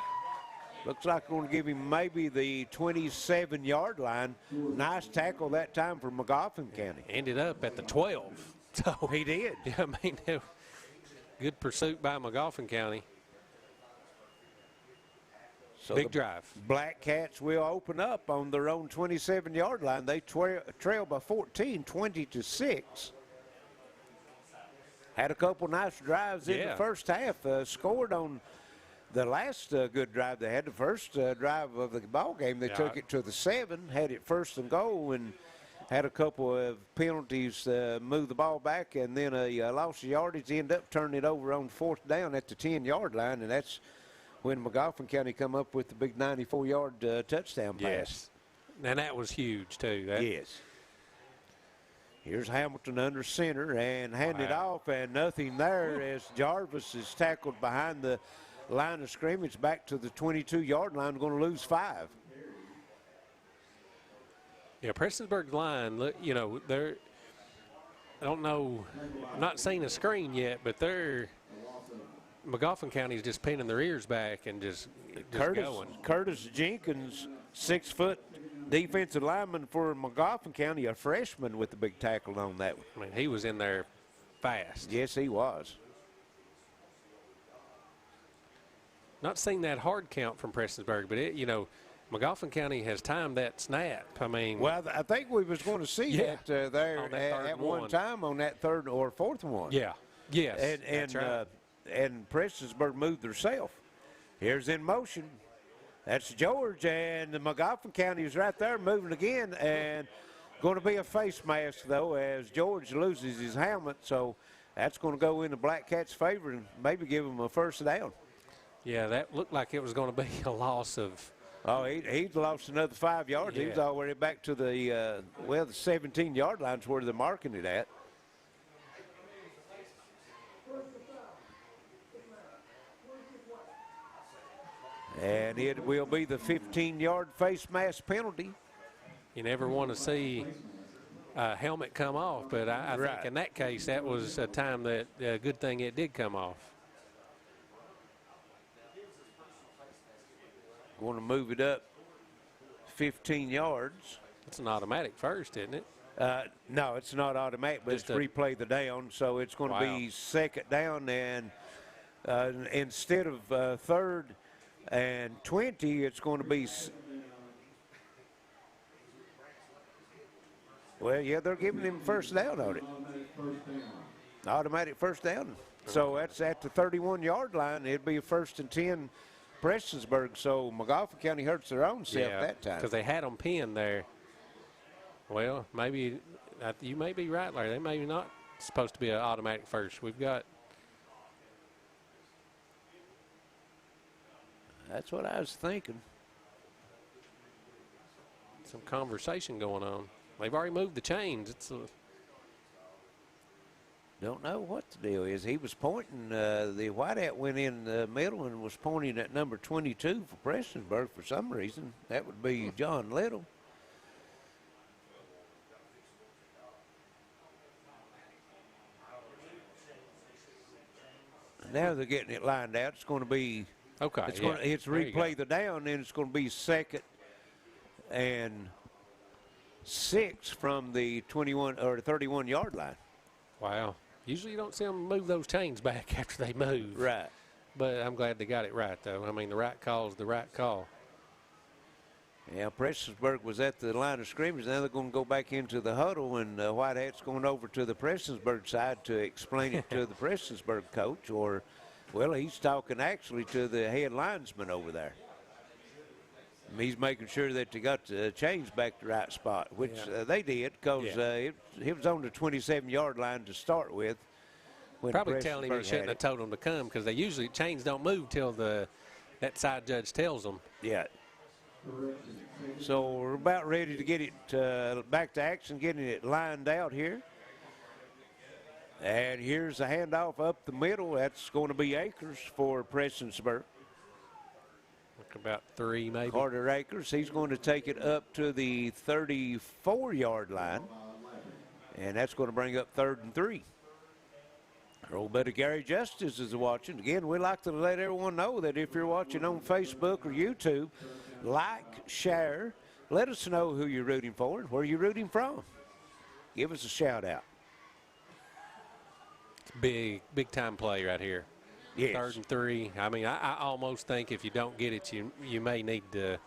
Looks like they're going to give him maybe the 27-yard line. Nice tackle that time for Magoffin County. Ended up at the 12. So he did. Yeah, I mean, good pursuit by Magoffin County. So big drive. Black Cats will open up on their own 27-yard line. They trail by 14, 20-6. Had a couple nice drives in the first half. Scored on the last good drive they had. The first drive of the ball game, they took it to the 7, had it 1st and goal, and had a couple of penalties, moved the ball back, and then a loss of yardage. Ended up turning it over on 4th down at the 10-yard line, and that's when Magoffin County come up with the big 94-yard touchdown pass. Yes, and that was huge too. Yes. Here's Hamilton under center and handed off, and nothing there as Jarvis is tackled behind the line of scrimmage back to the 22-yard line, going to lose 5. Yeah, Prestonsburg's line, look, you know, they're, I don't know, I'm not seeing a screen yet, but Magoffin County is just pinning their ears back and just going. Curtis Jenkins, 6-foot defensive lineman for Magoffin County, a freshman with the big tackle on that one. I mean, he was in there fast. Yes, he was. Not seeing that hard count from Prestonsburg, but it, you know, Magoffin County has timed that snap. I mean, well, I think we was going to see that there at one time on that 3rd or 4th one. Yeah. Yes. And that's right. And Prestonsburg moved herself. Here's in motion. That's George, and the Magoffin County is right there moving again, and going to be a face mask, though, as George loses his helmet, so that's going to go in the Black Cats' favor and maybe give them a 1st down. Yeah, that looked like it was going to be a loss of. Oh, he's lost another 5 yards. Yeah. He was already back to the, the 17-yard line's where they're marking it at. And it will be the 15-yard face mask penalty. You never want to see a helmet come off, but I think in that case that was a time that a good thing it did come off. Going to move it up 15 yards. It's an automatic first, isn't it? No, it's not automatic, but Just it's replay the down, so it's going to be 2nd down, and instead of 3rd and 20, it's going to be. Well, yeah, they're giving him 1st down on it. Automatic 1st down. So that's at the 31-yard line. It'd be a 1st and 10. Prestonsburg, so Magoffin County hurts their own self that time. Because they had them pinned there. Well, maybe you may be right, Larry. They may not supposed to be an automatic first. We've got. That's what I was thinking. Some conversation going on. They've already moved the chains. It's a. Don't know what the deal is. He was pointing, the whiteout went in the middle and was pointing at number 22 for Prestonsburg for some reason. That would be John Little. Now they're getting it lined out. It's going to be, it's replay the down, and it's going to be 2nd and 6 from the 21 or 31-yard line. Wow. Usually you don't see them move those chains back after they move. Right. But I'm glad they got it right, though. I mean, the right call is the right call. Yeah, Prestonsburg was at the line of scrimmage. Now they're going to go back into the huddle, and Whitehat's going over to the Prestonsburg side to explain it to the Prestonsburg coach, or, well, he's talking actually to the head linesman over there. He's making sure that they got the chains back to the right spot, which they did, because it was on the 27-yard line to start with. Probably telling him he shouldn't have told them to come, because they usually, chains don't move till that side judge tells them. Yeah. So we're about ready to get it back to action, getting it lined out here. And here's a handoff up the middle. That's going to be Akers for Prestonsburg. About 3, maybe. Carter Akers, he's going to take it up to the 34-yard line, and that's going to bring up 3rd and 3. A little bit of Gary Justice is watching. Again, we like to let everyone know that if you're watching on Facebook or YouTube, like, share, let us know who you're rooting for and where you're rooting from. Give us a shout out. It's big time play right here. Yes. 3rd and 3. I mean, I almost think if you don't get it, you may need to.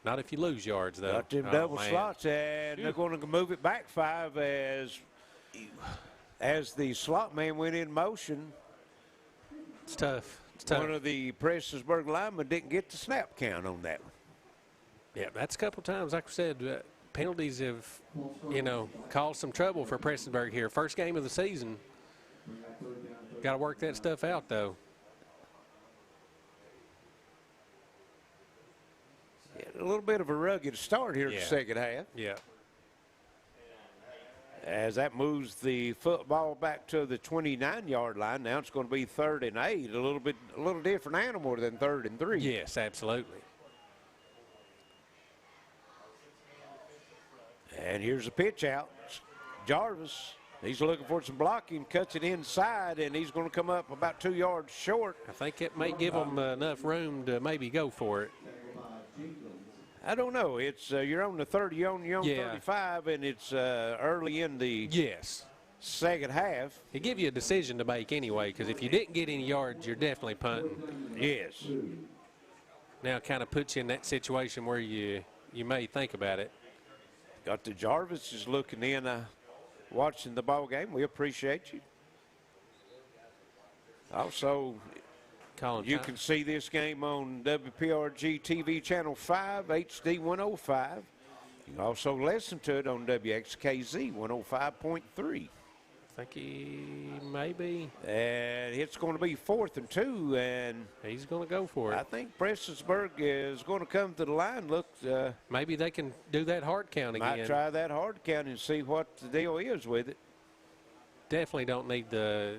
Not if you lose yards, though. Got them double slots, and they're going to move it back 5 as the slot man went in motion. It's tough. It's tough. One of the Prestonsburg linemen didn't get the snap count on that one. Yeah, that's a couple times, like I said, penalties have, caused some trouble for Prestonsburg here. First game of the season. Got to work that stuff out, though. Yeah, a little bit of a rugged start here in the second half. Yeah. As that moves the football back to the 29-yard line. Now it's going to be 3rd and 8. A little different animal than 3rd and 3. Yes, absolutely. And here's the pitch out. Jarvis, he's looking for some blocking, cuts it inside, and he's going to come up about 2 yards short. I think it may give them enough room to maybe go for it. I don't know. It's you're on the 30, you're on 35, and it's early in the second half. It give you a decision to make anyway, because if you didn't get any yards, you're definitely punting. Yes. Now kind of puts you in that situation where you may think about it. Got the Jarvis is looking in, watching the ball game. We appreciate you. Also, you can see this game on WPRG TV Channel 5, HD 105. You can also listen to it on WXKZ 105.3. I think he may be. And it's going to be 4th and 2, and he's going to go for it. I think Prestonsburg is going to come to the line. Look, maybe they can do that hard count again. Might try that hard count and see what the deal is with it. Definitely don't need the,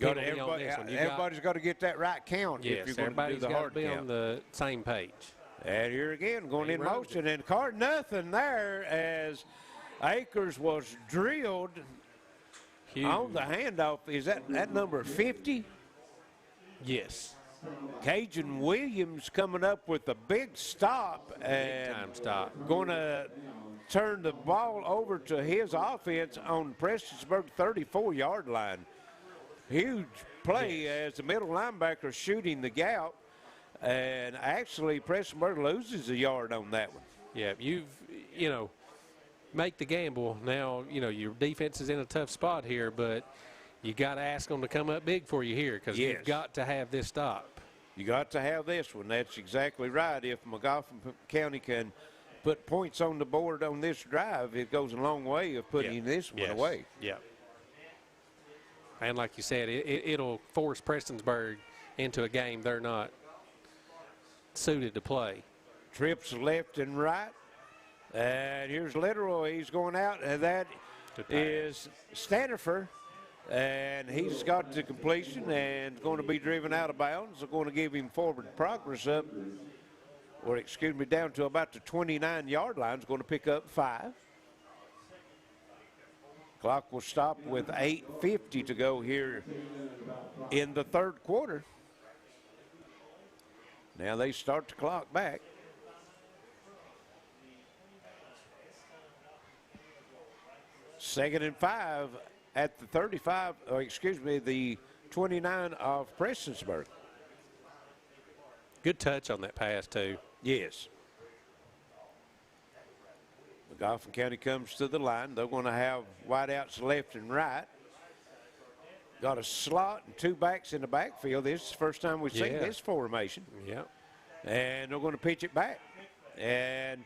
Everybody's got to get that right count if you're going to do the hard count. Everybody's got to be on the same page. And here again, going in motion, and card nothing there as Akers was drilled on the handoff. Is that number 50? Yes. Cajun Williams coming up with a big stop and going to turn the ball over to his offense on Prestonsburg 34-yard line. Huge play as the middle linebacker shooting the gap, and actually Prestonsburg loses a yard on that one. Yeah, make the gamble. Now, your defense is in a tough spot here, but you got to ask them to come up big for you here because you've got to have this stop. You got to have this one. That's exactly right. If Magoffin County can put points on the board on this drive, it goes a long way of putting this one away. Yeah. And like you said, it'll force Prestonsburg into a game they're not suited to play. Trips left and right. And here's Literal. He's going out, and that is Stanifer. And he's got the completion and going to be driven out of bounds. They're going to give him forward progress up, or excuse me, down to about the 29-yard line. Is going to pick up 5. Clock will stop with 8:50 to go here in the third quarter. Now they start the clock back. Second and 5 at the 35, the 29 of Prestonsburg. Good touch on that pass, too. Yes. Magoffin County comes to the line. They're going to have wideouts left and right. Got a slot and 2 backs in the backfield. This is the first time we've seen this formation. Yep. And they're going to pitch it back. And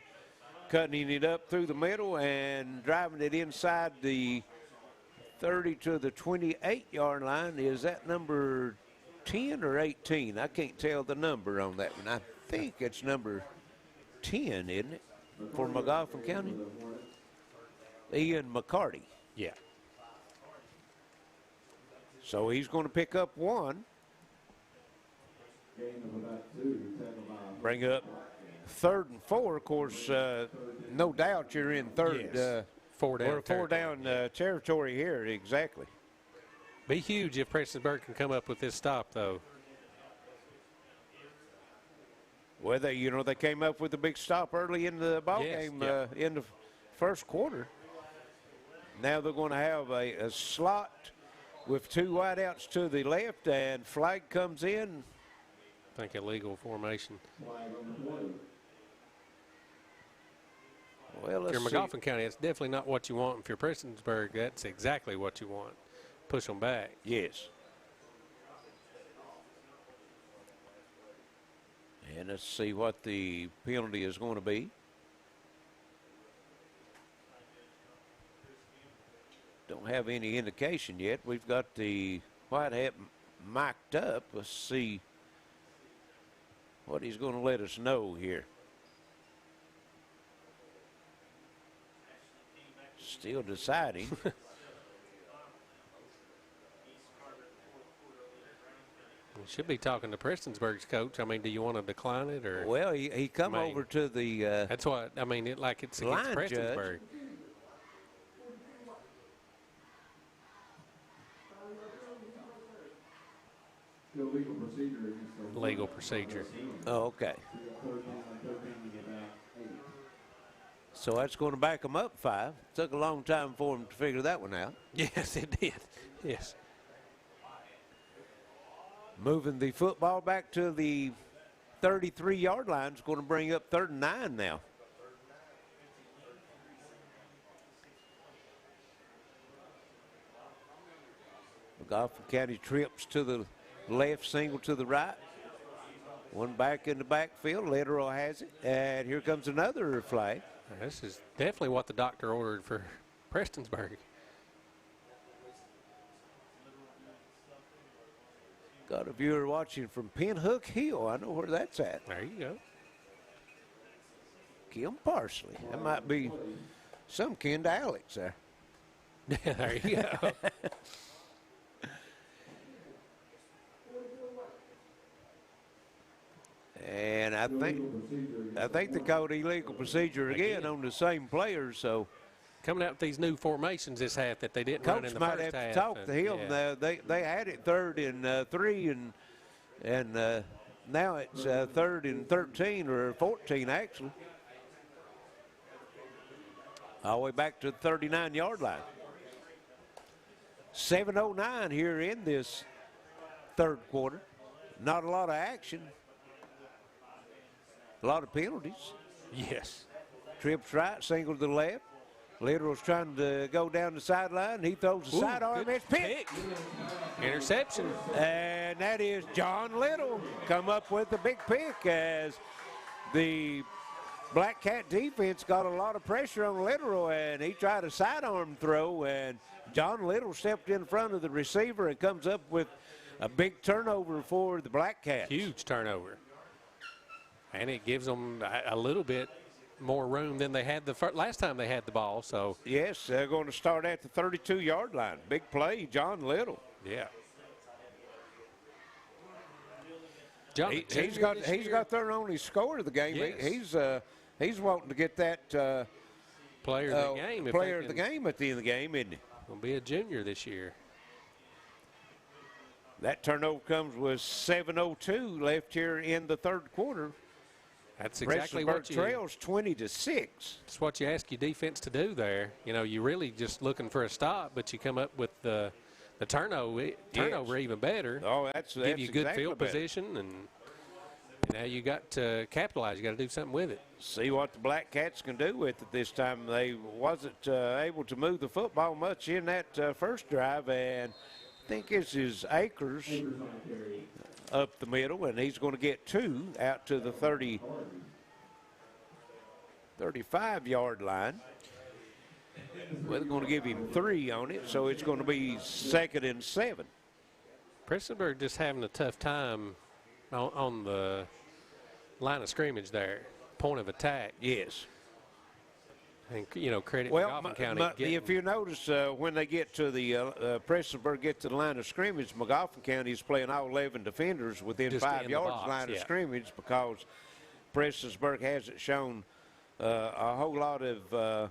cutting it up through the middle and driving it inside the 30 to the 28-yard line. Is that number 10 or 18? I can't tell the number on that one. I think it's number 10, isn't it, for Magoffin County? Ian McCarty. Yeah. So he's going to pick up 1. Bring up 3rd and 4. Of course, no doubt you're in third. Yes. Four down territory here, exactly. Be huge if Prestonsburg can come up with this stop, though. Well, they came up with a big stop early in the ball game in the first quarter. Now they're going to have a slot with 2 wideouts to the left, and flag comes in. I think illegal formation. Well, if let's you're see. Magoffin County, it's definitely not what you want. If you're Prestonsburg, that's exactly what you want. Push them back. Yes. And let's see what the penalty is going to be. Don't have any indication yet. We've got the white hat mic'd up. Let's see what he's going to let us know here. Still deciding. We should be talking to Prestonsburg's coach. I mean, do you want to decline it or? Well, he come over to the. That's what I mean. It's against Prestonsburg. Legal procedure. Oh, okay. So that's going to back them up 5. Took a long time for them to figure that one out. Yes, it did. Yes. Moving the football back to the 33-yard line is going to bring up 3rd and 9 now. Magoffin County trips to the left, single to the right. One back in the backfield. Literal has it. And here comes another flag. This is definitely what the doctor ordered for Prestonsburg. Got a viewer watching from Pinhook Hill. I know where that's at. There you go. Kim Parsley. That might be some kin to Alex there. There you go. And I think they called illegal procedure again on the same players. So coming out with these new formations this half that they didn't run in the first half. Coach might have to talk to him. Yeah. They had it 3rd and 3, and now it's 3rd and 13 or 14 actually. All the way back to the 39-yard line. 7:09 here in this 3rd quarter. Not a lot of action. A lot of penalties. Yes. Trips right, single to the left. Literal's trying to go down the sideline. He throws the sidearm. It's picked. Interception. And that is John Little come up with the big pick as the Black Cat defense got a lot of pressure on Literal, and he tried a sidearm throw, and John Little stepped in front of the receiver and comes up with a big turnover for the Black Cats. Huge turnover. And it gives them a little bit more room than they had the last time they had the ball. So yes, they're going to start at the 32-yard line. Big play, John Little. Yeah. He's got their only score of the game. Yes. He's wanting to get that player of the game. Player of the game at the end of the game, isn't he? Will be a junior this year. That turnover comes with 7:02 left here in the 3rd quarter. That's exactly what you trails 20-6. That's what you ask your defense to do there. You know, you're really just looking for a stop, but you come up with the turnover even better. Oh, that's give you good exactly field better. position, and now you got to capitalize. You got to do something with it. See what the Black Cats can do with it this time. They wasn't able to move the football much in that first drive, and I think this is Akers up the middle, and he's going to get 2 out to the 35-yard line. Well, they're going to give him 3 on it, so it's going to be 2nd and 7. Prestonsburg just having a tough time on the line of scrimmage there, point of attack. Yes. And, you know, credit Magoffin County. If you notice, when they get to the Prestonsburg get to the line of scrimmage, Magoffin County is playing all 11 defenders within Just 5 in the yards box, line of scrimmage, because Prestonsburg hasn't shown a whole lot of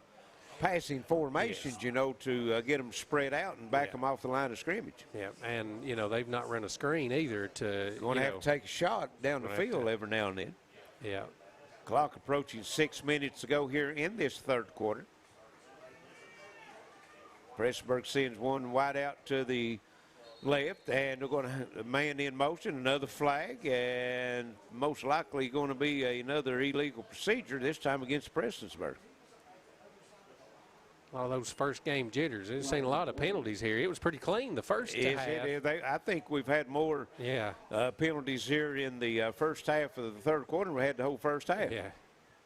passing formations, you know, to get them spread out and back them off the line of scrimmage. Yeah, and, you know, they've not run a screen either to, Going to have to take a shot down the field every now and then. Yeah. Clock approaching 6 minutes to go here in this 3rd quarter. Prestonsburg sends one wide out to the left, and they're going to man in motion, another flag, and most likely going to be another illegal procedure, this time against Prestonsburg. All those first game jitters. We've seen a lot of penalties here. It was pretty clean the first half. I think we've had more penalties here in the first half of the third quarter than we had the whole first half. Yeah,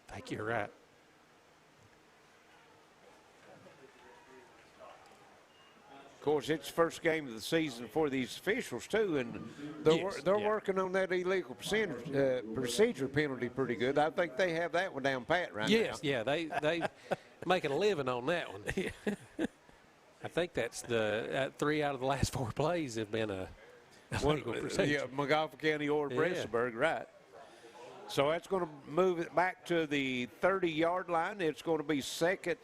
I think you're right. Of course, it's the first game of the season for these officials, too, and they're working on that illegal procedure penalty pretty good. I think they have that one down pat now. Yeah, they making a living on that one. I think that's the 3 out of the last 4 plays have been a illegal procedure. Yeah, Magoffin County or Prestonsburg, right. So that's going to move it back to the 30-yard line. It's going to be 2nd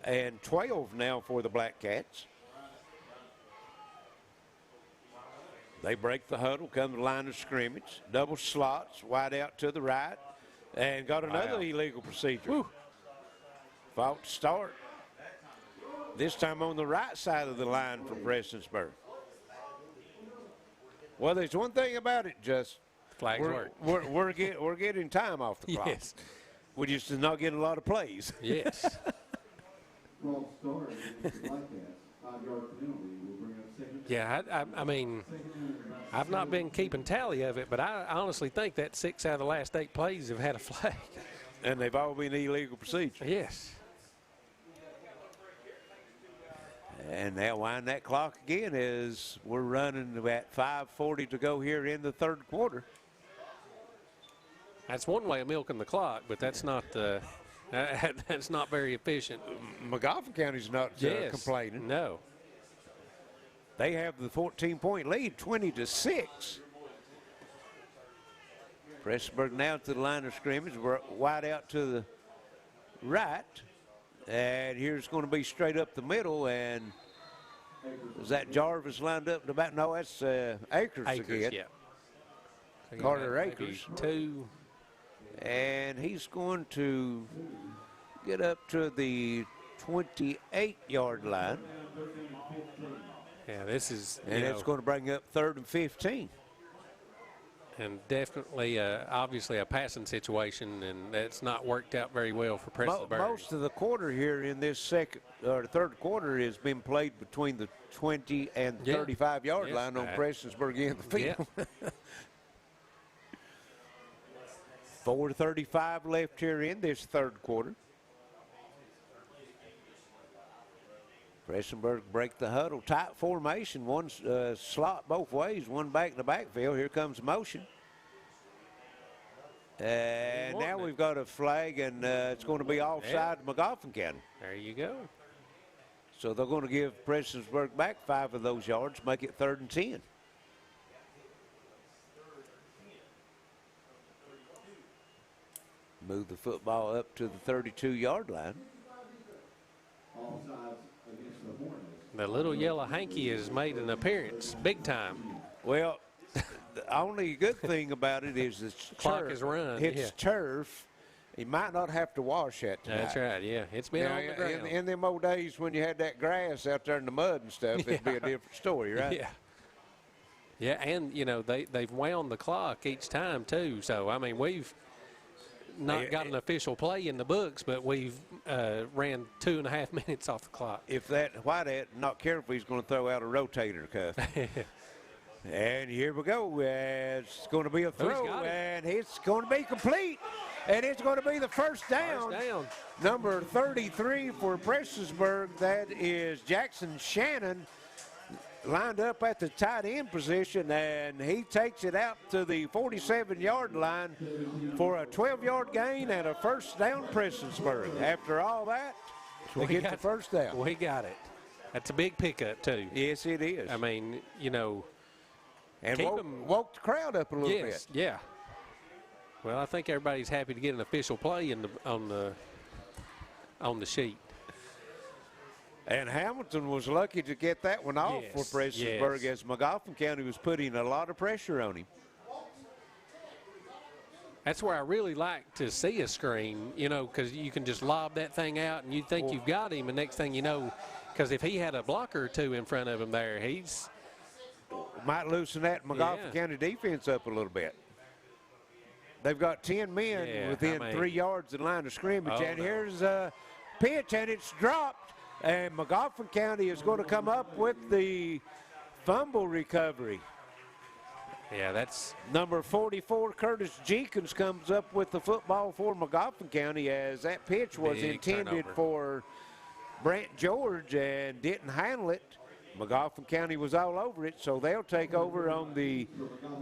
and 12 now for the Black Cats. They break the huddle, come to the line of scrimmage, double slots, wide out to the right, and got another illegal procedure. Woo. False start. This time on the right side of the line for Prestonsburg. Well, there's one thing about it, just flags work. We're getting time off the clock. Yes. We're just not getting a lot of plays. Yes. False start, like that, 5-yard penalty will bring up second. Yeah, I mean, I've not been keeping tally of it, but I honestly think that 6 out of the last 8 plays have had a flag. And they've all been illegal procedures. Yes. And now wind that clock again as we're running about 5:40 to go here in the third quarter. That's one way of milking the clock, but that's not that's not very efficient. Magoffin County's not complaining. No. They have the 14-point lead, 20-6. Prestonsburg now to the line of scrimmage. We're wide out to the right. And here's going to be straight up the middle. And was that Jarvis lined up to about? No, that's Akers again. Yeah. Carter Akers. 2. And he's going to get up to the 28-yard line. Yeah, this is. And it's going to bring up 3rd and 15. And definitely, obviously, a passing situation, and that's not worked out very well for Prestonsburg. Most of the quarter here in this third quarter has been played between the 20 and 35-yard line on Prestonsburg end of the field. Yeah. 4:35 left here in this third quarter. Prestonsburg break the huddle. Tight formation. One slot both ways. One back in the backfield. Here comes motion. And now we've got a flag, and it's going to be offside Magoffin County. There you go. So they're going to give Prestonsburg back 5 of those yards, make it 3rd and 10. Move the football up to the 32-yard line. The little yellow hanky has made an appearance, big time. Well, the only good thing about it is it's clock is run. It's turf. He might not have to wash that tonight. That's right, yeah. It's been on the ground. In them old days when you had that grass out there in the mud and stuff, it'd be a different story, right? Yeah. Yeah, and, you know, they've wound the clock each time, too. So, I mean, we've not got an official play in the books, but we've ran 2.5 minutes off the clock. If that Whitehead not careful, he's going to throw out a rotator cuff. And here we go. It's going to be a throw, and it's going to be complete. And it's going to be the first down. Number 33 for Prestonsburg. That is Jackson Shannon, lined up at the tight end position, and he takes it out to the 47-yard line for a 12-yard gain and a first down Prestonsburg. After all that, they get the first down. We got it. That's a big pickup, too. Yes, it is. I mean, you know. And woke the crowd up a little bit. Yeah. Well, I think everybody's happy to get an official play on the sheet. And Hamilton was lucky to get that one off for Prestonsburg, as Magoffin County was putting a lot of pressure on him. That's where I really like to see a screen, you know, because you can just lob that thing out and you think you've got him, and next thing you know, because if he had a blocker or two in front of him there, might loosen that Magoffin County defense up a little bit. They've got 10 men within 3 yards of the line of scrimmage. And here's a pitch, and it's dropped. And Magoffin County is going to come up with the fumble recovery. Yeah, that's number 44, Curtis Jenkins, comes up with the football for Magoffin County, as that pitch was intended for Brant George and didn't handle it. Magoffin County was all over it, so they'll take over on the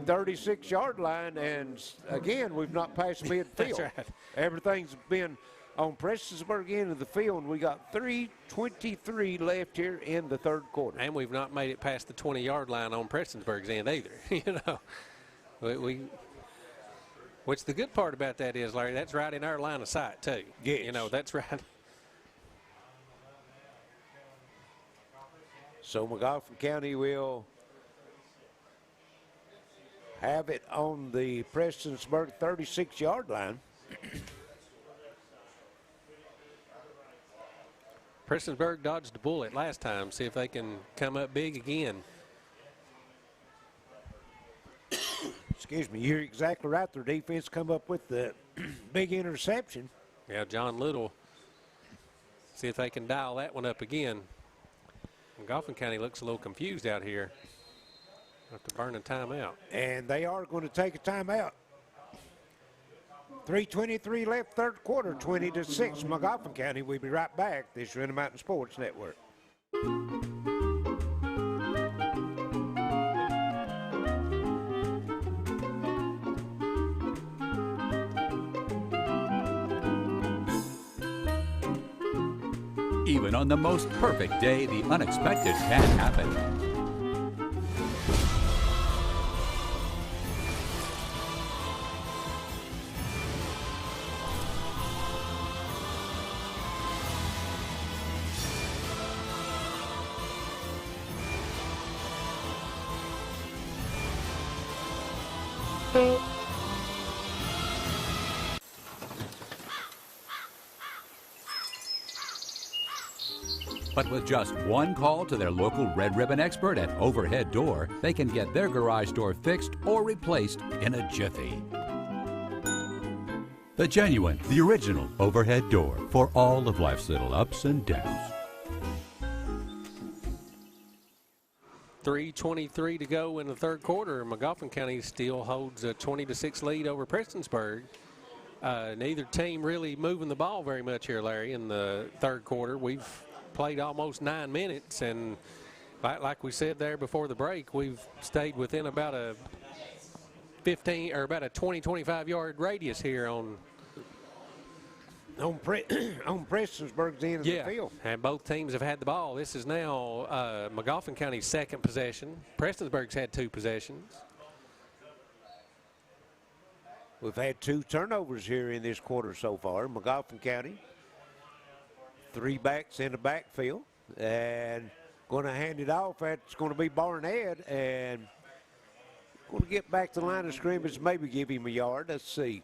36-yard line. And again, we've not passed midfield. That's right. Everything's been on Prestonsburg end of the field, and we got 3:23 left here in the third quarter. And we've not made it past the 20-yard line on Prestonsburg's end either. You know, which the good part about that is, Larry, that's right in our line of sight too. Yes. You know, that's right. So Magoffin County will have it on the Prestonsburg 36-yard line. Prestonsburg dodged the bullet last time. See if they can come up big again. Excuse me, you're exactly right. Their defense come up with the big interception. Yeah, John Little. See if they can dial that one up again. Magoffin County looks a little confused out here. Have to burn a timeout. And they are going to take a timeout. 3:23 left, third quarter, 20-6, Magoffin County. We'll be right back. This is Intermountain Sports Network. Even on the most perfect day, the unexpected can happen. But with just one call to their local Red Ribbon expert at Overhead Door, they can get their garage door fixed or replaced in a jiffy. The genuine, the original Overhead Door for all of life's little ups and downs. 3:23 to go in the third quarter. Magoffin County still holds a 20-6 lead over Prestonsburg. Neither team really moving the ball very much here, Larry, in the third quarter. We've played almost 9 minutes, and like we said there before the break, we've stayed within about a 15 or about a 20-25 yard radius here on Prestonsburg's end of the field. And both teams have had the ball. This is now Magoffin County's second possession. Prestonsburg's had 2 possessions. We've had 2 turnovers here in this quarter so far. Magoffin County, 3 backs in the backfield, and going to hand it off. That's going to be Barnett, and going to get back to the line of scrimmage, maybe give him a yard. Let's see.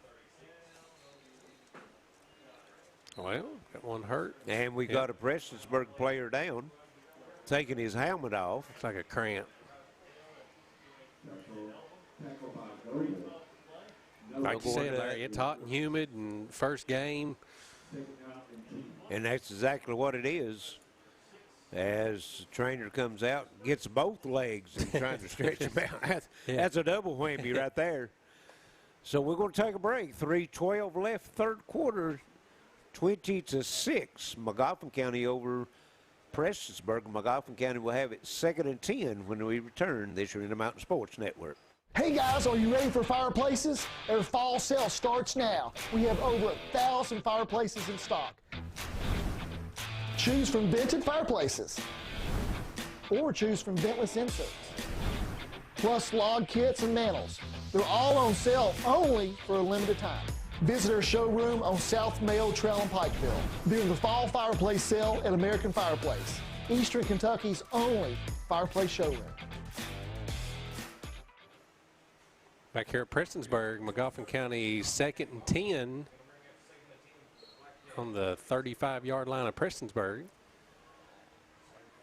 Well, got one hurt. And we got a Prestonsburg player down, taking his helmet off. Looks like a cramp. Like you said, Larry, it's hot and humid and first game. And that's exactly what it is. As the trainer comes out, gets both legs and trying to stretch them out. That's a double whammy right there. So we're going to take a break. 3:12 left, third quarter, 20-6. Magoffin County over Prestonsburg. Magoffin County will have it 2nd and 10 when we return. This is Intermountain Sports Network. Hey guys, are you ready for fireplaces? Their fall sale starts now. We have over 1,000 fireplaces in stock. Choose from vented fireplaces or choose from ventless inserts. Plus log kits and mantles. They're all on sale only for a limited time. Visit our showroom on South Mayo Trail in Pikeville during the fall fireplace sale at American Fireplace, Eastern Kentucky's only fireplace showroom. Back here at Prestonsburg, Magoffin County 2nd and 10 on the 35-yard line of Prestonsburg.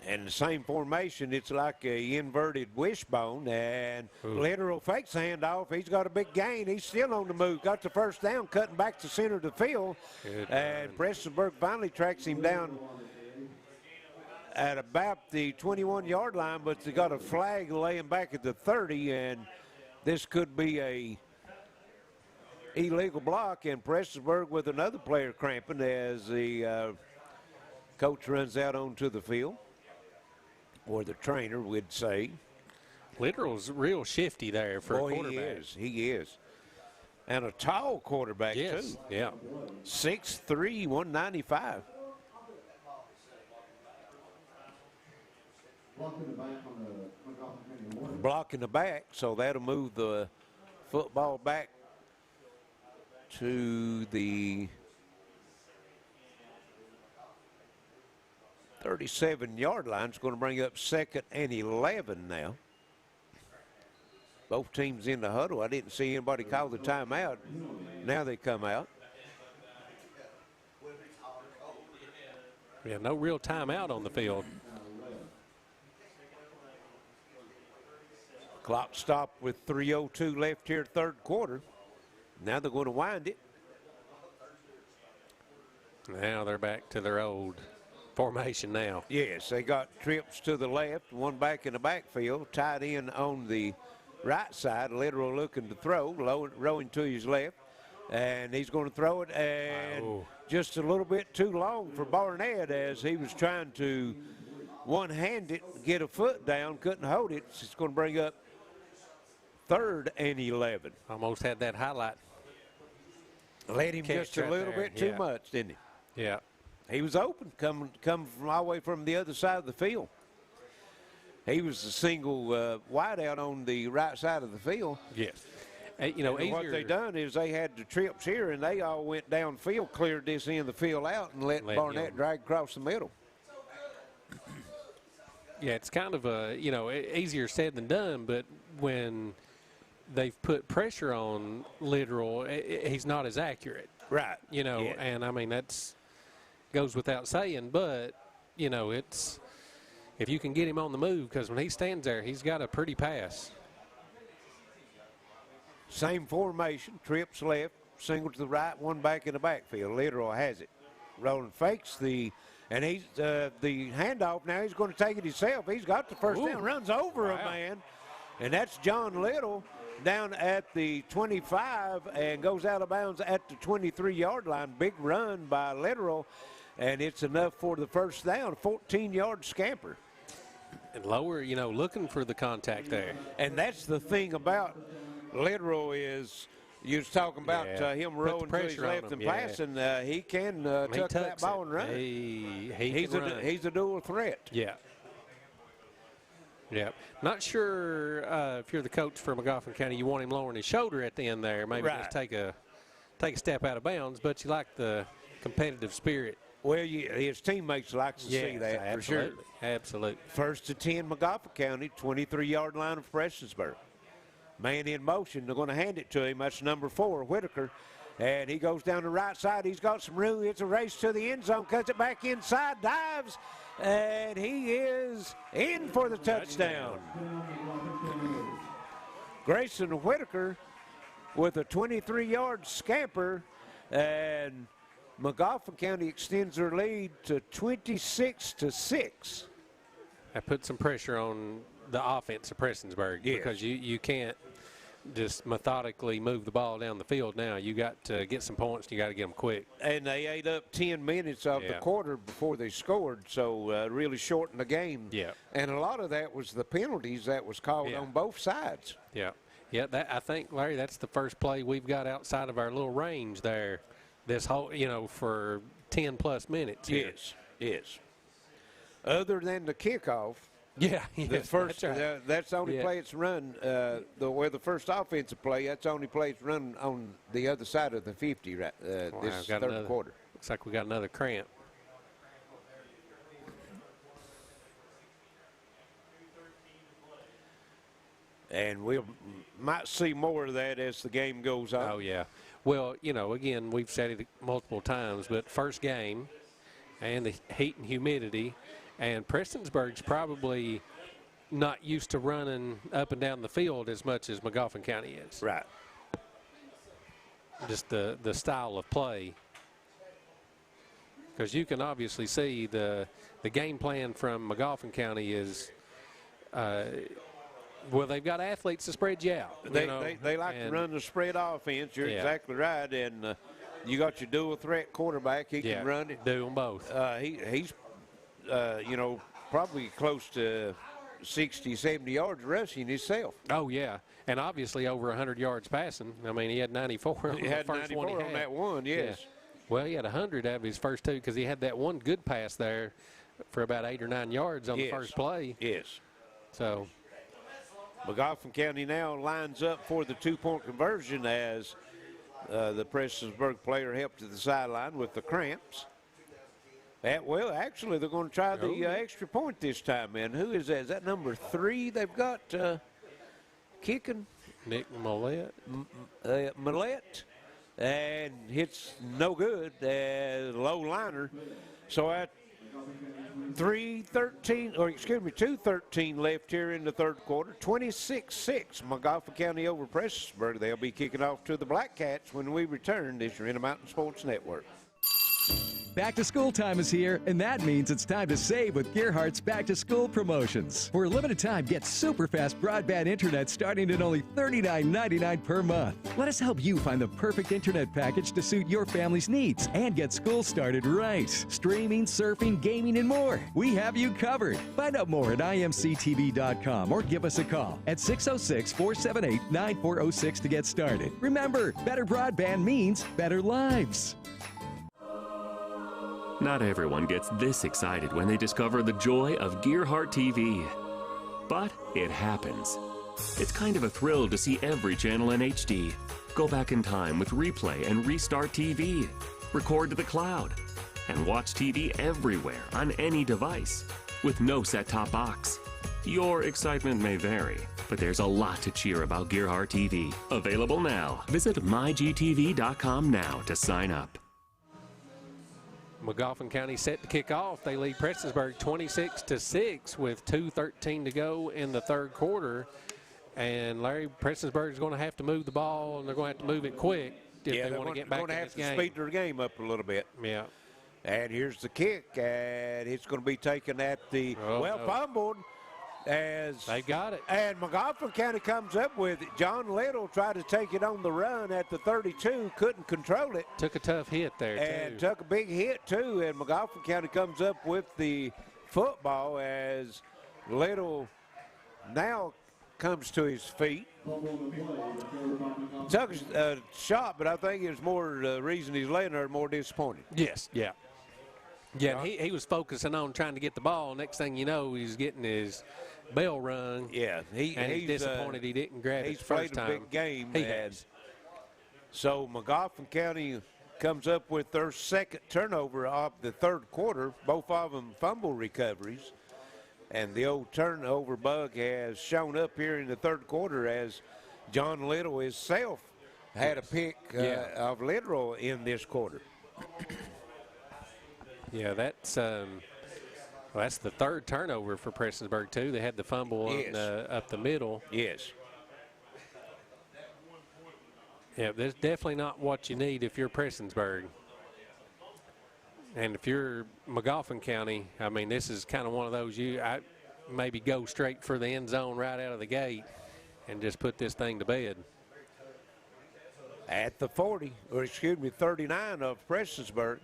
And the same formation, it's like a inverted wishbone, and Literal fakes the handoff. He's got a big gain. He's still on the move. Got the first down, cutting back to center of the field. And Prestonsburg finally tracks him down at about the 21-yard line, but they got a flag laying back at the 30, and this could be a illegal block, and Prestonsburg with another player cramping as the coach runs out onto the field, or the trainer would say. Literal's real shifty there for a quarterback. He is. And a tall quarterback, too. Yeah. 6'3", 195. Blocking the back, so that'll move the football back to the 37-yard line. It's going to bring up 2nd and 11 now. Both teams in the huddle. I didn't see anybody call the timeout. Now they come out. Yeah, no real timeout on the field. Clock stopped with 3:02 left here, third quarter. Now they're going to wind it. Now they're back to their old formation now. Yes, they got trips to the left, one back in the backfield, tied in on the right side. Literal looking to throw, rolling to his left, and he's going to throw it, and just a little bit too long for Barnett as he was trying to one-hand it, get a foot down, couldn't hold it. It's going to bring up 3rd and 11. Almost had that highlight. Let him just a little bit too much, didn't he? Yeah. He was open, coming from all the way from the other side of the field. He was the single wideout on the right side of the field. Yes. You know, what they done is they had the trips here, and they all went downfield, cleared this end of the field out, and let Barnett drag across the middle. Yeah, it's kind of easier said than done, but when they've put pressure on Literal, he's not as accurate. Right. You know, and I mean, that's goes without saying, but, you know, it's if you can get him on the move, because when he stands there, he's got a pretty pass. Same formation, trips left, single to the right, one back in the backfield. Literal has it. Rolling fakes and he's the handoff. Now he's going to take it himself. He's got the first down, runs over a man, and that's John Little down at the 25 and goes out of bounds at the 23-yard line. Big run by Literal, and it's enough for the first down, 14-yard scamper. And lower, you know, looking for the contact there. And that's the thing about Literal is you was talking about him rolling to his left and passing. He can tuck that ball and run. He's a dual threat. Yeah. Yeah. Not sure if you're the coach for Magoffin County, you want him lowering his shoulder at the end there. Maybe just take a step out of bounds, but you like the competitive spirit. Well, his teammates like to see that, absolutely. For sure. Absolutely. 1st to 10, Magoffin County, 23-yard line of Prestonsburg. Man in motion. They're going to hand it to him. That's number 4, Whitaker. And he goes down the right side. He's got some room. It's a race to the end zone. Cuts it back inside. Dives. And he is in for the touchdown. Grayson Whitaker with a 23-yard scamper. And Magoffin County extends their lead to 26-6. That put some pressure on the offense of Prestonsburg because you can't just methodically move the ball down the field now. You got to get some points. You got to get them quick. And they ate up 10 minutes of the quarter before they scored, so really shortened the game. Yeah. And a lot of that was the penalties that was called on both sides. Yeah. Yeah, I think, Larry, that's the first play we've got outside of our little range there this whole, you know, for 10-plus minutes. Yes, yes. Other than the kickoff. Yeah, the first. That's, right. That's the only play it's run. The first offensive play. That's the only play it's run on the other side of the 50. Right. This third quarter. Looks like we got another cramp. And we might see more of that as the game goes on. Oh yeah. Well, you know, again, we've said it multiple times, but first game, and the heat and humidity. And Prestonsburg's probably not used to running up and down the field as much as Magoffin County is. Right. Just the style of play. Because you can obviously see the game plan from Magoffin County is, well, they've got athletes to spread you out. They like to run the spread offense. You're exactly right. And you got your dual threat quarterback. He can run it. Do them both. He's, probably close to 60, 70 yards rushing himself. Oh, yeah. And obviously over 100 yards passing. I mean, he had 94 on he had the first 94 one he on had. that one, yes. Yeah. Well, he had 100 out of his first two because he had that one good pass there for about 8 or 9 yards on the first play. Yes. So Magoffin County now lines up for the two-point conversion as the Prestonsburg player helped to the sideline with the cramps. Well, actually, they're going to try the extra point this time, man. Who is that? Is that number 3 they've got kicking? Nick Millett. Millett. And hits no good. Low liner. So at 2:13 left here in the third quarter. 26-6, Magoffin County over Prestonsburg. They'll be kicking off to the Black Cats when we return. This is your Intermountain Sports Network. Back to school time is here, and that means it's time to save with Gearhart's Back to School promotions. For a limited time, get super fast broadband internet starting at only $39.99 per month. Let us help you find the perfect internet package to suit your family's needs and get school started right. Streaming, surfing, gaming, and more. We have you covered. Find out more at imctv.com or give us a call at 606-478-9406 to get started. Remember, better broadband means better lives. Not everyone gets this excited when they discover the joy of Gearhart TV. But it happens. It's kind of a thrill to see every channel in HD. Go back in time with replay and restart TV. Record to the cloud. And watch TV everywhere on any device with no set-top box. Your excitement may vary, but there's a lot to cheer about Gearhart TV. Available now. Visit mygtv.com now to sign up. Magoffin County set to kick off. They lead Prestonsburg 26-6 with 2:13 to go in the third quarter. And Larry, Prestonsburg is going to have to move the ball, and they're going to have to move it quick if they want to get back in this game. They're going to have to speed their game up a little bit. Yeah. And here's the kick, and it's going to be taken at the fumbled. As they got it. And Magoffin County comes up with it. John Little tried to take it on the run at the 32, couldn't control it. Took a tough hit there, and took a big hit, too. And Magoffin County comes up with the football as Little now comes to his feet. Took a shot, but I think it was more the reason he's laying there more disappointed. Yes, yeah. Yeah, he was focusing on trying to get the ball. Next thing you know, he's getting his bell rung. Yeah, he's disappointed he didn't grab it first time. He's played a big game. He has. So Magoffin County comes up with their second turnover of the third quarter. Both of them fumble recoveries. And the old turnover bug has shown up here in the third quarter as John Little himself had a pick of literal in this quarter. Yeah, that's the third turnover for Prestonsburg, too. They had the fumble up the middle. Yes. Yeah, that's definitely not what you need if you're Prestonsburg. And if you're Magoffin County, I mean, this is kind of one of those I maybe go straight for the end zone right out of the gate and just put this thing to bed. At the 39 of Prestonsburg.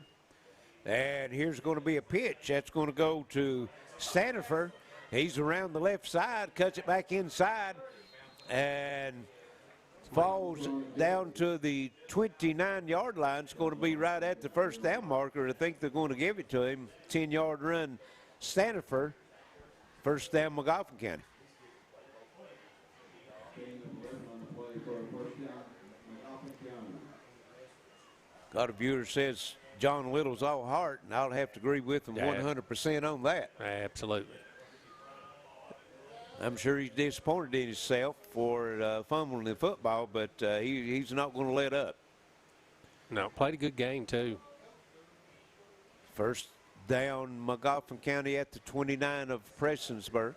And here's going to be a pitch. That's going to go to Stanifer. He's around the left side, cuts it back inside, and falls down to the 29-yard line. It's going to be right at the first down marker. I think they're going to give it to him. 10-yard run, Stanifer. First down, Magoffin County. Got a viewer says John Little's all heart, and I'll have to agree with him 100% on that. Absolutely. I'm sure he's disappointed in himself for fumbling the football, but he's not going to let up. No, played a good game, too. First down Magoffin County at the 29 of Prestonsburg.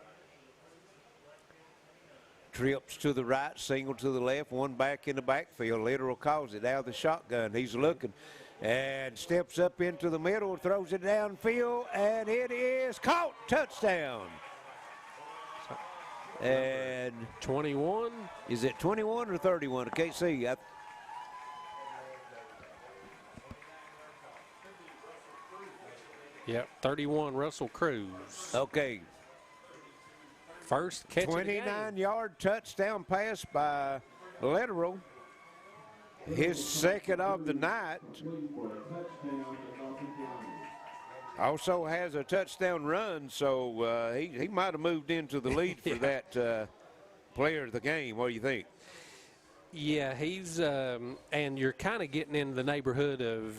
Trips to the right, single to the left, one back in the backfield. Literal calls it out of the shotgun. He's looking and steps up into the middle, throws it downfield, and it is caught. Touchdown. And 21. Is it 21 or 31? I can't see. Yep, 31, Russell Cruz. Okay. First catch of the game. 29-yard touchdown pass by Literal. His second of the night. Also has a touchdown run, so he might have moved into the lead for that player of the game. What do you think? Yeah, he's and you're kind of getting into the neighborhood of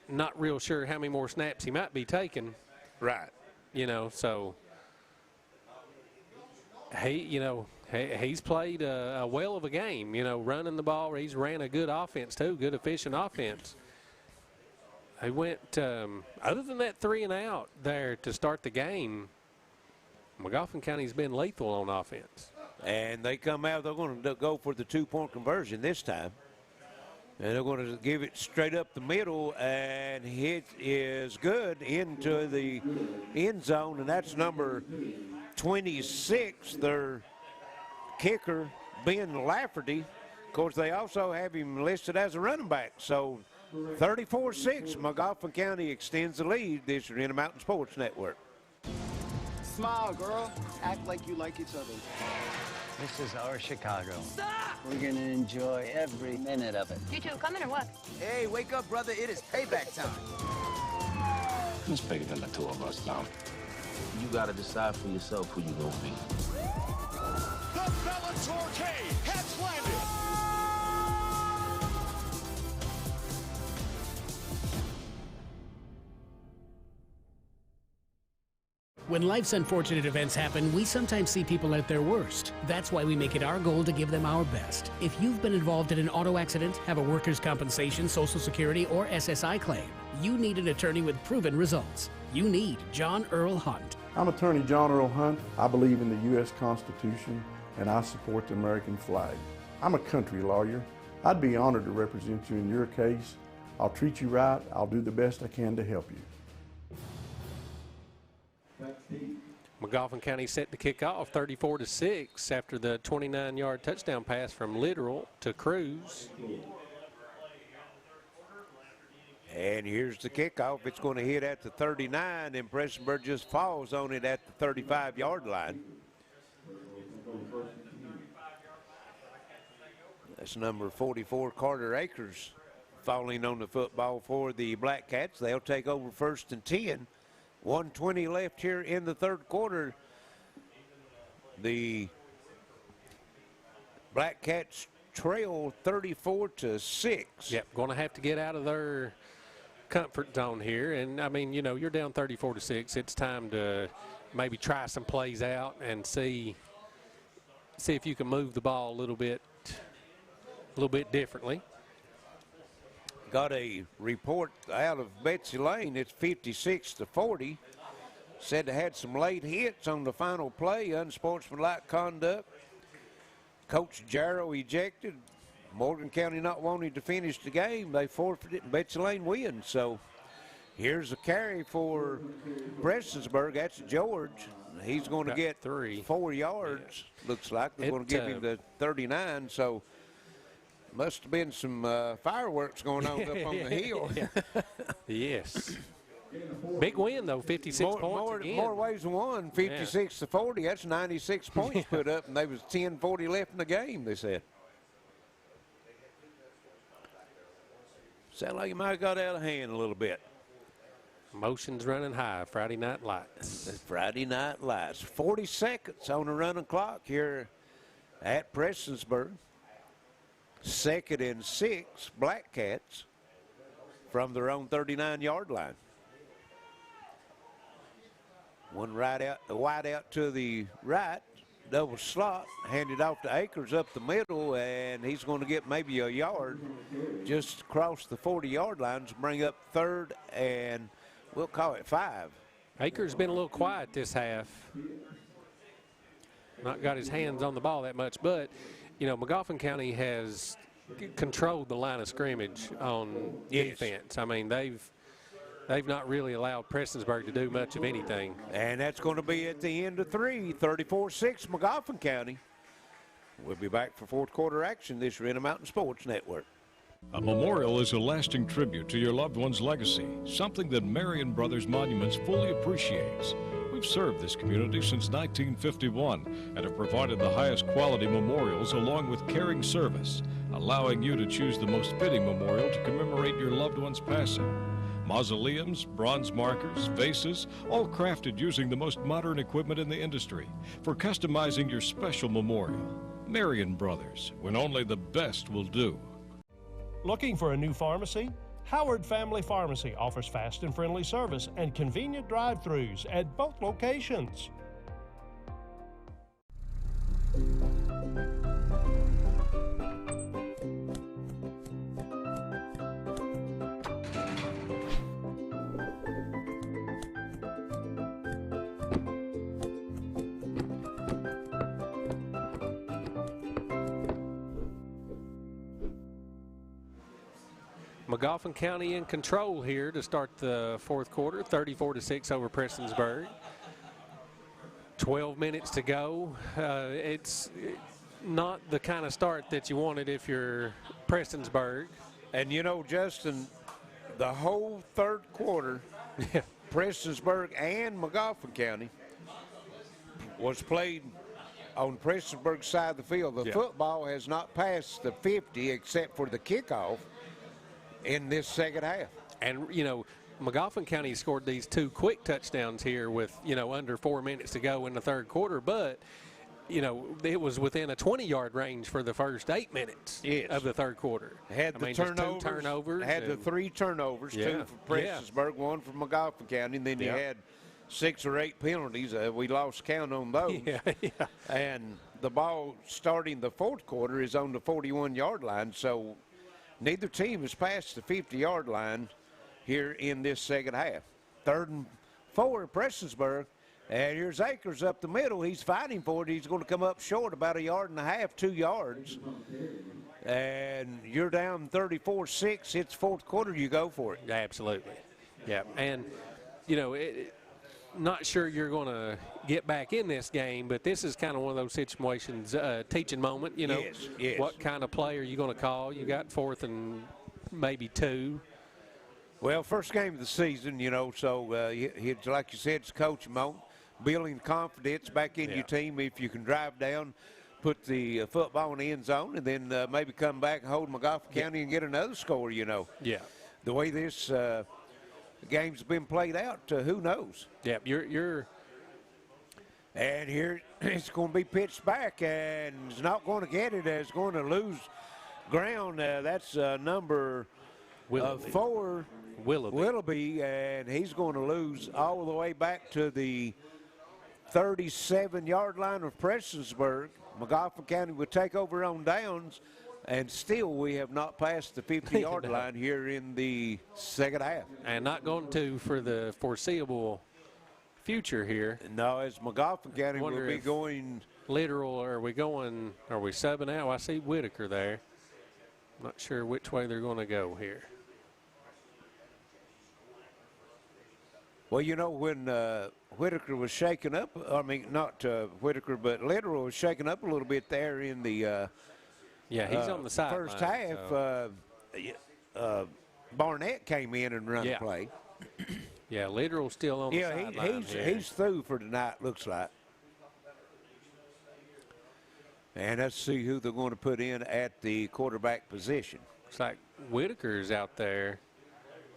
not real sure how many more snaps he might be taking. Right. You know, so he's played a well of a game, you know, running the ball. He's ran a good offense too, good efficient offense. He went, other than that 3 and out there to start the game, Magoffin County's been lethal on offense. And they come out, they're going to go for the 2-point conversion this time. And they're going to give it straight up the middle, and it is good into the end zone, and that's number 26, their kicker, Ben Lafferty. Of course, they also have him listed as a running back. So 34-6, Magoffin County extends the lead this year in the Mountain Sports Network. Smile, girl. Act like you like each other. This is our Chicago. Stop! We're going to enjoy every minute of it. You two coming or what? Hey, wake up, brother. It is payback time. Who's bigger than the two of us now? You gotta decide for yourself who you gonna be. The Bellator K has landed. When life's unfortunate events happen, we sometimes see people at their worst. That's why we make it our goal to give them our best. If you've been involved in an auto accident, have a workers' compensation, Social Security, or SSI claim, you need an attorney with proven results. You need John Earl Hunt. I'm Attorney John Earl Hunt. I believe in the U.S. Constitution, and I support the American flag. I'm a country lawyer. I'd be honored to represent you in your case. I'll treat you right. I'll do the best I can to help you. Magoffin County set to kick off 34-6 after the 29-yard touchdown pass from Literal to Cruz. And here's the kickoff. It's going to hit at the 39, and Prestonsburg just falls on it at the 35-yard line. That's number 44, Carter Akers, falling on the football for the Black Cats. They'll take over 1st and 10. 1:20 left here in the third quarter. The Black Cats trail 34-6. Yep, going to have to get out of their comfort zone here. And, I mean, you know, you're down 34-6. It's time to maybe try some plays out and see if you can move the ball a little bit differently. Got a report out of Betsy Lane. It's 56-40. Said they had some late hits on the final play, unsportsmanlike conduct. Coach Jarrow ejected. Morgan County not wanting to finish the game. They forfeited and Betsy Lane wins. So here's a carry for Prestonsburg. That's George. He's going to get 4 yards, looks like. They're going to give him the 39. So must have been some fireworks going on up on the hill. Yes. Big win, though, 56 points again. More ways than one, 56-40. That's 96 points put up, and there was 10:40 left in the game, they said. Sound like it might have got out of hand a little bit. Emotions running high, Friday Night Lights. Friday Night Lights. 40 seconds on the running clock here at Prestonsburg. 2nd and 6, Black Cats from their own 39-yard line. One wide out to the right, double slot, handed off to Akers up the middle, and he's going to get maybe a yard just across the 40-yard line to bring up 3rd and we'll call it 5. Aker's been a little quiet this half. Not got his hands on the ball that much, but, you know, Magoffin County has controlled the line of scrimmage on defense. I mean, they've not really allowed Prestonsburg to do much of anything. And that's going to be at the end of 3, 34-6 Magoffin County. We'll be back for fourth quarter action this year in the Mountain Sports Network. A memorial is a lasting tribute to your loved one's legacy, something that Marion Brothers Monuments fully appreciates. We've served this community since 1951 and have provided the highest quality memorials along with caring service, allowing you to choose the most fitting memorial to commemorate your loved one's passing. Mausoleums, bronze markers, vases, all crafted using the most modern equipment in the industry for customizing your special memorial. Marion Brothers, when only the best will do. Looking for a new pharmacy? Howard Family Pharmacy offers fast and friendly service and convenient drive-thrus at both locations. Magoffin County in control here to start the fourth quarter, 34-6 over Prestonsburg. 12 minutes to go. It's not the kind of start that you wanted if you're Prestonsburg. And you know, Justin, the whole third quarter, Prestonsburg and Magoffin County was played on Prestonsburg's side of the field. The football has not passed the 50 except for the kickoff in this second half. And, you know, Magoffin County scored these 2 quick touchdowns here with, you know, under 4 minutes to go in the third quarter, but, you know, it was within a 20-yard range for the first 8 minutes of the third quarter. Had the turnovers. Had the 3 turnovers, 2 for Prestonsburg, 1 for Magoffin County, and then you had 6 or 8 penalties. We lost count on those. And the ball starting the fourth quarter is on the 41-yard line, so neither team has passed the 50-yard line here in this second half. 3rd and 4 at Prestonsburg. And here's Akers up the middle. He's fighting for it. He's going to come up short about 1.5 yards, 2 yards. And you're down 34-6. It's fourth quarter. You go for it. Absolutely. Yeah. And, you know, not sure you're going to get back in this game, but this is kind of one of those situations, teaching moment, you know. Yes. What kind of play are you going to call? You got 4th and maybe 2. Well, first game of the season, you know, so like you said, it's coaching moment, building confidence back in your team. If you can drive down, put the football in the end zone, and then maybe come back and hold Magoffin County and get another score, you know. Yeah. The way this game's been played out, who knows? Yeah, you're. And here it's going to be pitched back, and it's not going to get it. It's going to lose ground. That's number 4, Willoughby, and he's going to lose all the way back to the 37-yard line of Prestonsburg. Magoffin County will take over on downs, and still we have not passed the 50-yard line here in the second half. And not going to for the foreseeable future here. No, as Magoffin County will be going literal, or are we subbing out? I see Whitaker there. I'm not sure which way they're going to go here. Well, you know, when Whitaker was shaken up, I mean, not Whitaker, but Literal was shaken up a little bit there in the he's on the sideline. First half, Barnett came in and run the play. Yeah, Literal still on the sideline. He's through for tonight, looks like. And let's see who they're going to put in at the quarterback position. Looks like Whitaker's out there.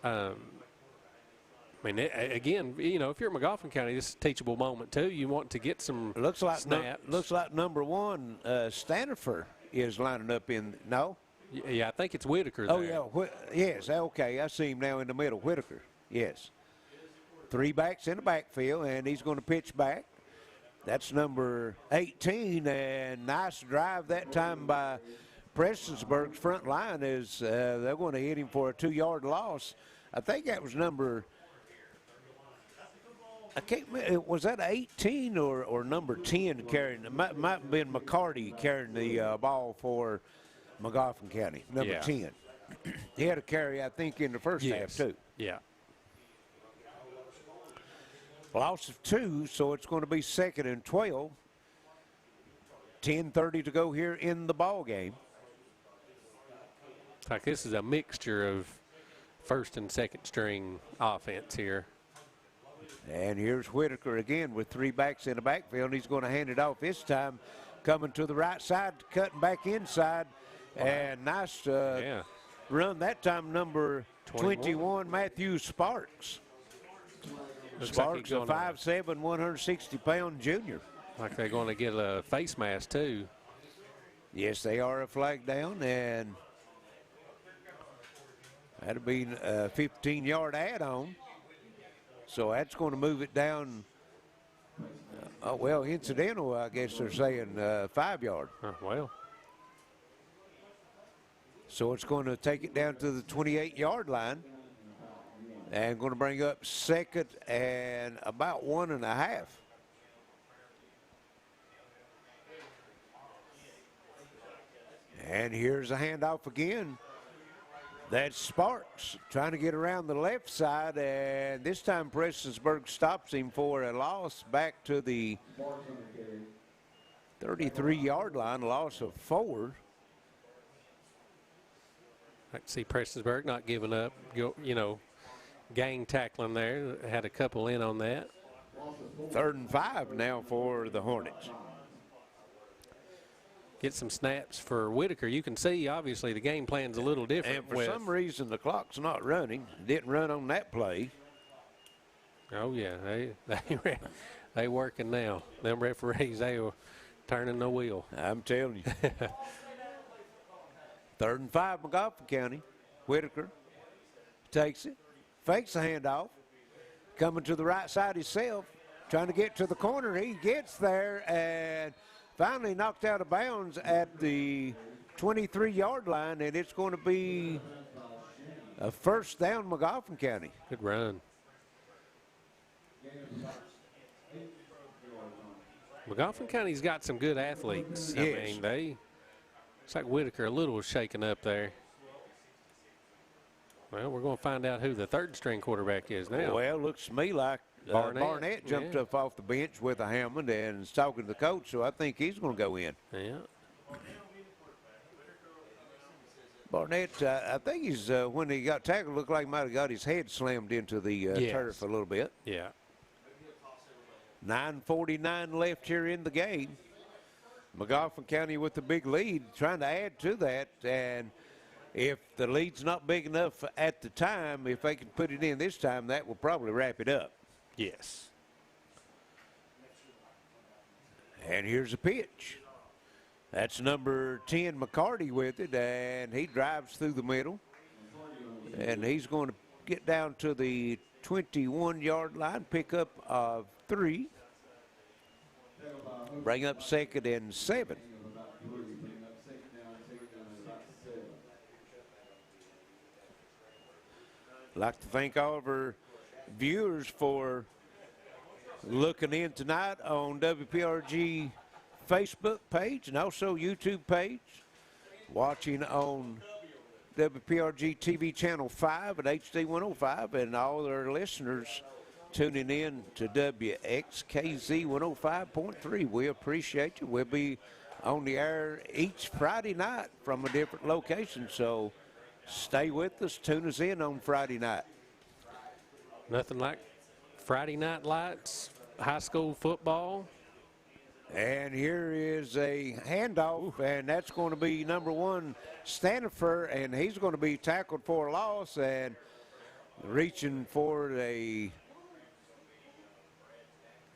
I mean, again, you know, if you're Magoffin County, this is a teachable moment too. You want to get some snaps. Looks like number 1, Stanifer is lining up in. No? Yeah, I think it's Whitaker there. Oh, yeah. Yes, okay. I see him now in the middle. Whitaker, yes. 3 backs in the backfield, and he's going to pitch back. That's number 18, and nice drive that time by Prestonsburg's front line is they're going to hit him for a 2-yard loss. I think that was number I can't. Was that 18 or number 10 carrying? It might have been McCarty carrying the ball for Magoffin County. Number 10. He had a carry, I think, in the first half too. Yeah. Loss of 2, so it's going to be 2nd and 12. 10:30 to go here in the ball game. It's like this is a mixture of first and second string offense here. And here's Whitaker again with 3 backs in the backfield. He's going to hand it off this time, coming to the right side, cutting back inside. And nice run that time, number 21, Matthew Sparks. Sparks, a 5'7", 160-pound junior. Like they're going to get a face mask, too. Yes, they are a flag down, and that'll be a 15-yard add-on. So that's going to move it down, well, incidental, I guess they're saying 5-yard. Well. So it's going to take it down to the 28-yard line and going to bring up 2nd and about 1.5. And here's a handoff again. That's Sparks trying to get around the left side, and this time Prestonsburg stops him for a loss back to the 33-yard line, a loss of 4. I can see Prestonsburg not giving up, gang tackling there. Had a couple in on that. 3rd and 5 now for the Hornets. Get some snaps for Whitaker. You can see, obviously, the game plan's a little different. And for some reason, the clock's not running. Didn't run on that play. Oh, yeah. They working now. Them referees, they are turning the wheel. I'm telling you. 3rd and 5, Magoffin County. Whitaker takes it, fakes the handoff, coming to the right side himself, trying to get to the corner. He gets there and finally knocked out of bounds at the 23-yard line, and it's going to be a 1st down, Magoffin County. Good run. Magoffin County's got some good athletes. Yes. I mean, it's like Whitaker a little shaken up there. Well, we're going to find out who the 3rd-string quarterback is now. Well, looks to me like Barnett jumped up off the bench with a Hammond and is talking to the coach, so I think he's going to go in. Yeah. Barnett, I think he's, when he got tackled, looked like he might have got his head slammed into the turf a little bit. Yeah. 9:49 left here in the game. Magoffin County with the big lead, trying to add to that, and if the lead's not big enough at the time, if they can put it in this time, that will probably wrap it up. Yes. And here's a pitch. That's number 10, McCarty, with it, and he drives through the middle. And he's going to get down to the 21-yard line, pick up of 3. Bring up 2nd and 7. I'd like to thank all of our viewers for looking in tonight on WPRG Facebook page and also YouTube page, watching on WPRG TV channel 5 at HD 105, and all our listeners tuning in to WXKZ 105.3. We appreciate you. We'll be on the air each Friday night from a different location, so stay with us. Tune us in on Friday night. Nothing like Friday night lights, high school football. And here is a handoff, and that's going to be number 1, Stanifer, and he's going to be tackled for a loss and reaching for a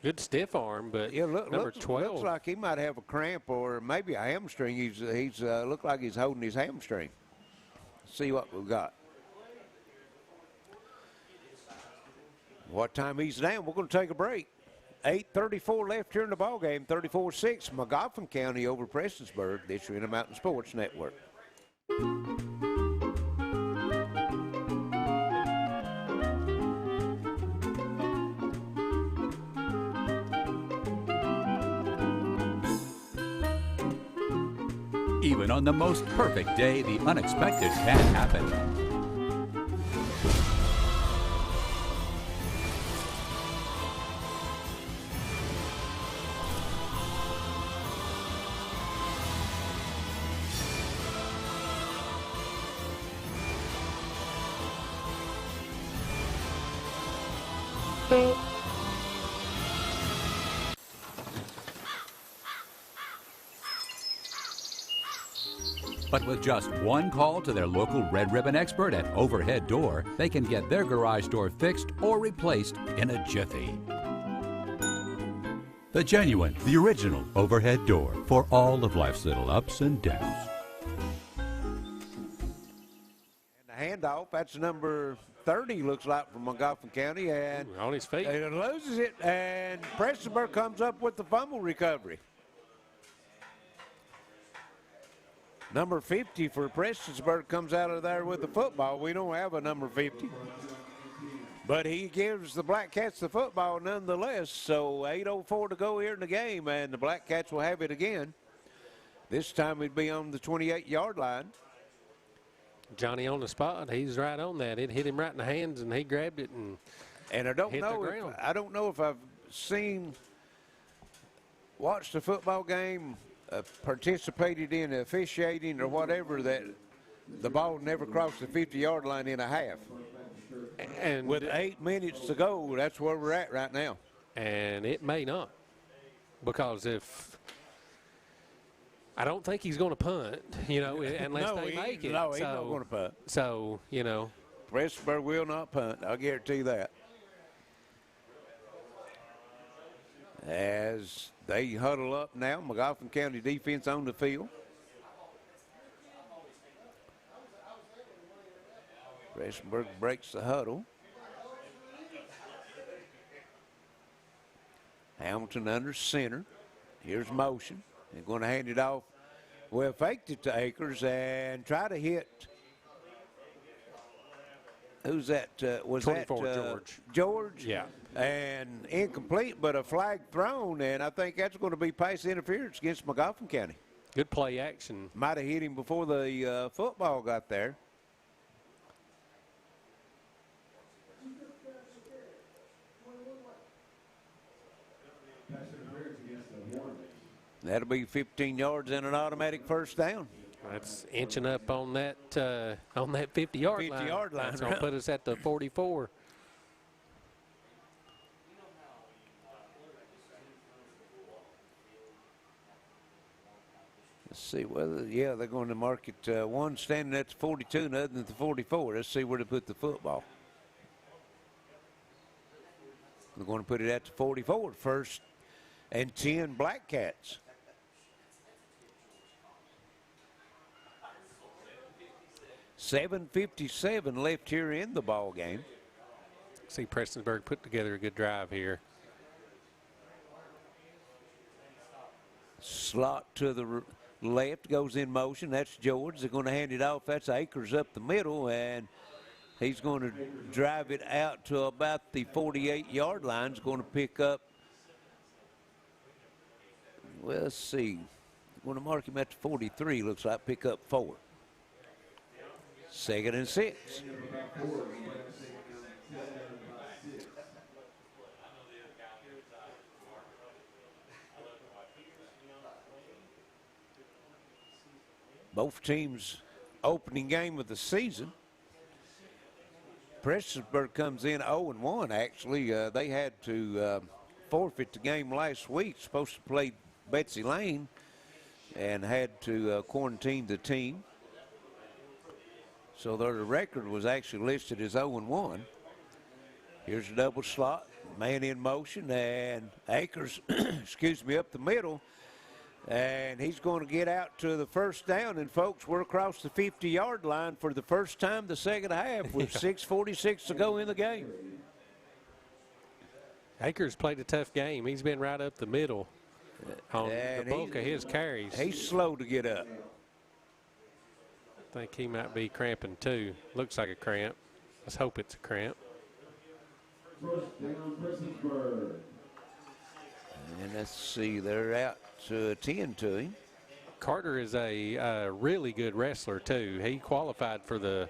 good stiff arm, but number 12. Looks like he might have a cramp or maybe a hamstring. He's looked like he's holding his hamstring. See what we've got. What time he's down, we're going to take a break. 8:34 left here in the ballgame. 34-6, Magoffin County over Prestonsburg. This is Intermountain Sports Network. even on the most perfect day, the unexpected can happen. But with just one call to their local Red Ribbon expert at Overhead Door, they can get their garage door fixed or replaced in a jiffy. The genuine, the original Overhead Door for all of life's little ups and downs. And the handoff, that's number 30, looks like, from Magoffin County. And on his feet. He loses it, and Prestonsburg comes up with the fumble recovery. Number 50 for Prestonsburg comes out of there with the football. We don't have a number 50. But he gives the Black Cats the football nonetheless. So 8:04 to go here in the game, and the Black Cats will have it again. This time it'd be on the 28-yard line. Johnny on the spot. He's right on that. It hit him right in the hands, and he grabbed it and I don't hit know the if, ground. I don't know if I've watched a football game, participated in officiating or whatever, that the ball never crossed the 50-yard line in a half. And with 8 minutes to go, that's where we're at right now. And it may not, because if I don't think he's going to punt, unless No, they make it. No, he's not going to punt. So, Prestonsburg will not punt. I'll guarantee that. As they huddle up now, Magoffin County defense on the field. Prestonsburg breaks the huddle. Hamilton under center. Here's motion. They're going to hand it off. Well, faked it to Akers and try to hit. Who's that? Was 24, that George. George? Yeah. And incomplete, but a flag thrown, and I think that's going to be pass interference against Magoffin County. Good play action. Might have hit him before the football got there. That'll be 15 yards and an automatic first down. That's inching up on that 50-yard line. 50-yard line. That's going to put us at the 44. Let's see whether, they're going to mark it one standing at the 42 and other than the 44. Let's see where to put the football. They're going to put it at the 44, first and 10 Black Cats. .7:57 left here in the ball game. See Prestonsburg put together a good drive here. Slot to the left goes in motion. That's George. They're going to hand it off. That's Akers up the middle, and he's going to drive it out to about the 48-yard line. He's going to pick up. Well, let's see. Going to mark him at the 43. Looks like pick up 4. 2nd and 6. Both teams' opening game of the season. Prestonsburg comes in 0-1, actually. They had to forfeit the game last week. Supposed to play Betsy Lane and had to quarantine the team. So their record was actually listed as 0-1. Here's a double slot, man in motion, and Akers, up the middle. And he's going to get out to the first down. And, folks, we're across the 50-yard line for the first time the second half with 6:46 to go in the game. Akers played a tough game. He's been right up the middle on the bulk of his carries. He's slow to get up. I think he might be cramping too. Looks like a cramp. Let's hope it's a cramp. And let's see, they're out to 10 to him. Carter is a really good wrestler, too. He qualified for the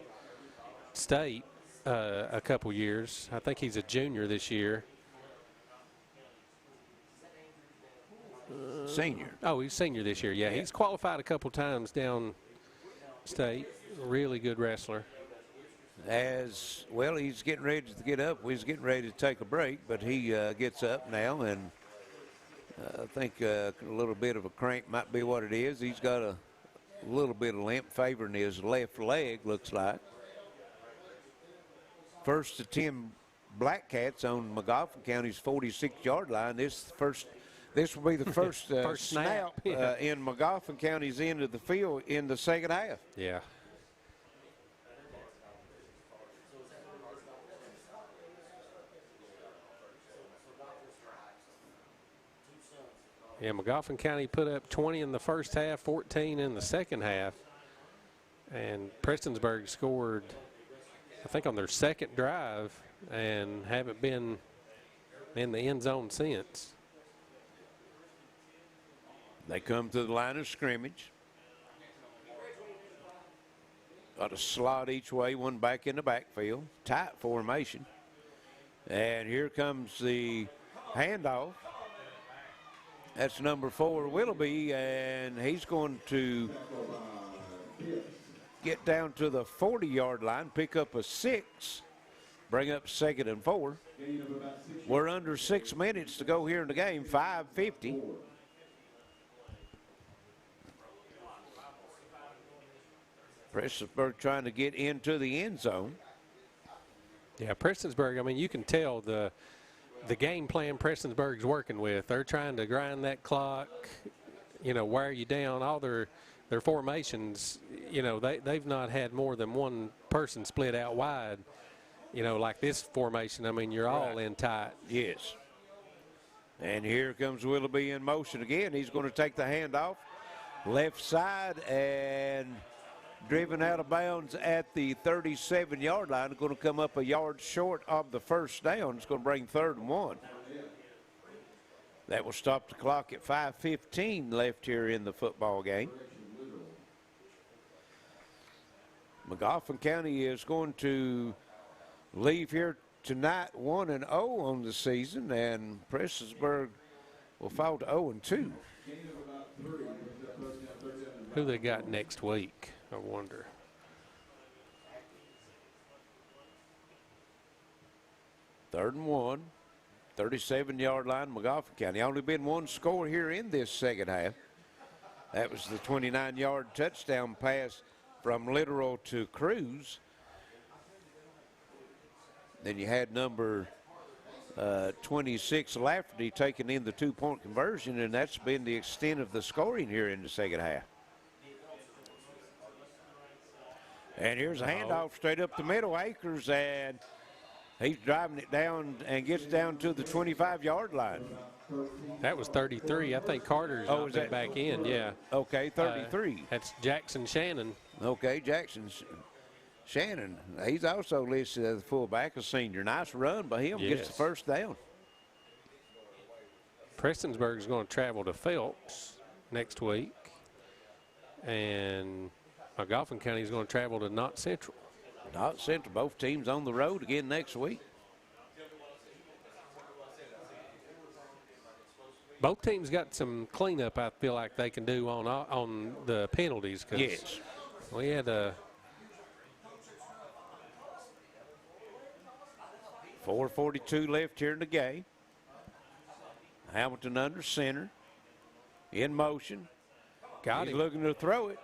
state a couple years. I think he's a junior this year. Senior. Oh, he's senior this year. Yeah, he's qualified a couple times down state. Really good wrestler. As well, he's getting ready to get up. He's getting ready to take a break, but he gets up now, and I think a little bit of a cramp might be what it is. He's got a little bit of limp favoring his left leg, looks like. First to 10 Black Cats on Magoffin County's 46-yard line. This will be the first, snap in Magoffin County's end of the field in the second half. Yeah. Yeah, Magoffin County put up 20 in the first half, 14 in the second half. And Prestonsburg scored, I think, on their second drive and haven't been in the end zone since. They come to the line of scrimmage. Got a slot each way, one back in the backfield. Tight formation. And here comes the handoff. That's number 4, Willoughby, and he's going to get down to the 40-yard line, pick up a 6, bring up 2nd and 4. We're under 6 minutes to go here in the game, 5:50. Prestonsburg trying to get into the end zone. Yeah, Prestonsburg, I mean, you can tell the game plan Prestonsburg's working with. They're trying to grind that clock, wear you down. All their formations, they've not had more than one person split out wide. Like this formation, I mean, you're all in tight. Yes. And here comes Willoughby in motion again. He's going to take the handoff left side and driven out of bounds at the 37-yard line. Going to come up a yard short of the first down. It's going to bring 3rd and 1. That will stop the clock at 5:15 left here in the football game. Magoffin County is going to leave here tonight 1-0 on the season, and Prestonsburg will fall to 0-2. Who they got next week, I wonder. Third and 1, 37-yard line, Magoffin County. Only been one score here in this second half. That was the 29-yard touchdown pass from Literal to Cruz. Then you had number 26, Lafferty, taking in the 2-point conversion, and that's been the extent of the scoring here in the second half. And here's a handoff straight up the middle, Akers, and he's driving it down and gets down to the 25-yard line. That was 33. I think Carter's not been back in, yeah. Okay, 33. That's Jackson Shannon. Okay, Jackson Shannon. He's also listed as a fullback, a senior. Nice run by him, gets the first down. Prestonsburg's going to travel to Phelps next week. And Magoffin County is going to travel to Knott Central. Knott Central, both teams on the road again next week. Both teams got some cleanup, I feel like they can do on the penalties. Yes. We had a 4:42 left here in the game. Hamilton under center, in motion. He's looking to throw it,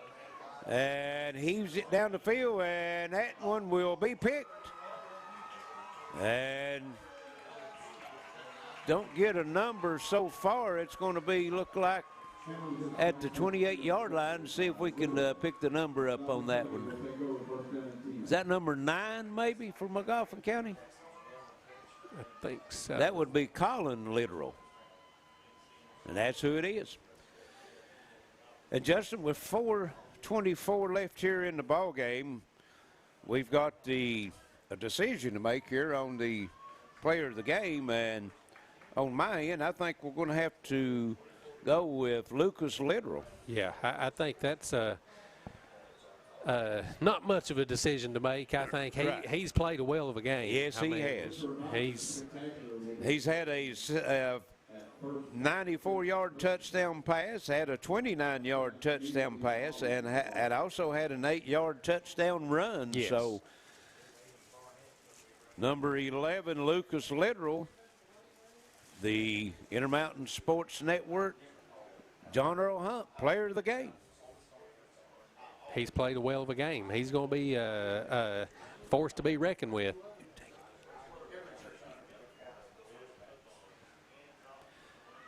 and heaves it down the field, and that one will be picked. And don't get a number so far. It's going to be look like at the 28-yard line. See if we can pick the number up on that one. Is that number 9 maybe for Magoffin County? I think so. That would be Colin Literal. And that's who it is. And Justin, with 4:24 left here in the ball game, we've got a decision to make here on the player of the game. And on my end, I think we're going to have to go with Lucas Literal. Yeah, I think that's not much of a decision to make. I think he's played a well of a game. Yes, he has. He's had a 94-yard touchdown pass, had a 29-yard touchdown pass, and had also had an 8-yard touchdown run. Yes. So number 11, Lucas Literal, the Intermountain Sports Network, John Earl Hunt, player of the game. He's played a well of a game. He's going to be a force to be reckoned with.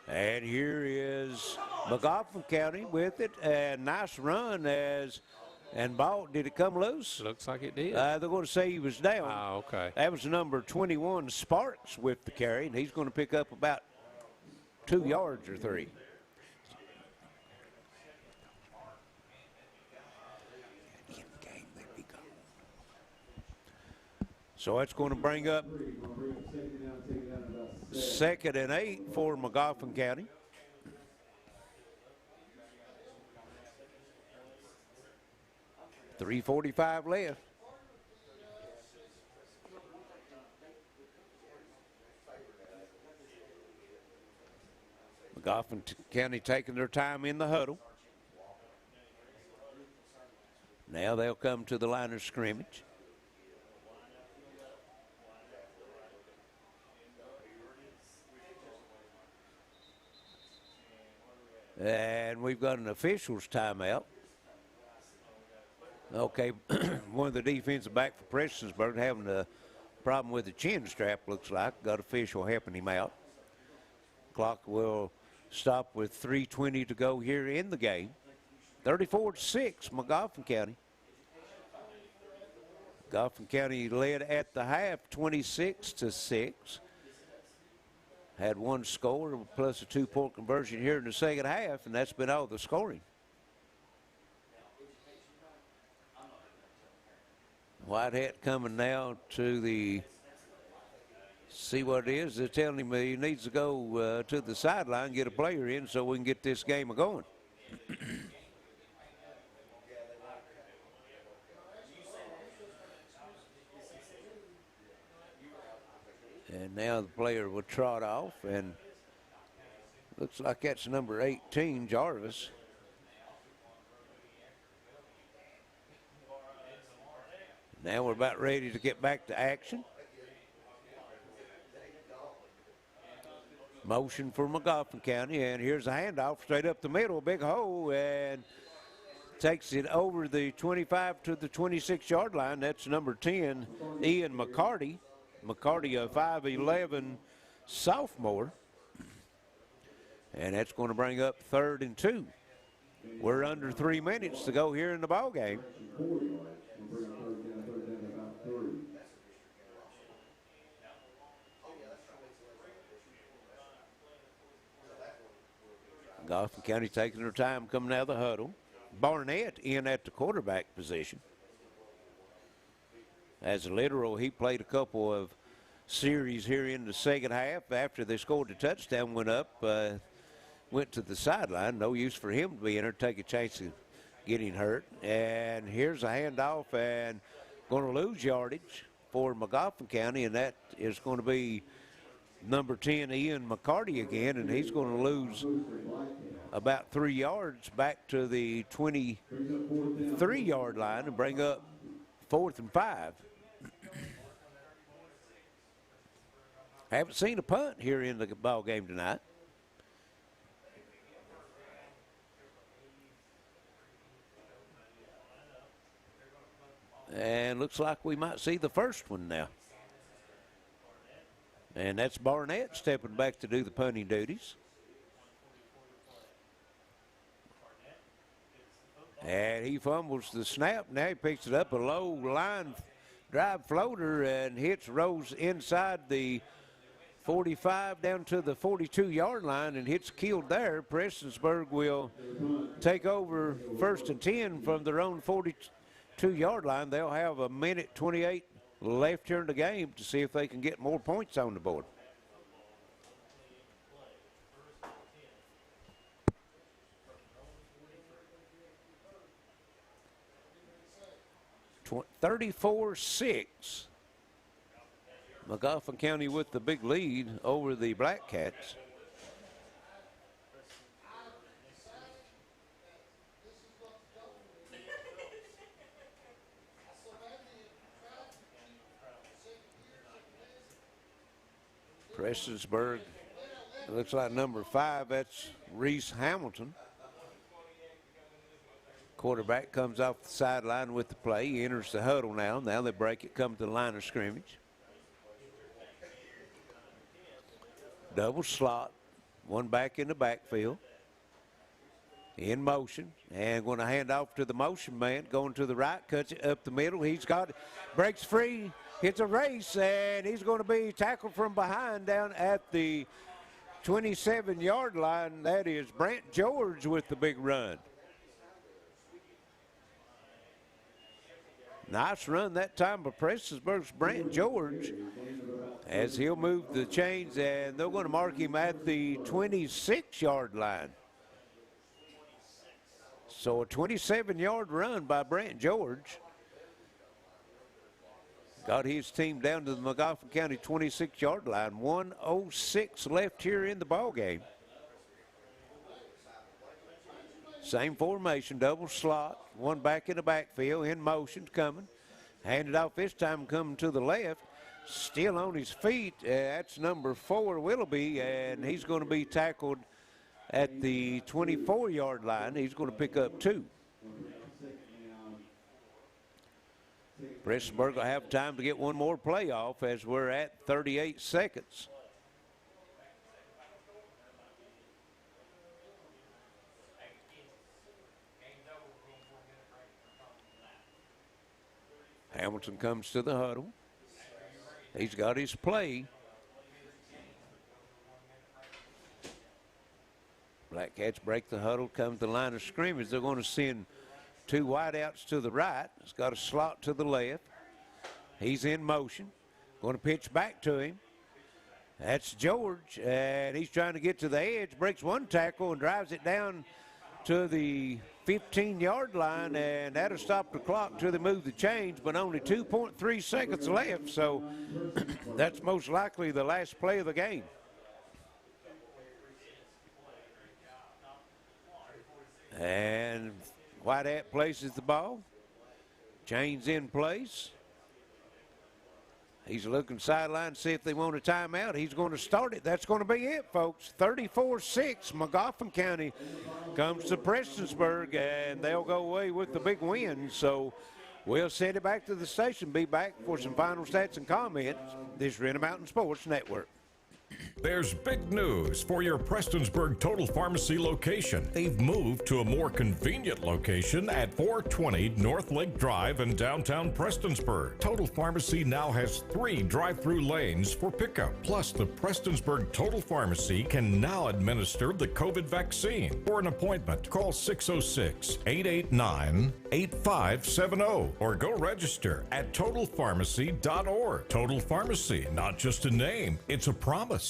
And here is Magoffin County with it. And nice run and ball. Did it come loose? Looks like it did. They're going to say he was down. Oh, okay. That was number 21, Sparks, with the carry, and he's going to pick up about 2 yards or 3. So that's going to bring up 2nd and 8 for Magoffin County. .345 left. Magoffin County taking their time in the huddle. Now they'll come to the line of scrimmage. And we've got an official's timeout. Okay, one of the defensive back for Prestonsburg having a problem with the chin strap, looks like. Got official helping him out. Clock will stop with 3:20 to go here in the game. 34-6, Magoffin County. Magoffin County led at the half, 26-6. Had one score plus a 2-point conversion here in the second half, and that's been all the scoring. Whitehead coming now to the, see what it is. They're telling him he needs to go to the sideline, get a player in so we can get this game going. And now the player will trot off, and looks like that's number 18, Jarvis. Now we're about ready to get back to action. Motion for Magoffin County, and here's a handoff straight up the middle, big hole, and takes it over the 25 to the 26-yard line. That's number 10, Ian McCarty. McCarty, a 5'11" sophomore. And that's going to bring up 3rd and 2. We're under 3 minutes to go here in the ball game. Magoffin County taking their time coming out of the huddle. Barnett in at the quarterback position. As a Literal, he played a couple of series here in the second half. After they scored the touchdown, went up, went to the sideline. No use for him to be in there, take a chance of getting hurt. And here's a handoff, and going to lose yardage for Magoffin County, and that is going to be number 10, Ian McCarty again, and he's going to lose about 3 yards back to the 23-yard line and bring up 4th and 5. Haven't seen a punt here in the ball game tonight. And looks like we might see the first one now. And that's Barnett stepping back to do the punting duties. And he fumbles the snap. Now he picks it up, a low line drive floater, and hits Rose inside the 45 down to the 42-yard line and hits keeled there. Prestonsburg will take over 1st and 10 from their own 42-yard line. They'll have a minute 28 left here in the game to see if they can get more points on the board. 34-6. Magoffin County with the big lead over the Black Cats. Prestonsburg, it looks like number 5, that's Reese Hamilton. Quarterback comes off the sideline with the play. He enters the huddle now. Now they break it, come to the line of scrimmage. Double slot, one back in the backfield. In motion, and going to hand off to the motion man, going to the right, cuts it up the middle. He's got it, breaks free, hits a race, and he's going to be tackled from behind down at the 27-yard line. That is Brant George with the big run. Nice run that time by Prestonsburg's Brant George, as he'll move the chains, and they're going to mark him at the 26-yard line. So a 27-yard run by Brant George got his team down to the Magoffin County 26-yard line. 1:06 left here in the ball game. Same formation, double slot, one back in the backfield, in motion, coming. Handed off this time, coming to the left. Still on his feet, that's number 4, Willoughby, and he's going to be tackled at the 24-yard line. He's going to pick up 2. Prestonsburg will have time to get one more play off as we're at 38 seconds. Hamilton comes to the huddle. He's got his play. Black Cats break the huddle, come to the line of scrimmage. They're going to send 2 wideouts to the right. It's got a slot to the left. He's in motion. Going to pitch back to him. That's George, and he's trying to get to the edge, breaks one tackle and drives it down to the 15-yard line, and that'll stop the clock till they move the chains, but only 2.3 seconds left, so that's most likely the last play of the game. And Whitehat places the ball. Chains in place. He's looking sideline to see if they want a timeout. He's going to start it. That's going to be it, folks. 34-6. Magoffin County comes to Prestonsburg, and they'll go away with the big win. So we'll send it back to the station. Be back for some final stats and comments. This is Renner Mountain Sports Network. There's big news for your Prestonsburg Total Pharmacy location. They've moved to a more convenient location at 420 North Lake Drive in downtown Prestonsburg. Total Pharmacy now has 3 drive-through lanes for pickup. Plus, the Prestonsburg Total Pharmacy can now administer the COVID vaccine. For an appointment, call 606-889-8570 or go register at totalpharmacy.org. Total Pharmacy, not just a name, it's a promise.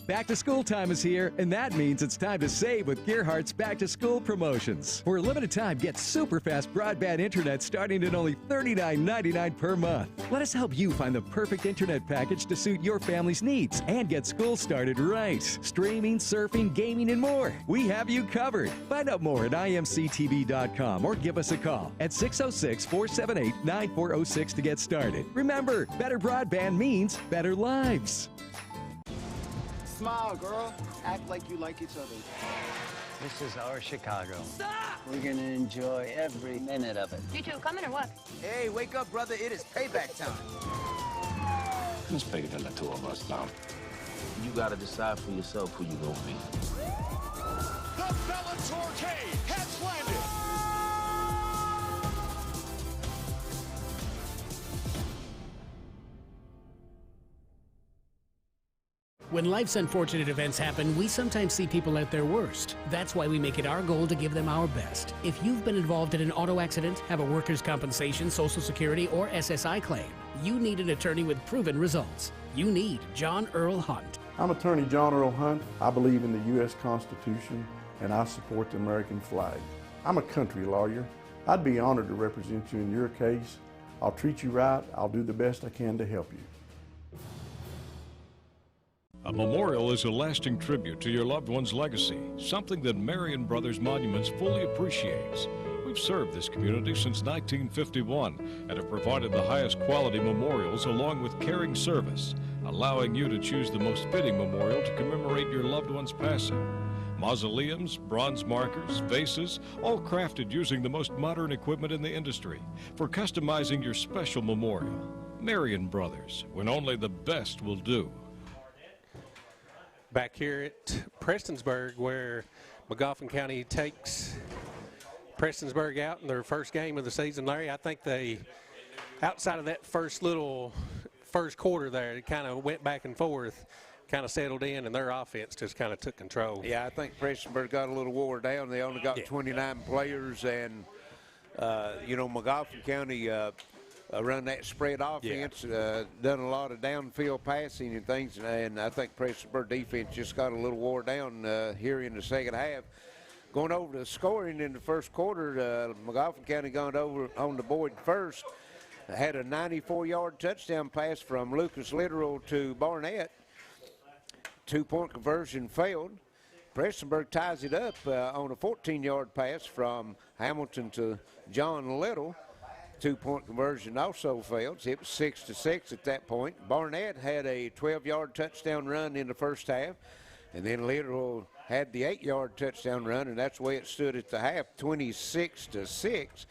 Back to school time is here, and that means it's time to save with Gearhart's Back to School promotions. For a limited time, get super fast broadband internet starting at only $39.99 per month. Let us help you find the perfect internet package to suit your family's needs and get school started right. Streaming, surfing, gaming, and more. We have you covered. Find out more at imctv.com or give us a call at 606-478-9406 to get started. Remember, better broadband means better lives. Smile, girl. Act like you like each other. This is our Chicago. Stop! We're gonna enjoy every minute of it. You two coming or what? Hey, wake up, brother. It is payback time. Who's bigger than the 2 of us now? You gotta decide for yourself who you gonna be. The Bellator K has landed. When life's unfortunate events happen, we sometimes see people at their worst. That's why we make it our goal to give them our best. If you've been involved in an auto accident, have a workers' compensation, Social Security, or SSI claim, you need an attorney with proven results. You need John Earl Hunt. I'm attorney John Earl Hunt. I believe in the U.S. Constitution, and I support the American flag. I'm a country lawyer. I'd be honored to represent you in your case. I'll treat you right. I'll do the best I can to help you. A memorial is a lasting tribute to your loved one's legacy, something that Marion Brothers Monuments fully appreciates. We've served this community since 1951 and have provided the highest quality memorials along with caring service, allowing you to choose the most fitting memorial to commemorate your loved one's passing. Mausoleums, bronze markers, vases, all crafted using the most modern equipment in the industry for customizing your special memorial. Marion Brothers, when only the best will do. Back here at Prestonsburg, where Magoffin County takes Prestonsburg out in their first game of the season, Larry, I think they, outside of that first quarter there, it kind of went back and forth, kind of settled in, and their offense just kind of took control. Yeah, I think Prestonsburg got a little wore down. They only got 29 players, and, Magoffin County run that spread offense, done a lot of downfield passing and things, and I think Prestonsburg defense just got a little wore down here in the second half. Going over to scoring in the first quarter, Magoffin County going over on the board first, had a 94-yard touchdown pass from Lucas Littoral to Barnett. 2-point conversion failed. Prestonsburg ties it up on a 14-yard pass from Hamilton to John Little. 2-point conversion also failed. It was 6-6 at that point. Barnett had a 12-yard touchdown run in the first half, and then Littoral had the 8-yard touchdown run, and that's the way it stood at the half, 26-6.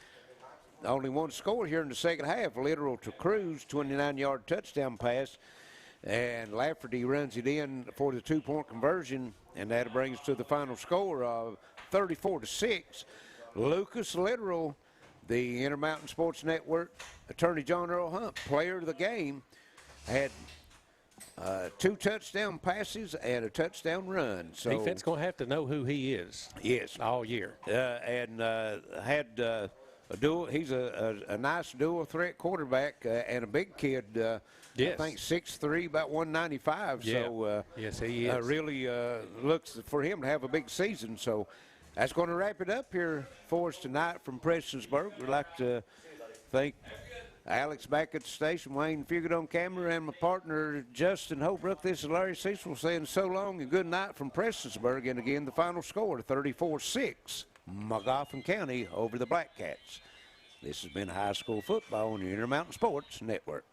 Only one score here in the second half. Littoral to Cruz, 29-yard touchdown pass, and Lafferty runs it in for the 2-point conversion, and that brings to the final score of 34-6. Lucas Littoral, the Intermountain Sports Network attorney John Earl Hunt, player of the game, had 2 touchdown passes and a touchdown run. So defense going to have to know who he is. Yes, all year. And had a dual. He's a nice dual threat quarterback and a big kid. Yes. I think 6'3", about 195. Yeah. So yes, he is. Really looks for him to have a big season. So that's going to wrap it up here for us tonight from Prestonsburg. We'd like to thank Alex back at the station, Wayne Fugit on camera, and my partner Justin Holbrook. This is Larry Cecil saying so long and good night from Prestonsburg. And again, the final score, 34-6, Magoffin County over the Black Cats. This has been high school football on the Intermountain Sports Network.